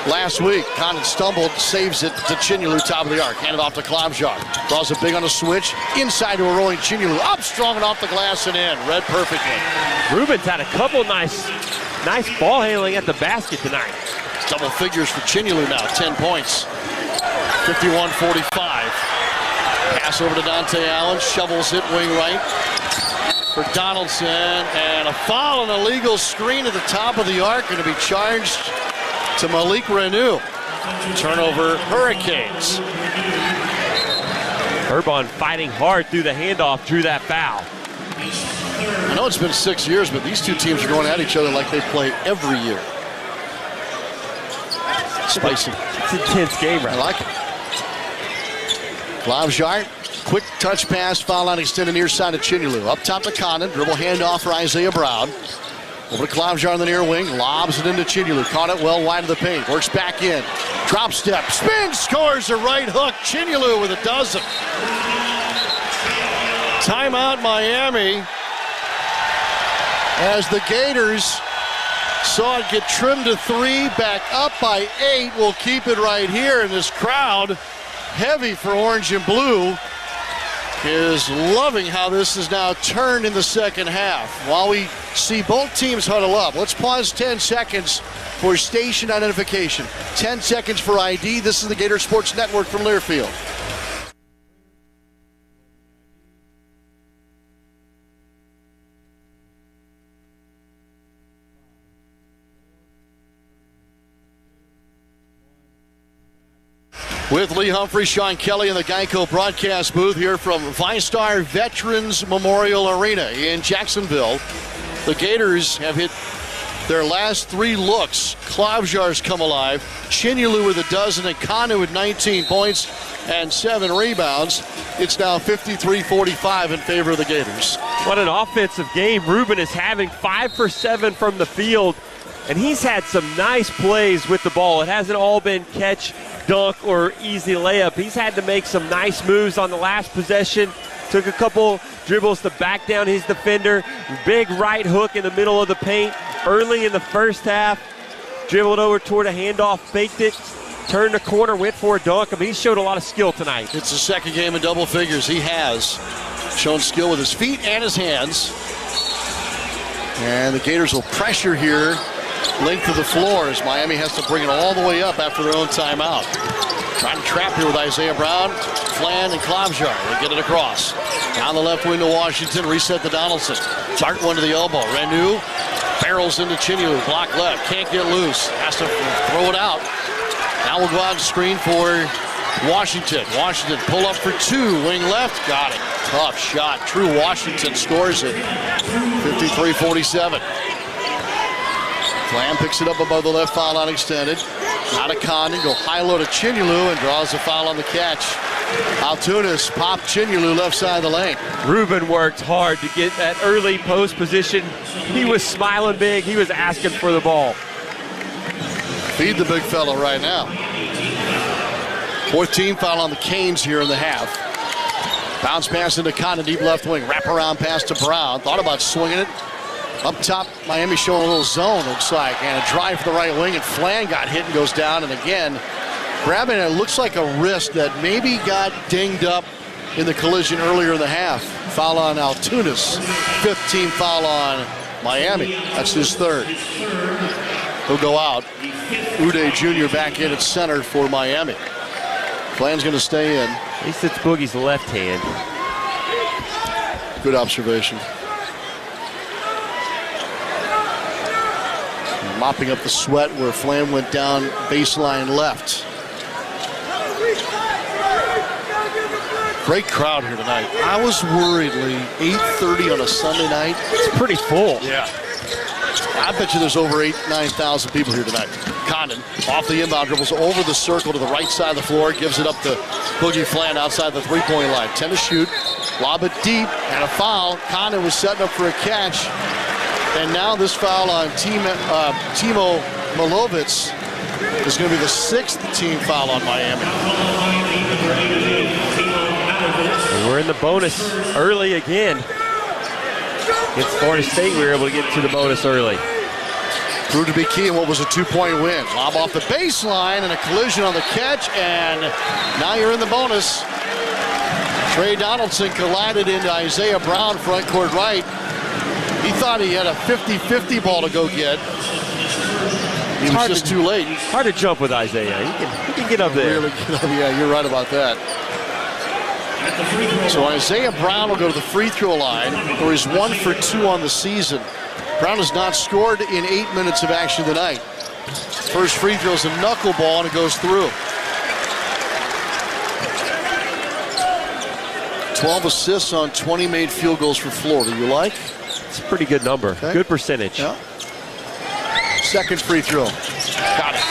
last week, Condon stumbled, saves it to Chinyelu, top of the arc. Handed off to Klobuchar. Draws it big on a switch. Inside to a rolling Chinyelu. Up strong and off the glass and in. Read perfectly. Ruben's had a couple nice ball handling at the basket tonight. Double figures for Chinyelu now, 10 points. 51-45. Pass over to Dante Allen. Shovels it, wing right. for Donaldson, and a foul and a legal screen at the top of the arc, going to be charged to Malik Renew. Turnover, Hurricanes. Urbon fighting hard through the handoff, drew that foul. I know it's been 6 years, but these two teams are going at each other like they play every year. Spicy. It's an intense game, right? I like it. Klavjar, quick touch pass, foul line extended near side of Chinyalu. Up top to Condon, dribble handoff for Isaiah Brown. Over to Klavjar on the near wing, lobs it into Chinyalu. Caught it well wide of the paint, works back in. Drop step, spin, scores a right hook. Chinyalu with a dozen. Timeout Miami as the Gators saw it get trimmed to 3, back up by 8. We'll keep it right here, and this crowd, heavy for orange and blue, is loving how this is now turned in the second half. While we see both teams huddle up, let's pause 10 seconds for station identification. 10 seconds for ID. This is the Gator Sports Network from Learfield. With Lee Humphrey, Sean Kelly in the Geico broadcast booth here from VyStar Veterans Memorial Arena in Jacksonville. The Gators have hit their last 3 looks. Klavjar's come alive. Chinyalu with a dozen and Kanu with 19 points and 7 rebounds. It's now 53-45 in favor of the Gators. What an offensive game Ruben is having. 5 for 7 from the field. And he's had some nice plays with the ball. It hasn't all been catch, dunk, or easy layup. He's had to make some nice moves on the last possession. Took a couple dribbles to back down his defender. Big right hook in the middle of the paint early in the first half. Dribbled over toward a handoff, faked it, turned the corner, went for a dunk. I mean, he showed a lot of skill tonight. It's his second game in double figures. He has shown skill with his feet and his hands. And the Gators will pressure here. Length of the floor as Miami has to bring it all the way up after their own timeout. Trying to trap here with Isaiah Brown, Flan, and Klavjar. They get it across. Down the left wing to Washington, reset to Donaldson. Dart one to the elbow. Renew barrels into Chinyalu, block left, can't get loose. Has to throw it out. Now we'll go out and screen for Washington. Washington pull up for 2, wing left, got it. Tough shot. True Washington scores it. 53-47. Flam picks it up above the left foul line extended. Out of Condon, go high-low to Chinyalu and draws a foul on the catch. Altunis popped Chinyalu left side of the lane. Ruben worked hard to get that early post position. He was smiling big. He was asking for the ball. Feed the big fella right now. 4th team foul on the Canes here in the half. Bounce pass into Condon, deep left wing. Wraparound pass to Brown. Thought about swinging it. Up top, Miami showing a little zone, looks like, and a drive for the right wing, and Flan got hit and goes down, and again, grabbing it looks like a wrist that maybe got dinged up in the collision earlier in the half. Foul on Altunis, 5th team foul on Miami. That's his 3rd. He'll go out. Uday Jr. back in at center for Miami. Flan's going to stay in. At least it's Boogie's left hand. Good observation. Mopping up the sweat where Flam went down baseline left. Great crowd here tonight. I was worried, Lee. 8:30 on a Sunday night. It's pretty full. Yeah. I bet you there's over 9,000 people here tonight. Condon off the inbound, dribbles over the circle to the right side of the floor, gives it up to Boogie Flan outside the 3-point line. 10 to shoot, lob it deep, and a foul. Condon was setting up for a catch. And now this foul on Timo Milovitz is going to be the 6th team foul on Miami. And we're in the bonus early again. Against Florida State, we were able to get to the bonus early. Proved to be key in what was a 2-point win. Lob off the baseline and a collision on the catch, and now you're in the bonus. Trey Donaldson collided into Isaiah Brown, front court right. He thought he had a 50-50 ball to go get. He was just too late. Hard to jump with Isaiah. He can get up there. Really get up. Yeah, you're right about that. So Isaiah Brown will go to the free throw line, where he's 1 for 2 on the season. Brown has not scored in 8 minutes of action tonight. First free throw is a knuckleball, and it goes through. 12 assists on 20 made field goals for Florida. You like? It's a pretty good number. Okay. Good percentage. Yeah. Second free throw. Got it.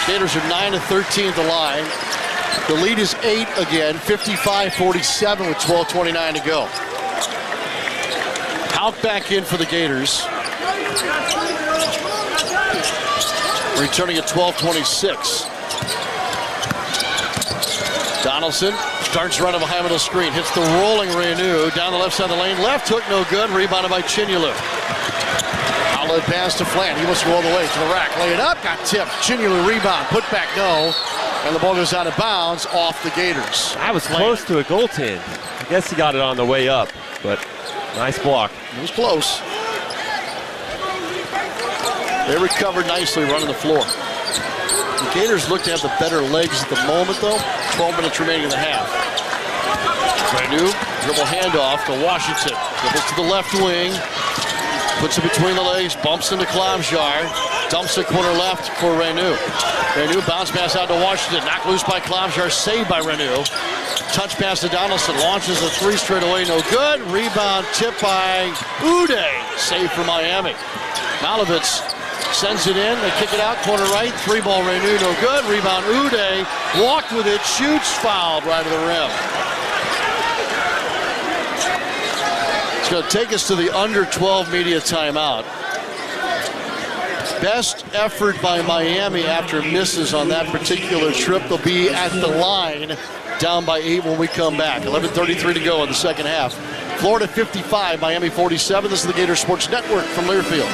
Gators are 9 of 13 at the line. The lead is 8 again, 55-47 with 12:29 to go. Houck back in for the Gators. Returning at 12:26. Donaldson starts running behind middle screen. Hits the rolling Renew. Down the left side of the lane. Left hook no good. Rebounded by Chinyalu. Outlet pass to Flan. He wants to go all the way to the rack. Lay it up. Got tipped. Chinyalu rebound. Put back no. And the ball goes out of bounds off the Gators. That was close to a goaltend. I guess he got it on the way up, but nice block. It was close. They recovered nicely running the floor. The Gators look to have the better legs at the moment, though. 12 minutes remaining in the half. Renew, dribble handoff to Washington. Dribbles to the left wing. Puts it between the legs, bumps into Klamjar. Dumps it corner left for Renew. Renew bounce pass out to Washington. Knocked loose by Klamjar, saved by Renew. Touch pass to Donaldson. Launches a three straight away, no good. Rebound tipped by Uday. Save for Miami. Malovitz sends it in. They kick it out, corner right. 3-ball Renew, no good. Rebound Uday. Walked with it, shoots, fouled right to the rim. It's going to take us to the under 12 media timeout. Best effort by Miami after misses on that particular trip. They'll be at the line, down by 8 when we come back. 11:33 to go in the second half. Florida 55, Miami 47. This is the Gator Sports Network from Learfield.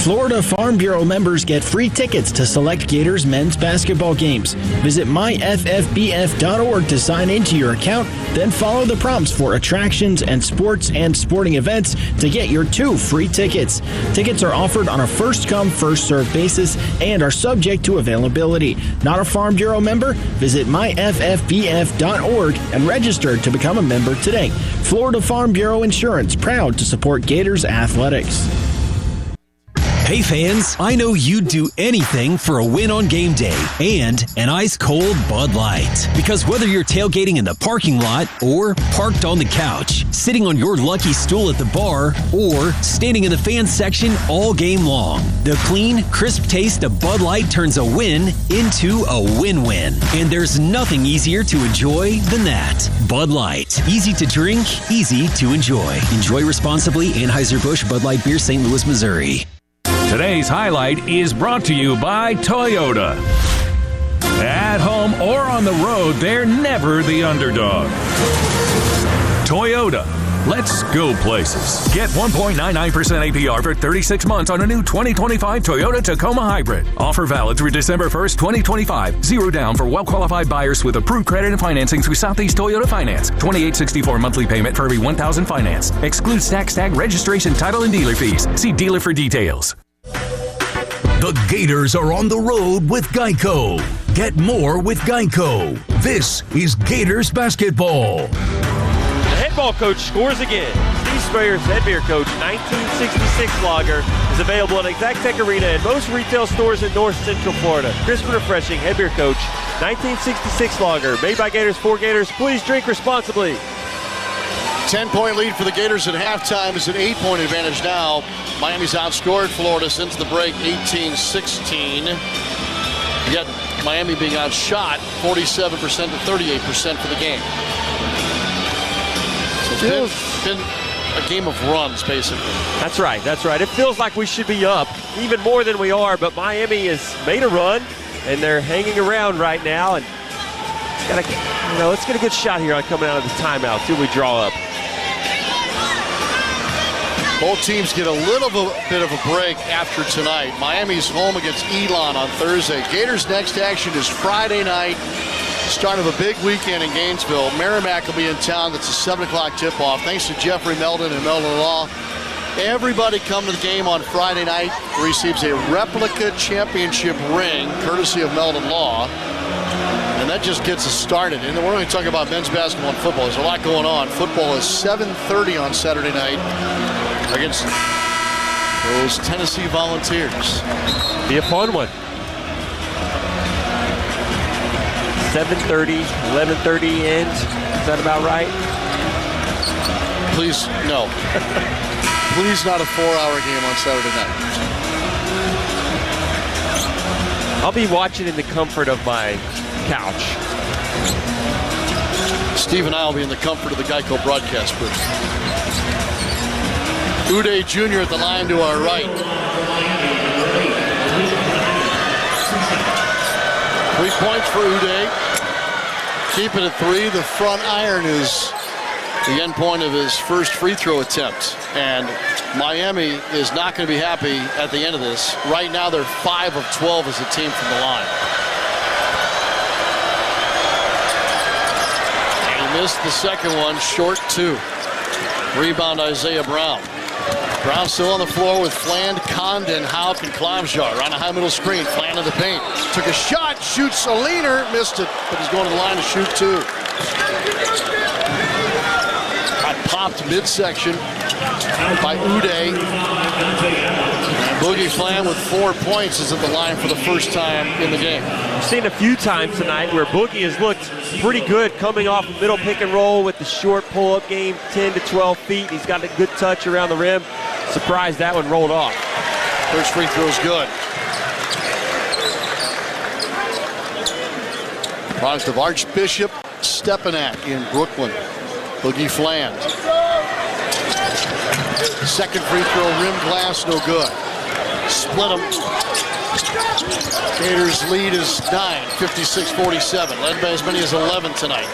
Florida Farm Bureau members get free tickets to select Gators men's basketball games. Visit myffbf.org to sign into your account, then follow the prompts for attractions and sports and sporting events to get your 2 free tickets. Tickets are offered on a first-come, first-served basis and are subject to availability. Not a Farm Bureau member? Visit myffbf.org and register to become a member today. Florida Farm Bureau Insurance, proud to support Gators athletics. Hey fans, I know you'd do anything for a win on game day and an ice-cold Bud Light. Because whether you're tailgating in the parking lot or parked on the couch, sitting on your lucky stool at the bar, or standing in the fan section all game long, the clean, crisp taste of Bud Light turns a win into a win-win. And there's nothing easier to enjoy than that. Bud Light. Easy to drink, easy to enjoy. Enjoy responsibly. Anheuser-Busch Bud Light Beer, St. Louis, Missouri. Today's highlight is brought to you by Toyota. At home or on the road, they're never the underdog. Toyota. Let's go places. Get 1.99% APR for 36 months on a new 2025 Toyota Tacoma Hybrid. Offer valid through December 1st, 2025. 0 down for well-qualified buyers with approved credit and financing through Southeast Toyota Finance. $28.64 monthly payment for every $1,000 financed. Excludes tax, tag, registration, title, and dealer fees. See dealer for details. The Gators are on the road with Geico. Get more with Geico. This is Gators basketball. The head ball coach scores again. Steve Sprayer's head beer coach 1966 lager is available at Exactech Arena and most retail stores in North Central Florida. Crisp and refreshing head beer coach 1966 lager. Made by Gators for Gators. Please drink responsibly. 10-point lead for the Gators at halftime. Is an 8-point advantage now. Miami's outscored Florida since the break, 18-16. Yet Miami being outshot 47% to 38% for the game. So it's been a game of runs, basically. That's right. It feels like we should be up even more than we are, but Miami has made a run, and they're hanging around right now. And let's get a good shot here on coming out of the timeout. See what we draw up. Both teams get a little bit of a break after tonight. Miami's home against Elon on Thursday. Gators' next action is Friday night, start of a big weekend in Gainesville. Merrimack will be in town. That's a 7 o'clock tip-off. Thanks to Jeffrey Meldon and Meldon Law. Everybody come to the game on Friday night receives a replica championship ring, courtesy of Meldon Law. And And that just gets us started. And we're only talking about men's basketball and football. There's a lot going on. Football is 7:30 on Saturday night against those Tennessee Volunteers. Be a fun one. 7:30, 11:30 end. Is that about right? Please, no. Please not a 4-hour game on Saturday night. I'll be watching in the comfort of my couch. Steve and I will be in the comfort of the Geico broadcast booth. Uday Jr. at the line to our right. 3 points for Uday. Keep it at 3. The front iron is the end point of his first free throw attempt. And Miami is not going to be happy at the end of this. Right now they're 5 of 12 as a team from the line. And he missed the second one, short 2. Rebound Isaiah Brown. Brown still on the floor with Fland, Condon, Houck, and Klamjar. On a high middle screen, Fland in the paint. Took a shot, shoots a leaner, missed it, but he's going to the line to shoot 2. Got popped midsection by Uday. And Boogie Fland with 4 points is at the line for the first time in the game. We've seen a few times tonight where Boogie has looked pretty good coming off a middle pick and roll with the short pull-up game, 10 to 12 feet. He's got a good touch around the rim. Surprised that one rolled off. First free throw is good. Product of Archbishop Stepanak in Brooklyn. Boogie Fland. Second free throw, rim glass, no good. Split them. Gators lead is 9, 56-47. Led by as many as 11 tonight.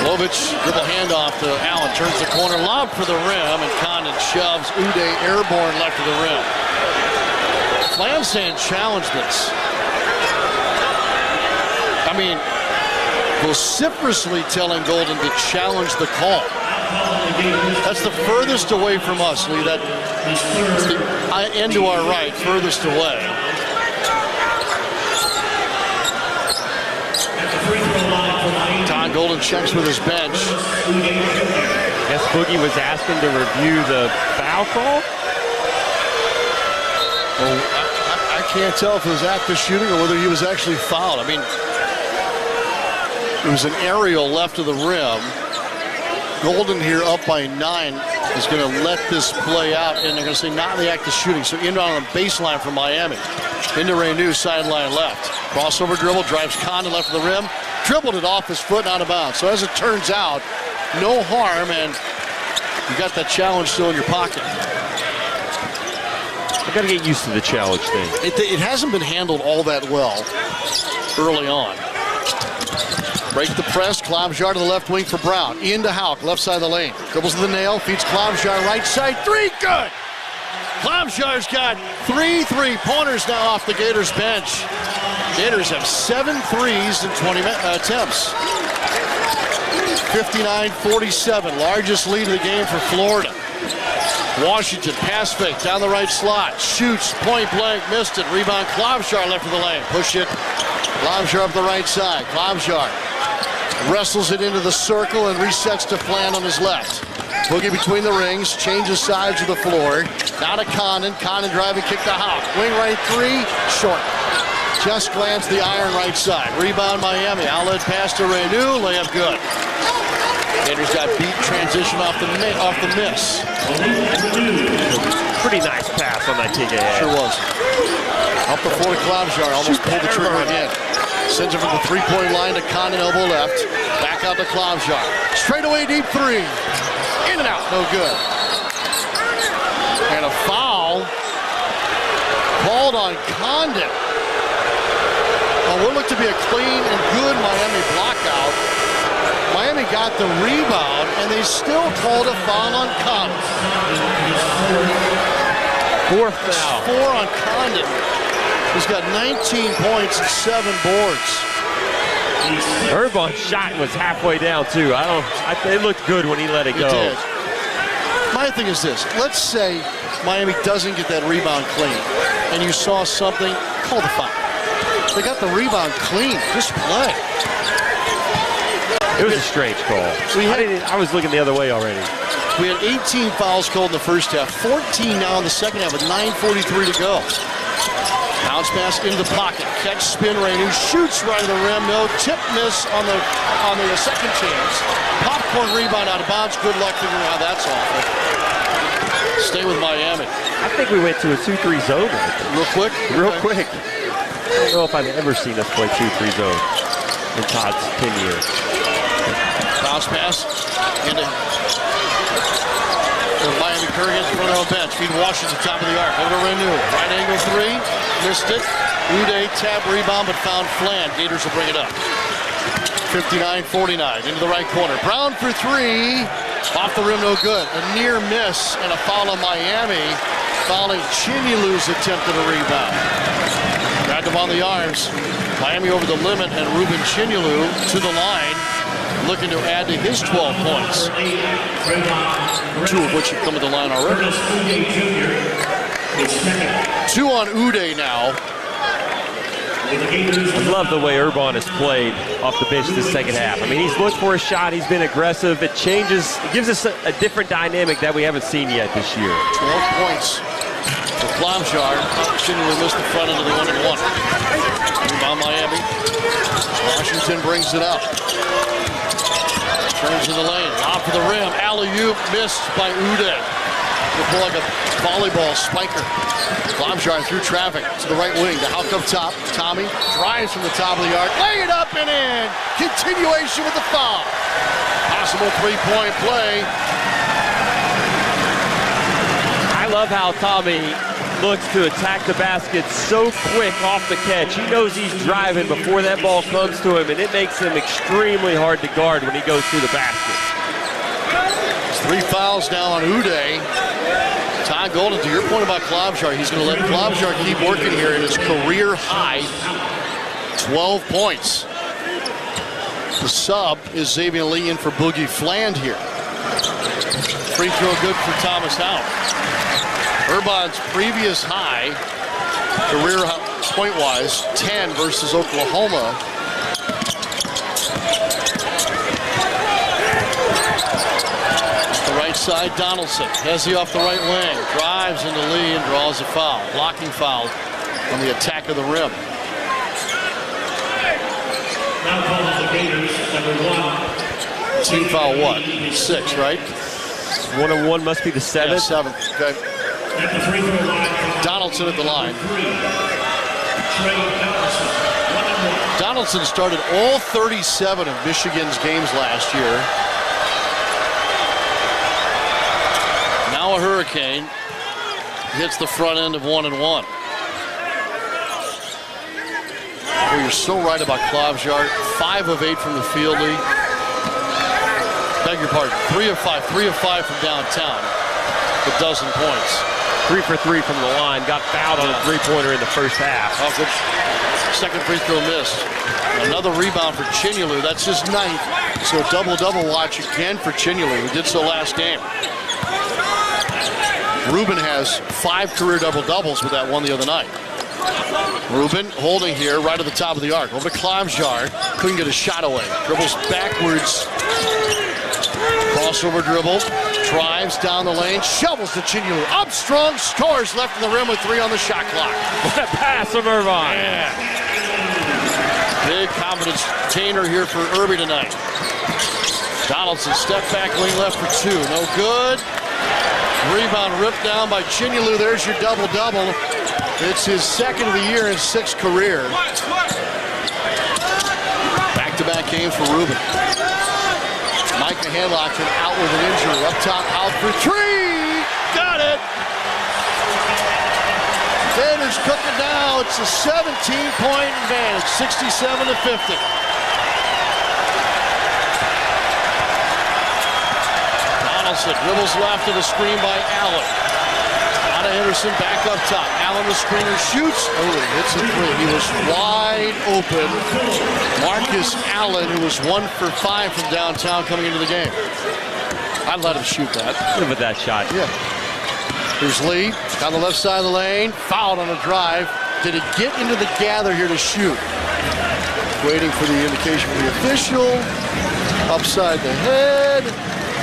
Lovich, dribble handoff to Allen, turns the corner, lob for the rim, and Condon shoves Uday airborne left of the rim. Fland's saying challenge this. I mean, vociferously telling Golden to challenge the call. That's the furthest away from us, Lee. That's the end to our right, furthest away. Don Golden checks with his bench. I guess Boogie was asking to review the foul call. Well, I can't tell if it was active shooting or whether he was actually fouled. I mean, it was an aerial left of the rim. Golden here up by 9 is going to let this play out, and they're going to say not in the act of shooting. So inbound on the baseline for Miami. Into Renew, sideline left. Crossover dribble, drives Condon left of the rim. Dribbled it off his foot and out of bounds. So as it turns out, no harm, and you got that challenge still in your pocket. I got to get used to the challenge thing. It hasn't been handled all that well early on. Break the press, Klamjar to the left wing for Brown. Into Houck, left side of the lane. Dribbles to the nail, feeds Klamjar right side, 3, good! Klamjar's got 3 3-pointers now off the Gators bench. Gators have 7 threes in 20 attempts. 59-47, largest lead of the game for Florida. Washington, pass fake, down the right slot, shoots, point blank, missed it. Rebound, Klamjar left of the lane, push it. Klamjar up the right side, Klamjar wrestles it into the circle and resets to Fland on his left. Boogie between the rings, changes sides of the floor. Now to Condon. Condon driving, kick to Houck. Wing right 3, short. Just glance the iron right side. Rebound Miami. Outlet pass to Renew. Layup good. Gators got beat transition off the miss. Pretty nice pass on that kick ahead. Sure was. Up the floor to Klamjar. Almost pulled the trigger again. Sends it from the 3-point line to Condon, elbow left. Back out to Klamjar. Straight away deep 3. In and out, no good. And a foul called on Condon. On what looked to be a clean and good Miami blockout. Miami got the rebound, and they still called a foul on Condon. 4th foul. 4 on Condon. He's got 19 points and 7 boards. Urban's shot was halfway down too. It looked good when he let it go. It did. My thing is this. Let's say Miami doesn't get that rebound clean, and you saw something, call the foul. They got the rebound clean. Just play. It was a strange call. I was looking the other way already. We had 18 fouls called in the first half, 14 now in the second half with 9:43 to go. Bounce pass into the pocket. Catch spin right. Who shoots right of the rim. No tip miss on the second chance. Popcorn rebound out of bounds. Good luck figuring out that's awful. Stay with Miami. I think we went to a 2-3 zone. Real quick? Real quick. I don't know if I've ever seen us play 2-3 zone in Todd's 10 years. Bounce pass into Miami Curry against the front row bench. Feed Washington, top of the arc. Over to Renew. Right angle three. Missed it. Uday tab rebound, but found Flan. Gators will bring it up. 59-49. Into the right corner. Brown for three. Off the rim, no good. A near miss and a foul on Miami. Fouling Chinyulu's attempt at a rebound. Grabbed him on the arms. Miami over the limit, and Ruben Chinyulu to the line, looking to add to his 12 points. 2 of which have come to the line already. 2 on Uday now. I love the way Urban has played off the bench this second half. I mean, he's looked for a shot. He's been aggressive. It changes. It gives us a different dynamic that we haven't seen yet this year. 12 points for Klomjar. Chinyulu missed the front end of the 1-and-1. Rebound Miami. Washington brings it up. Turns in the lane. Off for the rim. Alley-oop missed by Uday. He'll pull like a volleyball spiker. Klomjar through traffic to the right wing. To Houck up top. Tommy drives from the top of the arc. Lay it up and in. Continuation with the foul. Possible three-point play. I love how Tommy looks to attack the basket so quick off the catch. He knows he's driving before that ball comes to him, and it makes him extremely hard to guard when he goes through the basket. 3 fouls now on Uday. Todd Golden, to your point about Klomjar, he's going to let Klomjar keep working here in his career high 12 points. The sub is Xavier Lee in for Boogie Fland here. Free throw good for Thomas Houck. Urban's previous high, career point-wise, 10 versus Oklahoma. The right side, Donaldson. Hezzy off the right wing. Drives into Lee and draws a foul. Blocking foul on the attack of the rim. Now calling the Gators, number 1. Team foul what? 6, right? 1-on-1 must be the 7th. Yeah, 7th, okay. Donaldson at the line. Donaldson started all 37 of Michigan's games last year. Now a Hurricane. Hits the front end of 1-and-1. Well, you're so right about Klomjar. 5 of 8 from the field, Lee. Beg your pardon. 3 of 5. 3 of 5 from downtown. A dozen points. 3 for 3 from the line. Got fouled on a three-pointer in the first half. Oh, good. Second free throw missed. Another rebound for Chinyulu. That's his 9th. So a double-double watch again for Chinyulu, who did so last game. Ruben has 5 career double-doubles with that one the other night. Ruben holding here right at the top of the arc. Over to Klomjar. Couldn't get a shot away. Dribbles backwards. Crossover dribble. Drives down the lane. Shovels to Chinyulu. Up strong. Scores left in the rim with 3 on the shot clock. What a pass from Irvine. Yeah. Big confidence gainer here for Irby tonight. Donaldson step back wing left for 2. No good. Rebound ripped down by Chinyulu. There's your double-double. It's his 2nd of the year and 6th career. Back-to-back games for Ruben. Micah Hanlockton out with an injury. Up top, out for 3. Got it. Gators cooking now. It's a 17-point advantage, 67-50. Donaldson dribbles left to the screen by Allen. Out of Henderson, back up top. Allen, the screener, shoots. Oh, hits a 3. He was wide open. Marcus Allen, who was 1 for 5 from downtown coming into the game. I'd let him shoot that. Look at that shot. Yeah. Here's Lee, down the left side of the lane. Fouled on a drive. Did it get into the gather here to shoot? Waiting for the indication from the official. Upside the head.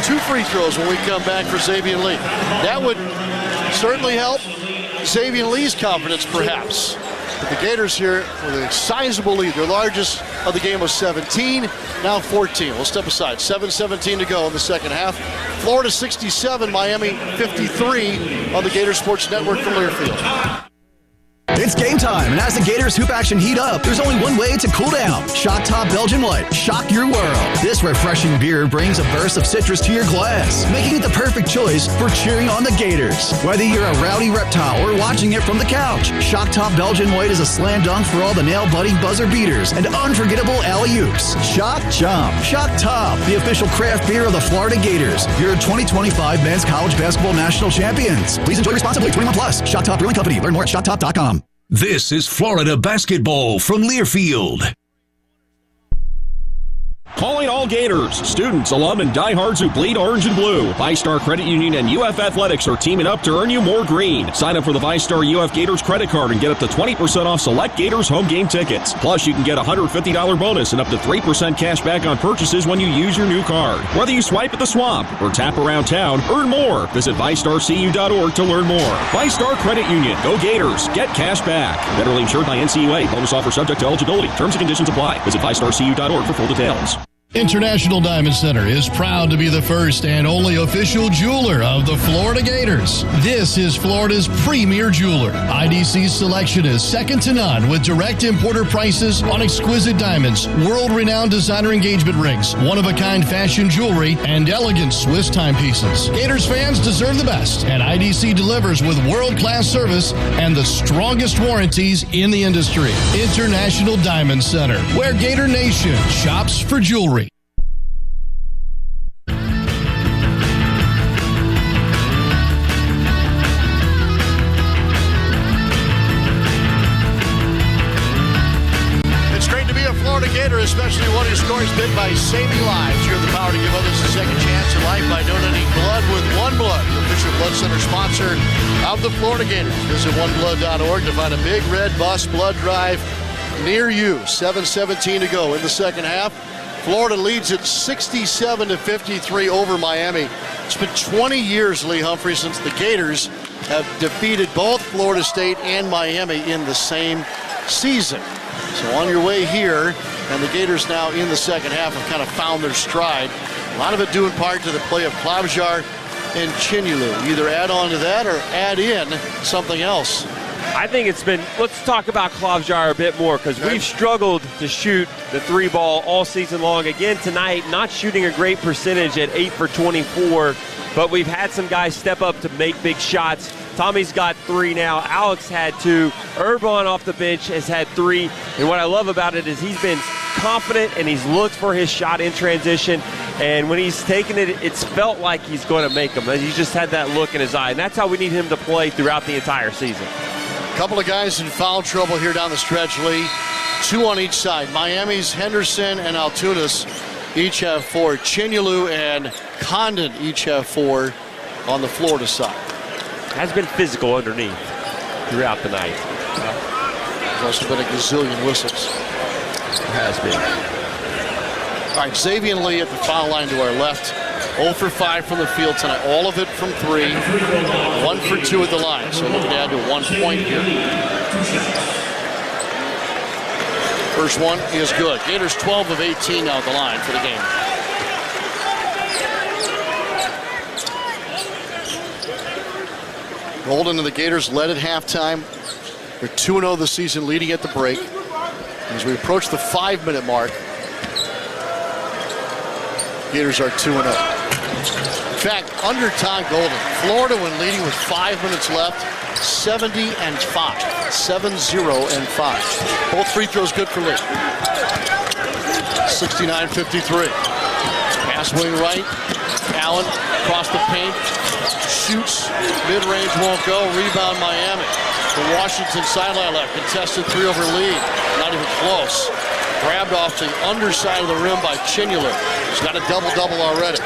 2 free throws when we come back for Xavier Lee. That would certainly help Xavier Lee's confidence, perhaps. But the Gators here with a sizable lead. Their largest of the game was 17, now 14. We'll step aside. 7:17 to go in the second half. Florida 67, Miami 53 on the Gator Sports Network from Learfield. It's game time, and as the Gators hoop action heat up, there's only one way to cool down. Shock Top Belgian White. Shock your world. This refreshing beer brings a burst of citrus to your glass, making it the perfect choice for cheering on the Gators. Whether you're a rowdy reptile or watching it from the couch, Shock Top Belgian White is a slam dunk for all the nail-biting buzzer beaters and unforgettable alley-oops. Shock Jump. Shock Top, the official craft beer of the Florida Gators, your 2025 men's college basketball national champions. Please enjoy responsibly. 21 plus. Shock Top Brewing Company. Learn more at shocktop.com. This is Florida basketball from Learfield. Calling all Gators, students, alum, and diehards who bleed orange and blue. VyStar Credit Union and UF Athletics are teaming up to earn you more green. Sign up for the VyStar UF Gators credit card and get up to 20% off select Gators home game tickets. Plus, you can get a $150 bonus and up to 3% cash back on purchases when you use your new card. Whether you swipe at the swamp or tap around town, earn more. Visit VyStarCU.org to learn more. VyStar Credit Union. Go Gators. Get cash back. Federally insured by NCAA. Bonus offer subject to eligibility. Terms and conditions apply. Visit VyStarCU.org for full details. International Diamond Center is proud to be the first and only official jeweler of the Florida Gators. This is Florida's premier jeweler. IDC's selection is second to none with direct importer prices on exquisite diamonds, world-renowned designer engagement rings, one-of-a-kind fashion jewelry, and elegant Swiss timepieces. Gators fans deserve the best, and IDC delivers with world-class service and the strongest warranties in the industry. International Diamond Center, where Gator Nation shops for jewelry. Gator, especially one who scores big by saving lives. You're the power to give others a second chance in life by donating blood with One Blood, the official blood center sponsor of the Florida Gators. Visit oneblood.org to find a big red bus blood drive near you. 7:17 to go in the second half. Florida leads it 67-53 over Miami. It's been 20 years, Lee Humphrey, since the Gators have defeated both Florida State and Miami in the same season. So on your way here, and the Gators now in the second half have kind of found their stride. A lot of it due in part to the play of Klavjar and Chinyulu. Either add on to that or add in something else. I think it's been, let's talk about Klavjar a bit more, because we've struggled to shoot the 3 ball all season long. Again tonight, not shooting a great percentage at 8 for 24, but we've had some guys step up to make big shots. Tommy's got 3 now. Alex had 2. Urban off the bench has had 3. And what I love about it is he's been confident and he's looked for his shot in transition. And when he's taken it, it's felt like he's going to make them. He's just had that look in his eye. And that's how we need him to play throughout the entire season. A couple of guys in foul trouble here down the stretch, Lee. 2 on each side. Miami's Henderson and Altunas each have 4. Chinyulu and Condon each have 4 on the Florida side. Has been physical underneath throughout the night. There's also been a gazillion whistles. It has been. All right, Xavier Lee at the foul line to our left. 0 for 5 from the field tonight. All of it from 3. 1 for 2 at the line. So looking to add to 1 point here. First one is good. Gators 12 of 18 now at the line for the game. Golden and the Gators led at halftime. They're 2-0 this season, leading at the break. As we approach the 5-minute mark, Gators are 2-0. In fact, under Todd Golden, Florida, when leading with 5 minutes left, 70-5. 7-0-5. Both free throws good for Lee. 69-53. Pass wing right. Allen across the paint. Shoots. Mid-range won't go. Rebound Miami. The Washington sideline left. Contested 3-over lead. Not even close. Grabbed off the underside of the rim by Chinyulu. He's got a double-double already.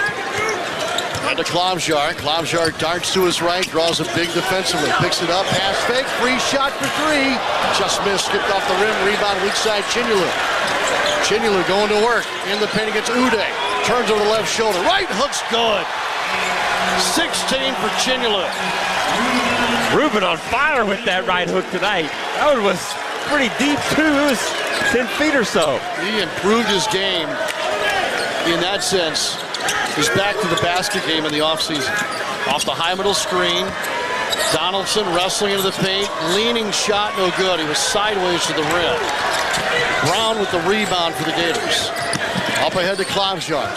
Right to Klomjar. Klomjar darts to his right, draws a big defensively, picks it up, pass fake, free shot for three. Just missed, skipped off the rim, rebound weak side Chinyalu. Chinyalu going to work in the paint against Uday. Turns over the left shoulder, right hook's good. 16 for Chinyalu. Ruben on fire with that right hook tonight. That one was pretty deep too. It was 10 feet or so. He improved his game in that sense. He's back to the basket game in the offseason. Off the high middle screen. Donaldson wrestling into the paint. Leaning shot, no good. He was sideways to the rim. Brown with the rebound for the Gators. Up ahead to Klomjar.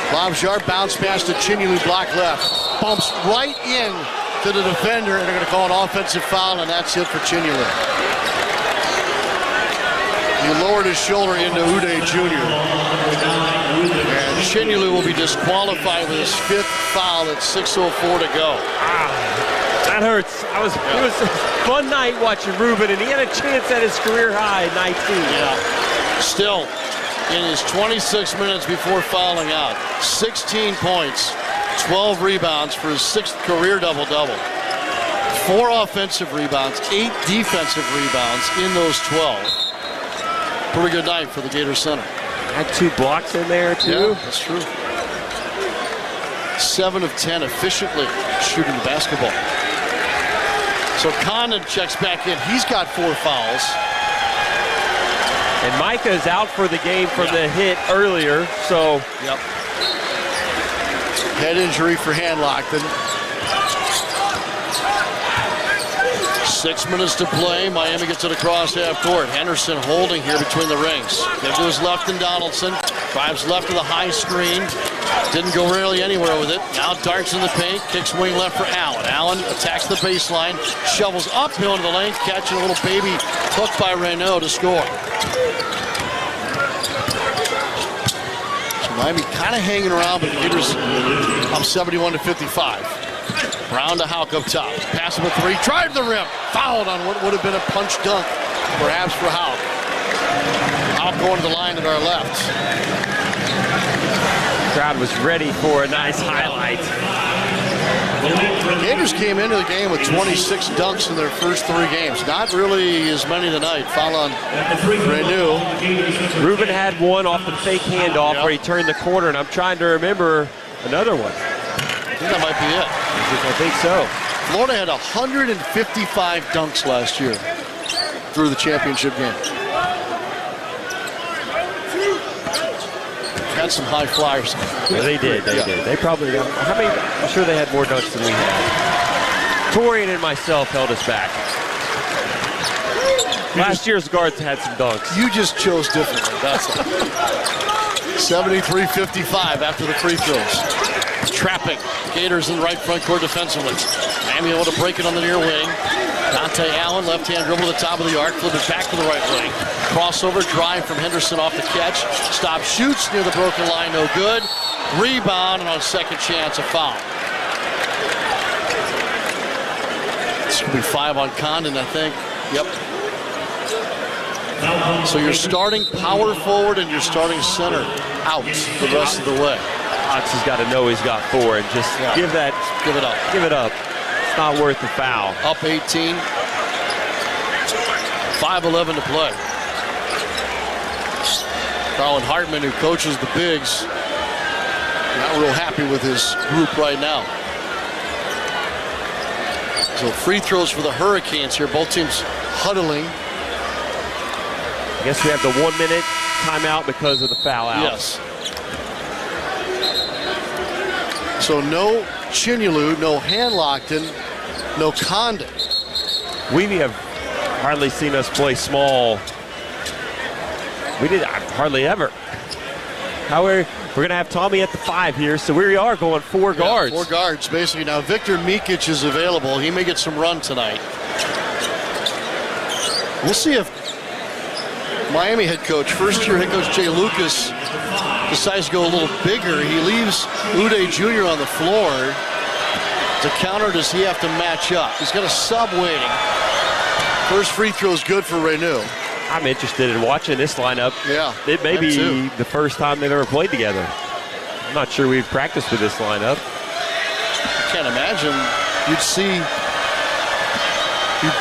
Klomjar bounce pass to Chinyalu, block left. Bumps right in to the defender, and they're going to call an offensive foul, and that's it for Chinyalu. He lowered his shoulder into Uday Jr. And Chinyalu will be disqualified with his 5th foul at 6:04 to go. That hurts. It was a fun night watching Ruben, and he had a chance at his career high, 19. Yeah. Still, in his 26 minutes before fouling out, 16 points, 12 rebounds for his 6th career double-double. 4 offensive rebounds, 8 defensive rebounds in those 12. Pretty good night for the Gator center. Had 2 blocks in there, too. Yeah, that's true. 7 of 10 efficiently shooting the basketball. So Condon checks back in. He's got 4 fouls. And Micah is out for the game from the hit earlier, so. Yep. Head injury for Hanlockton. 6 minutes to play. Miami gets it across half court. Henderson holding here between the rings. Gives to his left and Donaldson. Drives left to the high screen. Didn't go really anywhere with it. Now darts in the paint. Kicks wing left for Allen. Allen attacks the baseline. Shovels uphill to the lane. Catching a little baby hook by Reynaud to score. So Miami kind of hanging around, but the Gators up 71-55. Brown to Houck up top. Pass him a 3. Drive the rim. Fouled on what would have been a punch dunk, perhaps for Houck. Houck going to the line at our left. Crowd was ready for a nice highlight. The Gators came into the game with 26 dunks in their first 3 games. Not really as many tonight. Foul on Reynaud. Ruben had one off the fake handoff where he turned the corner, and I'm trying to remember another one. I think that might be it. I think so. Florida had 155 dunks last year through the championship game. Had some high flyers. Yeah, they did. They did. They probably got, how many? I'm sure they had more dunks than we had. Torian and myself held us back. Last year's guards had some dunks. You just chose differently. That's all. 73-55 after the free throws. Trapping. Gators in right front court defensively. Miami able to break it on the near wing. Dante Allen, left-hand dribble to the top of the arc, flip it back to the right wing. Crossover drive from Henderson off the catch. Stop, shoots near the broken line, no good. Rebound, and on second chance, a foul. This will be 5 on Condon, I think. Yep. So you're starting power forward and you're starting center out the rest of the way. Cox has got to know he's got 4 and just give it up. Give it up. It's not worth the foul. Up 18. 5:11 to play. Carlin Hartman, who coaches the bigs, not real happy with his group right now. So free throws for the Hurricanes here. Both teams huddling. I guess we have the 1 minute timeout because of the foul out. Yes. So no Chinyalu, no Hanlockton, no Condon. We have hardly seen us play small. We did hardly ever. However, we're going to have Tommy at the 5 here, so we are going 4 guards. 4 guards, basically. Now, Victor Mikic is available. He may get some run tonight. We'll see if Miami head coach, first-year head coach Jay Lucas, decides to go a little bigger. He leaves Uday Jr. on the floor. To counter, does he have to match up? He's got a sub waiting. First free throw is good for Reynaud. I'm interested in watching this lineup. Yeah, it may be the first time they've ever played together. I'm not sure we've practiced with this lineup. can't imagine you'd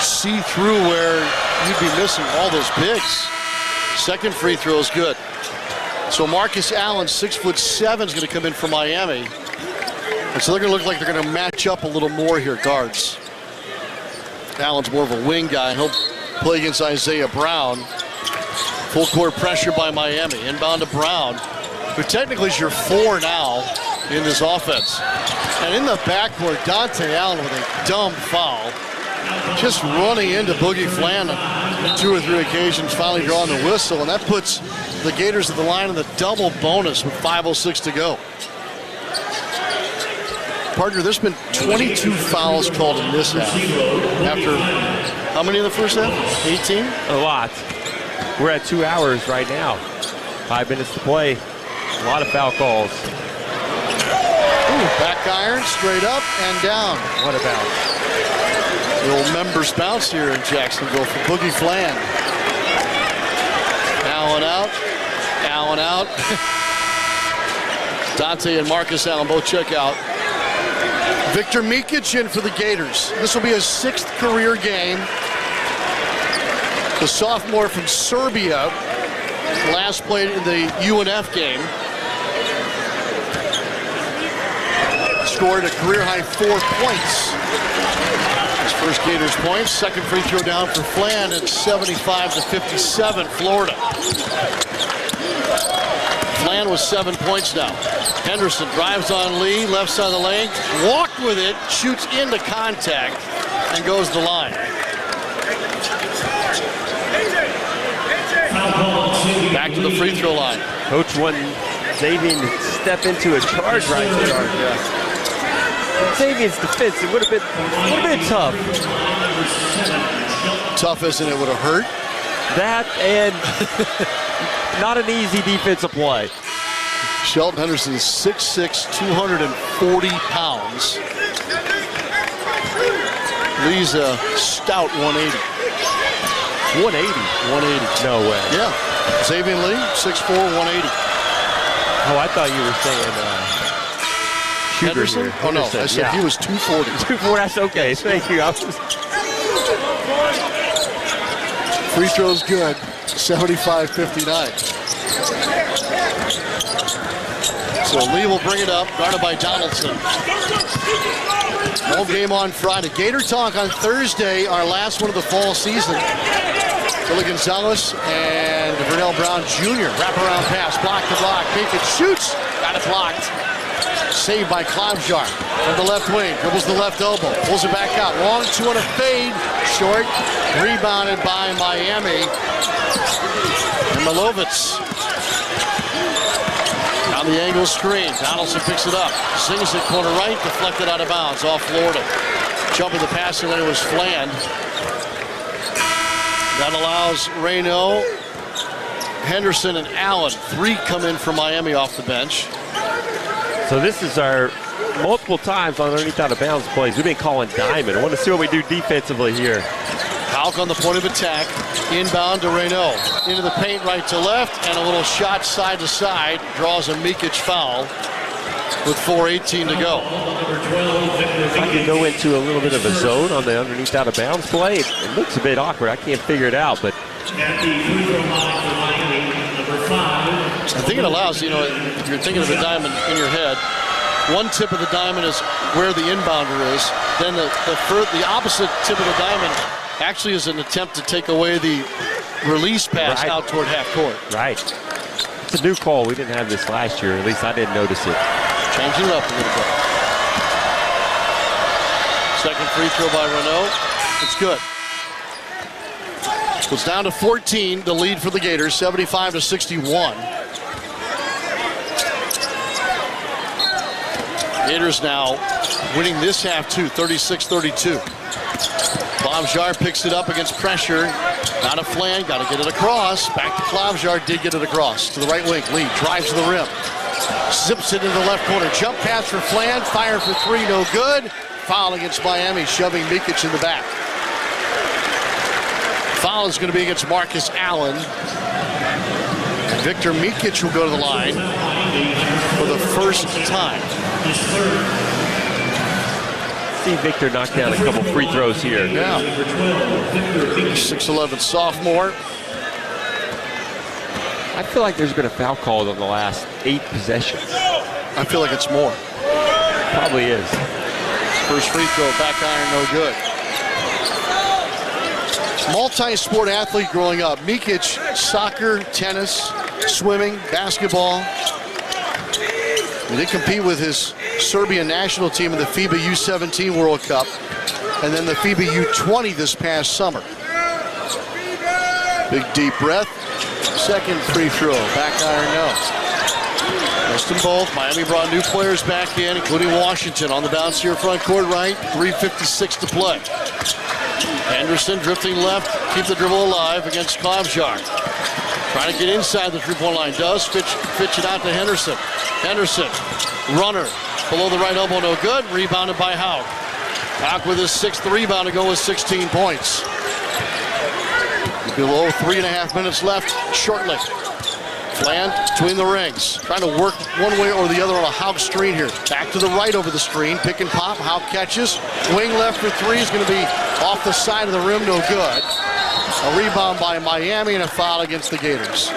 see through where you'd be missing all those bigs. Second free throw is good. So Marcus Allen, 6'7", is going to come in for Miami. And so they're going to look like they're going to match up a little more here, guards. Allen's more of a wing guy, and he'll play against Isaiah Brown. Full court pressure by Miami. Inbound to Brown, who technically is your 4 now in this offense. And in the backcourt, Dante Allen with a dumb foul. Just running into Boogie Flan on 2 or 3 occasions, finally drawing the whistle. And that puts the Gators at the line in the double bonus with 5:06 to go. Partner, there's been 22 fouls called in this half. After how many in the first half? 18? A lot. We're at 2 hours right now. 5 minutes to play. A lot of foul calls. Ooh, back iron, straight up and down. What a bounce. The old members bounce here in Jacksonville for Boogie Flan. Allen out. Allen out. Dante and Marcus Allen both check out. Victor Mikic in for the Gators. This will be his 6th career game. The sophomore from Serbia last played in the UNF game. Scored a career-high 4 points. His first Gators points. Second free throw down for Flan. It's 75-57, Florida. Flan with 7 points now. Henderson drives on Lee, left side of the lane, walked with it, shoots into contact, and goes to the line. Back to the free throw line. Coach wanted Xavier to step into a charge right there. Xavier's defense, it would have been tough. Tough as in it would have hurt? That and not an easy defensive play. Shelton Henderson is 6'6", 240 pounds. Lee's a stout 180. 180? No way. Yeah. Xavier Lee, 6'4", 180. Oh, I thought you were saying Henderson? Oh, no. I said he was 240. 240, that's okay. Thank you. Free throw's good. 75-59. So Lee will bring it up, guarded by Donaldson. Home game on Friday. Gator Talk on Thursday, our last one of the fall season. Billy Gonzalez and Vernell Brown Jr. Wraparound pass, block to block. Mikic shoots, got it blocked. Saved by Klobuchar from the left wing. Dribbles the left elbow, pulls it back out. Long 2 on a fade, short. Rebounded by Miami. And Milovitz. On the angle screen, Donaldson picks it up. Sings it corner right, deflected out of bounds off Florida. Jumping the passing lane was Flan. That allows Reyno, Henderson, and Allen. 3 come in for Miami off the bench. So this is our multiple times on underneath out of bounds plays. We've been calling diamond. I want to see what we do defensively here. Houck on the point of attack. Inbound to Reyno. Into the paint right to left, and a little shot side to side. Draws a Mikic foul with 4:18 to go. If I can go into a little bit of a zone on the underneath out of bounds play, it looks a bit awkward. I can't figure it out, but I think it allows, you're thinking of a diamond in your head. One tip of the diamond is where the inbounder is. Then the opposite tip of the diamond actually is an attempt to take away the release pass out toward half court. Right. It's a new call. We didn't have this last year. At least I didn't notice it. Changing it up a little bit. Second free throw by Renault. It's good. It's down to 14, the lead for the Gators, 75-61. Gators now winning this half too, 36-32. Klobuchar picks it up against pressure. Not a Flan, got to get it across. Back to Klobuchar, did get it across. To the right wing, Lee drives to the rim. Zips it into the left corner. Jump pass for Flan, fire for 3, no good. Foul against Miami, shoving Mikic in the back. Foul is going to be against Marcus Allen. Victor Mikic will go to the line for the first time. see Victor knock down a couple free throws here. Yeah. 6'11" sophomore. I feel like there's been a foul called on the last 8 possessions. I feel like it's more. Probably is. First free throw, back iron, no good. Multi-sport athlete growing up. Mikic, soccer, tennis, swimming, basketball. He did compete with his Serbian national team in the FIBA U17 World Cup and then the FIBA U20 this past summer. Big deep breath. Second free throw, back iron, no. Missed them both. Miami brought new players back in, including Washington on the bounce here front court right. 3:56 to play. Anderson drifting left, keep the dribble alive against Klavjar. Trying to get inside the three-point line. Does pitch it out to Henderson. Henderson, runner, below the right elbow, no good. Rebounded by Hauk. Hauk with his 6th rebound to go with 16 points. Below 3.5 minutes left shortly. Fland between the rings. Trying to work one way or the other on a Hauk screen here. Back to the right over the screen. Pick and pop. Hauk catches. Wing left for 3 is going to be off the side of the rim. No good. A rebound by Miami and a foul against the Gators.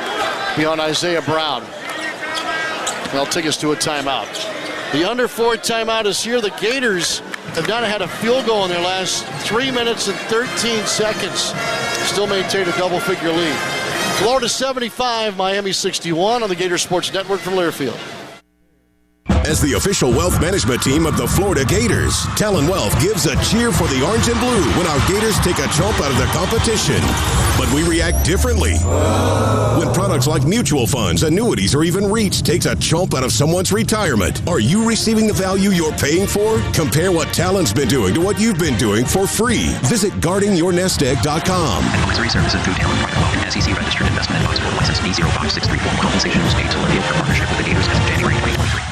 Beyond Isaiah Brown. That'll take us to a timeout. The under 4 timeout is here. The Gators have not had a field goal in their last 3 minutes and 13 seconds. Still maintain a double-figure lead. Florida 75, Miami 61 on the Gator Sports Network from Learfield. As the official wealth management team of the Florida Gators, Talon Wealth gives a cheer for the orange and blue when our Gators take a chump out of the competition. But we react differently. When products like mutual funds, annuities, or even REITs takes a chump out of someone's retirement, are you receiving the value you're paying for? Compare what Talon's been doing to what you've been doing for free. Visit guardingyournestegg.com. Advisory services through Talon Private Wealth, an SEC registered investment advisor, license B05634. Compensation was paid to Learfield for partnership with the Gators as of January 2023.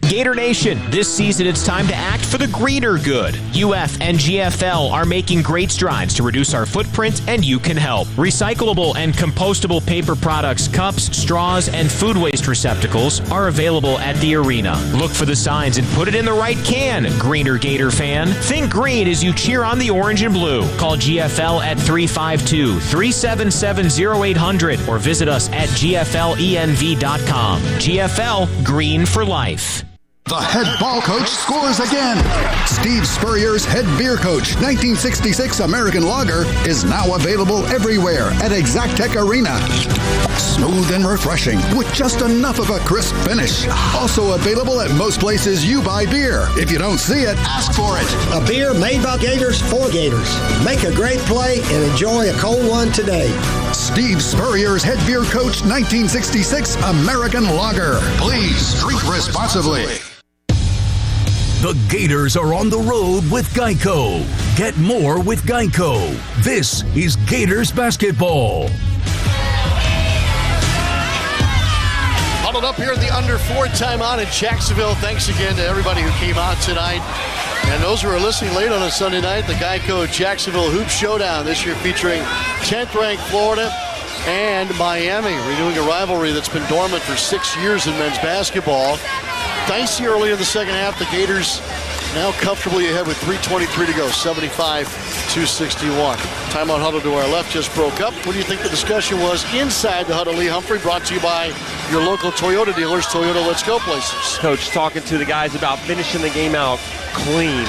Gator Nation, this season it's time to act for the greater good. UF and GFL are making great strides to reduce our footprint, and you can help. Recyclable and compostable paper products, cups, straws, and food waste receptacles are available at the arena. Look for the signs and put it in the right can, Greener Gator fan. Think green as you cheer on the orange and blue. Call GFL at 352-377-0800 or visit us at gflenv.com. GFL, green for life. The head ball coach scores again. Steve Spurrier's head beer coach 1966 American Lager is now available everywhere at Exactech Arena. Smooth and refreshing with just enough of a crisp finish. Also available at most places you buy beer. If you don't see it, ask for it. A beer made by Gators for Gators. Make a great play and enjoy a cold one today. Steve Spurrier's head beer coach 1966 American Lager. Please drink responsibly. The Gators are on the road with Geico. Get more with Geico. This is Gators basketball. Huddled up here at the under 4 timeout in Jacksonville. Thanks again to everybody who came out tonight. And those who are listening late on a Sunday night, the Geico Jacksonville Hoop Showdown this year featuring 10th ranked Florida and Miami, renewing a rivalry that's been dormant for 6 years in men's basketball. Dicey early in the second half. The Gators now comfortably ahead with 3:23 to go, 75-61. Timeout huddle to our left just broke up. What do you think the discussion was inside the huddle? Lee Humphrey, brought to you by your local Toyota dealers, Toyota Let's Go places. Coach talking to the guys about finishing the game out clean.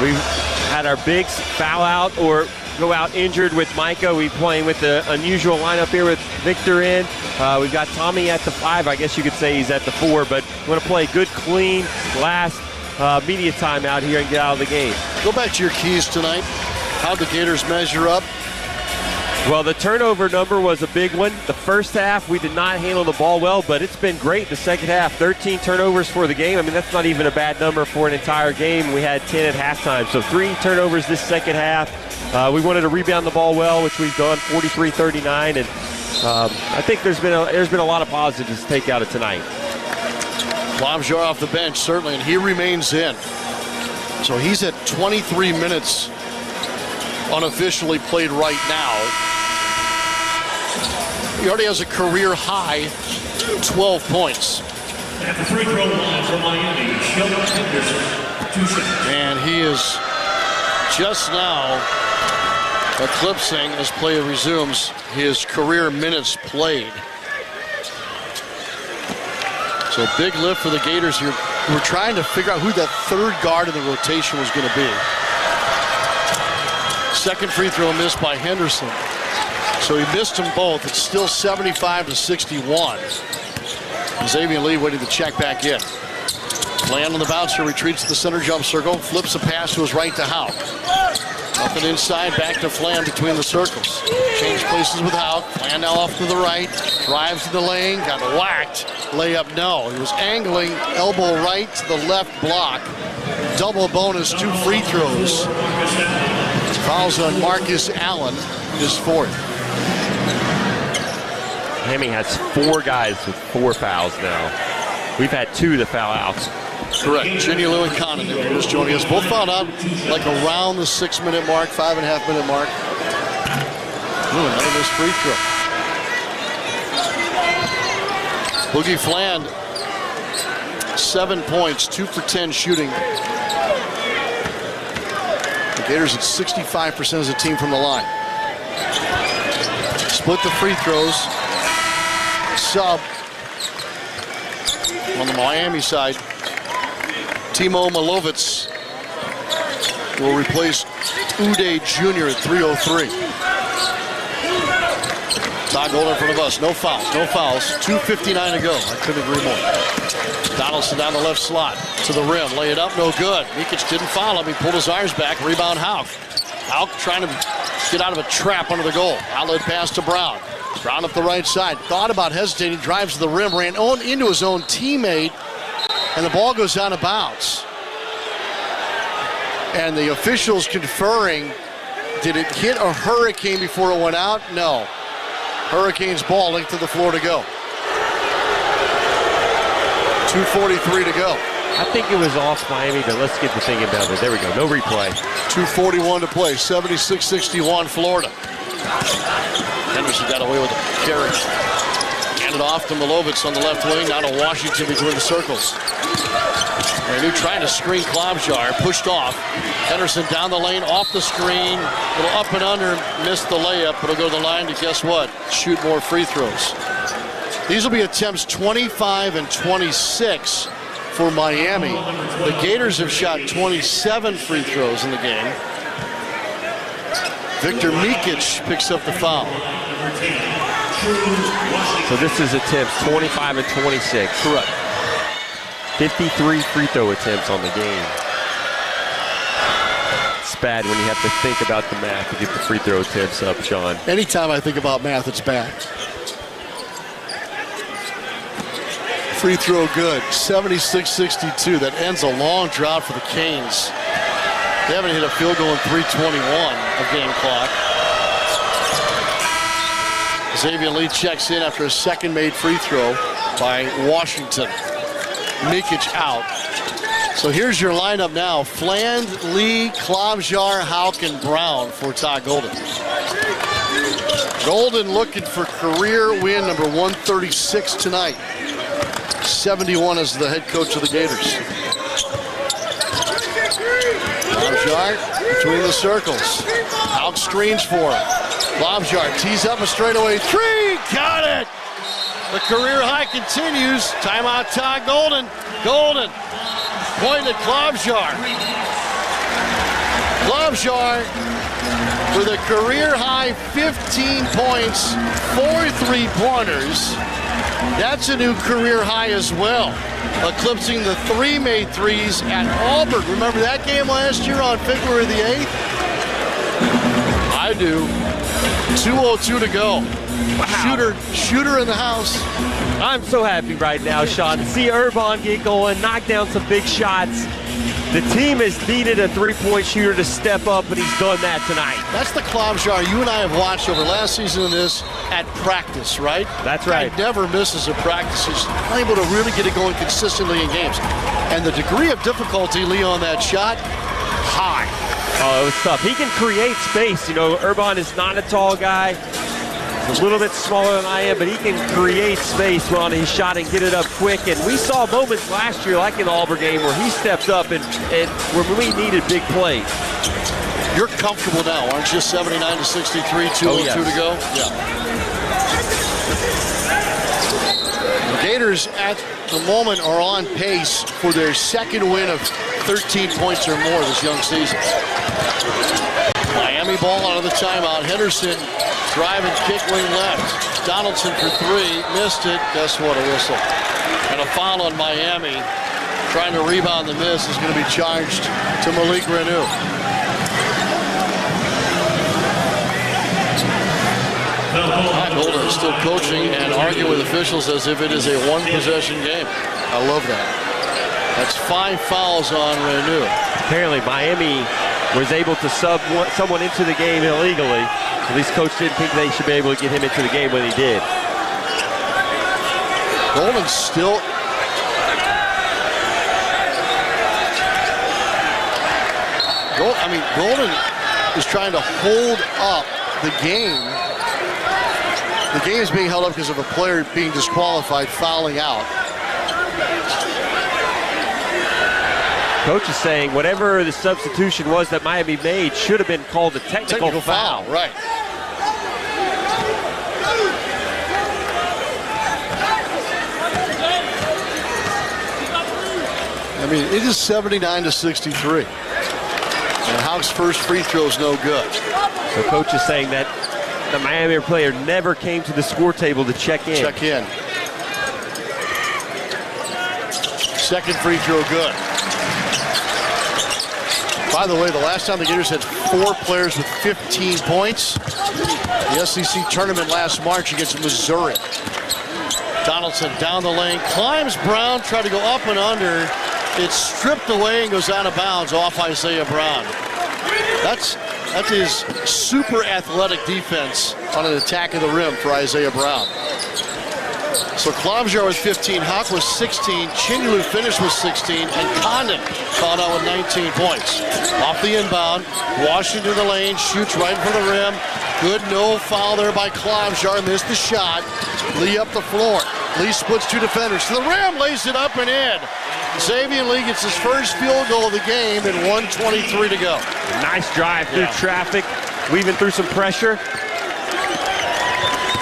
We've had our bigs foul out or go out injured with Micah. We're playing with the unusual lineup here with Victor in. We've got Tommy at the 5. I guess you could say he's at the 4, but we want to play good, clean, last media time out here and get out of the game. Go back to your keys tonight. How'd the Gators measure up? Well, the turnover number was a big one. The first half, we did not handle the ball well, but it's been great the second half. 13 turnovers for the game. I mean, that's not even a bad number for an entire game. We had 10 at halftime, so 3 turnovers this second half. We wanted to rebound the ball well, which we've done, 43-39, and I think there's been a lot of positives to take out of tonight. Klavjar off the bench, certainly, and he remains in. So he's at 23 minutes unofficially played right now. He already has a career high 12 points. At the free throw line for Miami, Sheldon Henderson. And he is just now eclipsing, as play resumes, his career minutes played. So big lift for the Gators here. We're trying to figure out who that third guard in the rotation was going to be. Second free throw missed by Henderson. So he missed them both. It's still 75-61. Xavier Lee waiting to check back in. Land on the bouncer, retreats to the center jump circle, flips a pass to his right to Houck. Nothing inside, back to Flan between the circles. Change places with Houck. Flan now off to the right, drives to the lane, got whacked. Layup, no. He was angling, elbow right to the left block. Double bonus, 2 free throws. Fouls on Marcus Allen, his 4th. Miami has 4 guys with 4 fouls now. We've had 2 to foul out. Correct. Ginny Lou and Conan just joining us. Both fouled out like around the 6-minute mark, 5.5-minute mark. Another missed free throw. Boogie Fland, 7 points, 2 for 10 shooting. The Gators at 65% as a team from the line. Split the free throws. Sub on the Miami side. Timo Milovitz will replace Uday Jr. at 3:03. Todd Golden in front of us. No fouls. 2:59 to go. I couldn't agree more. Donaldson down the left slot to the rim. Lay it up. No good. Mikic didn't foul him. He pulled his irons back. Rebound Houck. Houck trying to get out of a trap under the goal. Outlet pass to Brown. Brown up the right side. Thought about hesitating. Drives to the rim. Ran on into his own teammate. And the ball goes out of bounds. And the officials conferring, did it hit a Hurricane before it went out? No. Hurricanes ball linked to the floor to go. 2:43 to go. I think it was off Miami, but let's get the thing about it. There we go. No replay. 2:41 to play. 76-61 Florida. Henderson got away with a carry. Handed off to Milovitz on the left wing. Now to Washington between the circles. And he trying to screen Klobuchar. Pushed off. Henderson down the lane, off the screen. A little up and under. Missed the layup, but he'll go to the line to, guess what? Shoot more free throws. These will be attempts 25 and 26 for Miami. The Gators have shot 27 free throws in the game. Victor Mikic picks up the foul. So this is attempts 25 and 26. Correct. 53 free throw attempts on the game. It's bad when you have to think about the math to get the free throw attempts up, Sean. Anytime I think about math, it's bad. Free throw good, 76-62. That ends a long drought for the Canes. They haven't hit a field goal in 3:21 of game clock. Xavier Lee checks in after a second made free throw by Washington. Mikic out. So here's your lineup now. Fland, Lee, Klobuchar, Houck, and Brown for Todd Golden. Golden looking for career win number 136 tonight. 71 as the head coach of the Gators. Klobuchar between the circles. Houck screens for him. Klobuchar tees up a straightaway 3. Got it! The career high continues. Timeout Todd Golden. Golden. Point at Klobuchar. Klobuchar with a career high 15 points, 4 3-pointers. That's a new career high as well. Eclipsing the 3 made threes at Auburn. Remember that game last year on February the 8th? I do. 2:02 to go. Wow. Shooter in the house. I'm so happy right now, Sean, to see Urban get going, knock down some big shots. The team has needed a 3-point shooter to step up, and he's done that tonight. That's the Klobuchar you and I have watched over last season and this at practice, right? That's right. He never misses a practice. He's able to really get it going consistently in games. And the degree of difficulty, Lee, on that shot, high. Oh, it was tough. He can create space. You know, Urban is not a tall guy. He's a little bit smaller than I am, but he can create space on his shot and get it up quick. And we saw moments last year, like in the Auburn game, where he stepped up and where we needed big plays. You're comfortable now, aren't you? 79-63, 2:02 to go. Yeah. The Gators at the moment are on pace for their second win of 13 points or more this young season. Miami ball out of the timeout. Henderson drive and kick wing left. Donaldson for three, missed it. Guess what? A whistle. And a foul on Miami. Trying to rebound the miss is going to be charged to Malik Renew. Golden is still coaching and arguing with officials as if it is a one-possession game. I love that. That's 5 fouls on Renew. Apparently Miami was able to sub someone into the game illegally. At least coach didn't think they should be able to get him into the game when he did. Golden's still... Golden is trying to hold up the game. The game is being held up because of a player being disqualified, fouling out. Coach is saying whatever the substitution was that Miami made should have been called a technical foul. Right. I mean, it is 79-63. And Houck's first free throw is no good. So coach is saying that the Miami player never came to the score table to check in. Check in. Second free throw good. By the way, the last time the Gators had 4 players with 15 points, the SEC tournament last March against Missouri. Donaldson down the lane, climbs Brown, tried to go up and under. It's stripped away and goes out of bounds off Isaiah Brown. That is super athletic defense on an attack of the rim for Isaiah Brown. So Klobuchar was 15, Houck was 16, Chinulu finished with 16, and Condon fouled out with 19 points. Off the inbound, Washington to the lane, shoots right in front of the rim. Good no foul there by Klobuchar, missed the shot. Lee up the floor. Lee splits 2 defenders to the rim, lays it up and in. Xavier Lee gets his first field goal of the game and 1:23 to go. Nice drive through traffic, weaving through some pressure.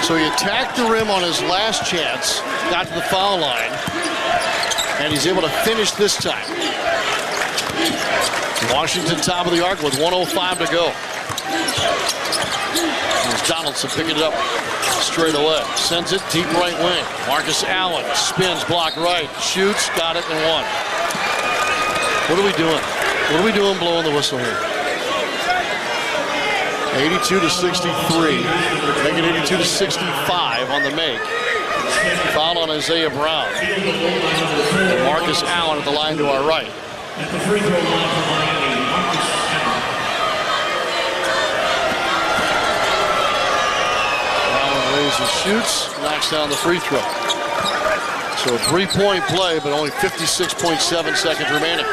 So he attacked the rim on his last chance, got to the foul line, and he's able to finish this time. Washington top of the arc with 1:05 to go. Here's Donaldson picking it up straight away. Sends it deep right wing. Marcus Allen spins, block right, shoots, got it, and won. What are we doing? What are we doing blowing the whistle here? 82-63. Make it 82-65 on the make. Foul on Isaiah Brown. And Marcus Allen at the line to our right. At the free throw line for Miami, Marcus Allen raises, shoots, knocks down the free throw. So a 3-point play, but only 56.7 seconds remaining.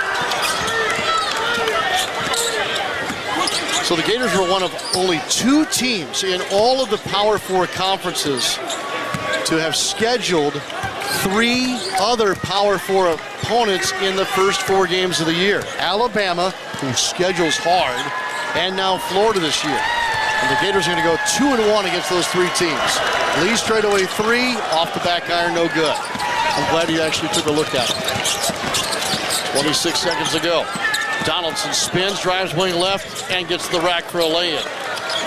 So the Gators were one of only 2 teams in all of the Power 4 conferences to have scheduled 3 other Power 4 opponents in the first 4 games of the year. Alabama, who schedules hard, and now Florida this year. And the Gators are going to go 2-1 against those 3 teams. Lee straightaway 3, off the back iron, no good. I'm glad he actually took a look at it. 26 seconds to go. Donaldson spins, drives wing left, and gets the rack for a lay-in.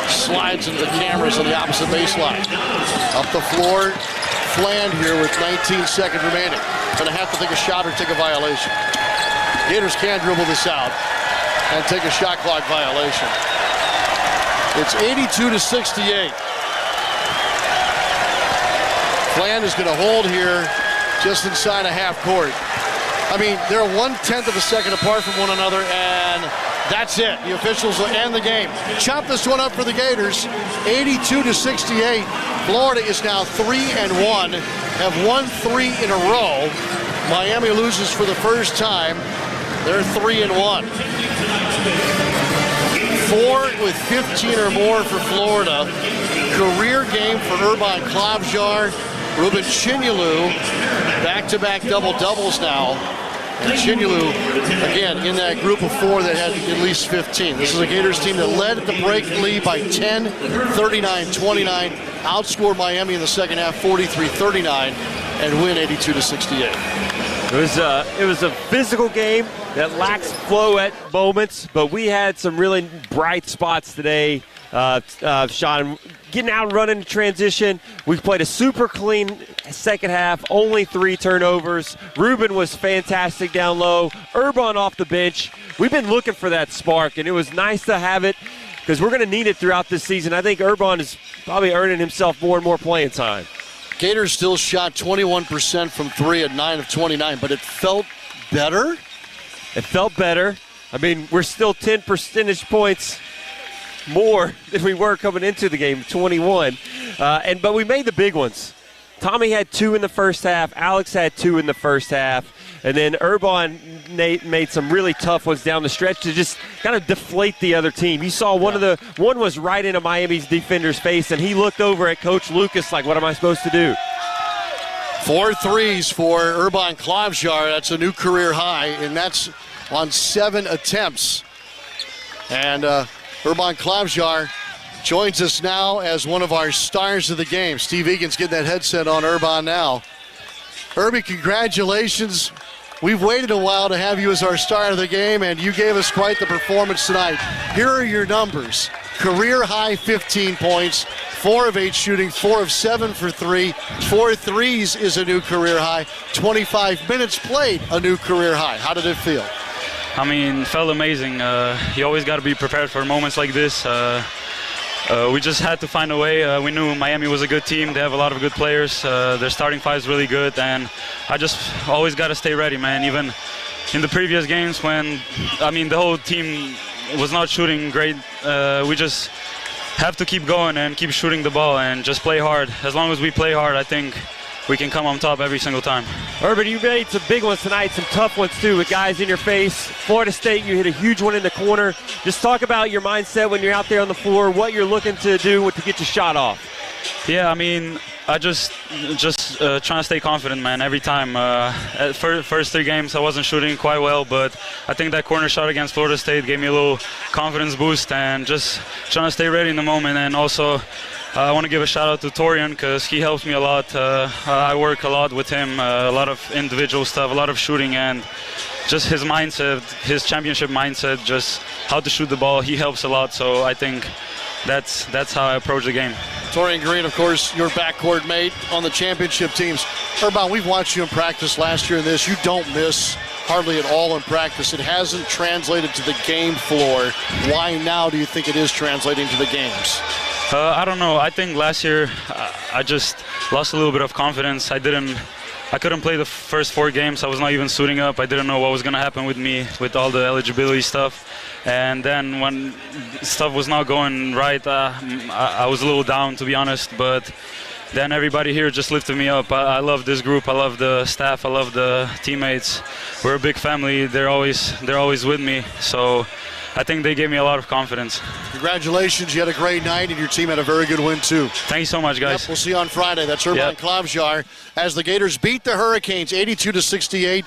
Slides into the cameras on the opposite baseline. Up the floor, Fland here with 19 seconds remaining. Gonna have to take a shot or take a violation. Gators can dribble this out and take a shot clock violation. It's 82-68. Fland is gonna hold here just inside a half court. I mean, they're 1/10 of a second apart from one another, and that's it. The officials will end the game. Chop this one up for the Gators. 82-68. Florida is now 3-1, have won 3 in a row. Miami loses for the first time. They're 3-1. 4 with 15 or more for Florida. Career game for Urban Klobuchar. Ruben Chinulu, back-to-back double-doubles now. And Chinyalu, again, in that group of 4 that had at least 15. This is a Gators team that led the break lead by 10, 39-29, outscored Miami in the second half 43-39, and win 82-68. It was a physical game that lacks flow at moments, but we had some really bright spots today. Sean, getting out and running in transition. We played a super clean second half, only 3 turnovers. Ruben was fantastic down low. Urban off the bench. We've been looking for that spark, and it was nice to have it because we're going to need it throughout this season. I think Urban is probably earning himself more and more playing time. Gators still shot 21% from 3 at 9 of 29, but it felt better? It felt better. I mean, we're still 10 percentage points more than we were coming into the game, 21. But we made the big ones. Tommy had 2 in the first half. Alex had 2 in the first half. And then Urban made some really tough ones down the stretch to just kind of deflate the other team. You saw one was right into Miami's defender's face, and he looked over at Coach Lucas like, what am I supposed to do? 4 threes for Urban Klavjar. That's a new career high, and that's on 7 attempts. And Urban Klavjar joins us now as one of our stars of the game. Steve Egan's getting that headset on Urban now. Urban, congratulations. We've waited a while to have you as our star of the game, and you gave us quite the performance tonight. Here are your numbers. Career high 15 points, 4 of 8 shooting, 4 of 7 for 3. 4 threes is a new career high. 25 minutes played, a new career high. How did it feel? I mean, it felt amazing. You always got to be prepared for moments like this. We just had to find a way. We knew Miami was a good team. They have a lot of good players. Their starting five is really good, and I just always got to stay ready, man. Even in the previous games when, the whole team was not shooting great, we just have to keep going and keep shooting the ball and just play hard. As long as we play hard, I think we can come on top every single time. Urban, you made some big ones tonight, some tough ones too, with guys in your face. Florida State, you hit a huge one in the corner. Just talk about your mindset when you're out there on the floor, what you're looking to do to get your shot off. Yeah, I just trying to stay confident, man, every time. At first 3 games, I wasn't shooting quite well, but I think that corner shot against Florida State gave me a little confidence boost and just trying to stay ready in the moment. And also, I want to give a shout out to Torian because he helps me a lot. I work a lot with him, a lot of individual stuff, a lot of shooting, and just his mindset, his championship mindset, just how to shoot the ball. He helps a lot, so I think that's how I approach the game. Torian Green, of course, your backcourt mate on the championship teams. Urban, we've watched you in practice last year in this. You don't miss hardly at all in practice. It hasn't translated to the game floor. Why now do you think it is translating to the games? I don't know. I think last year I just lost a little bit of confidence. I couldn't play the first 4 games. I was not even suiting up. I didn't know what was going to happen with me with all the eligibility stuff. And then when stuff was not going right, I was a little down, to be honest. But then everybody here just lifted me up. I love this group. I love the staff. I love the teammates. We're a big family. They're always with me. So I think they gave me a lot of confidence. Congratulations. You had a great night, and your team had a very good win, too. Thank you so much, guys. Yep, we'll see you on Friday. That's Urban Klavjar as the Gators beat the Hurricanes 82-68.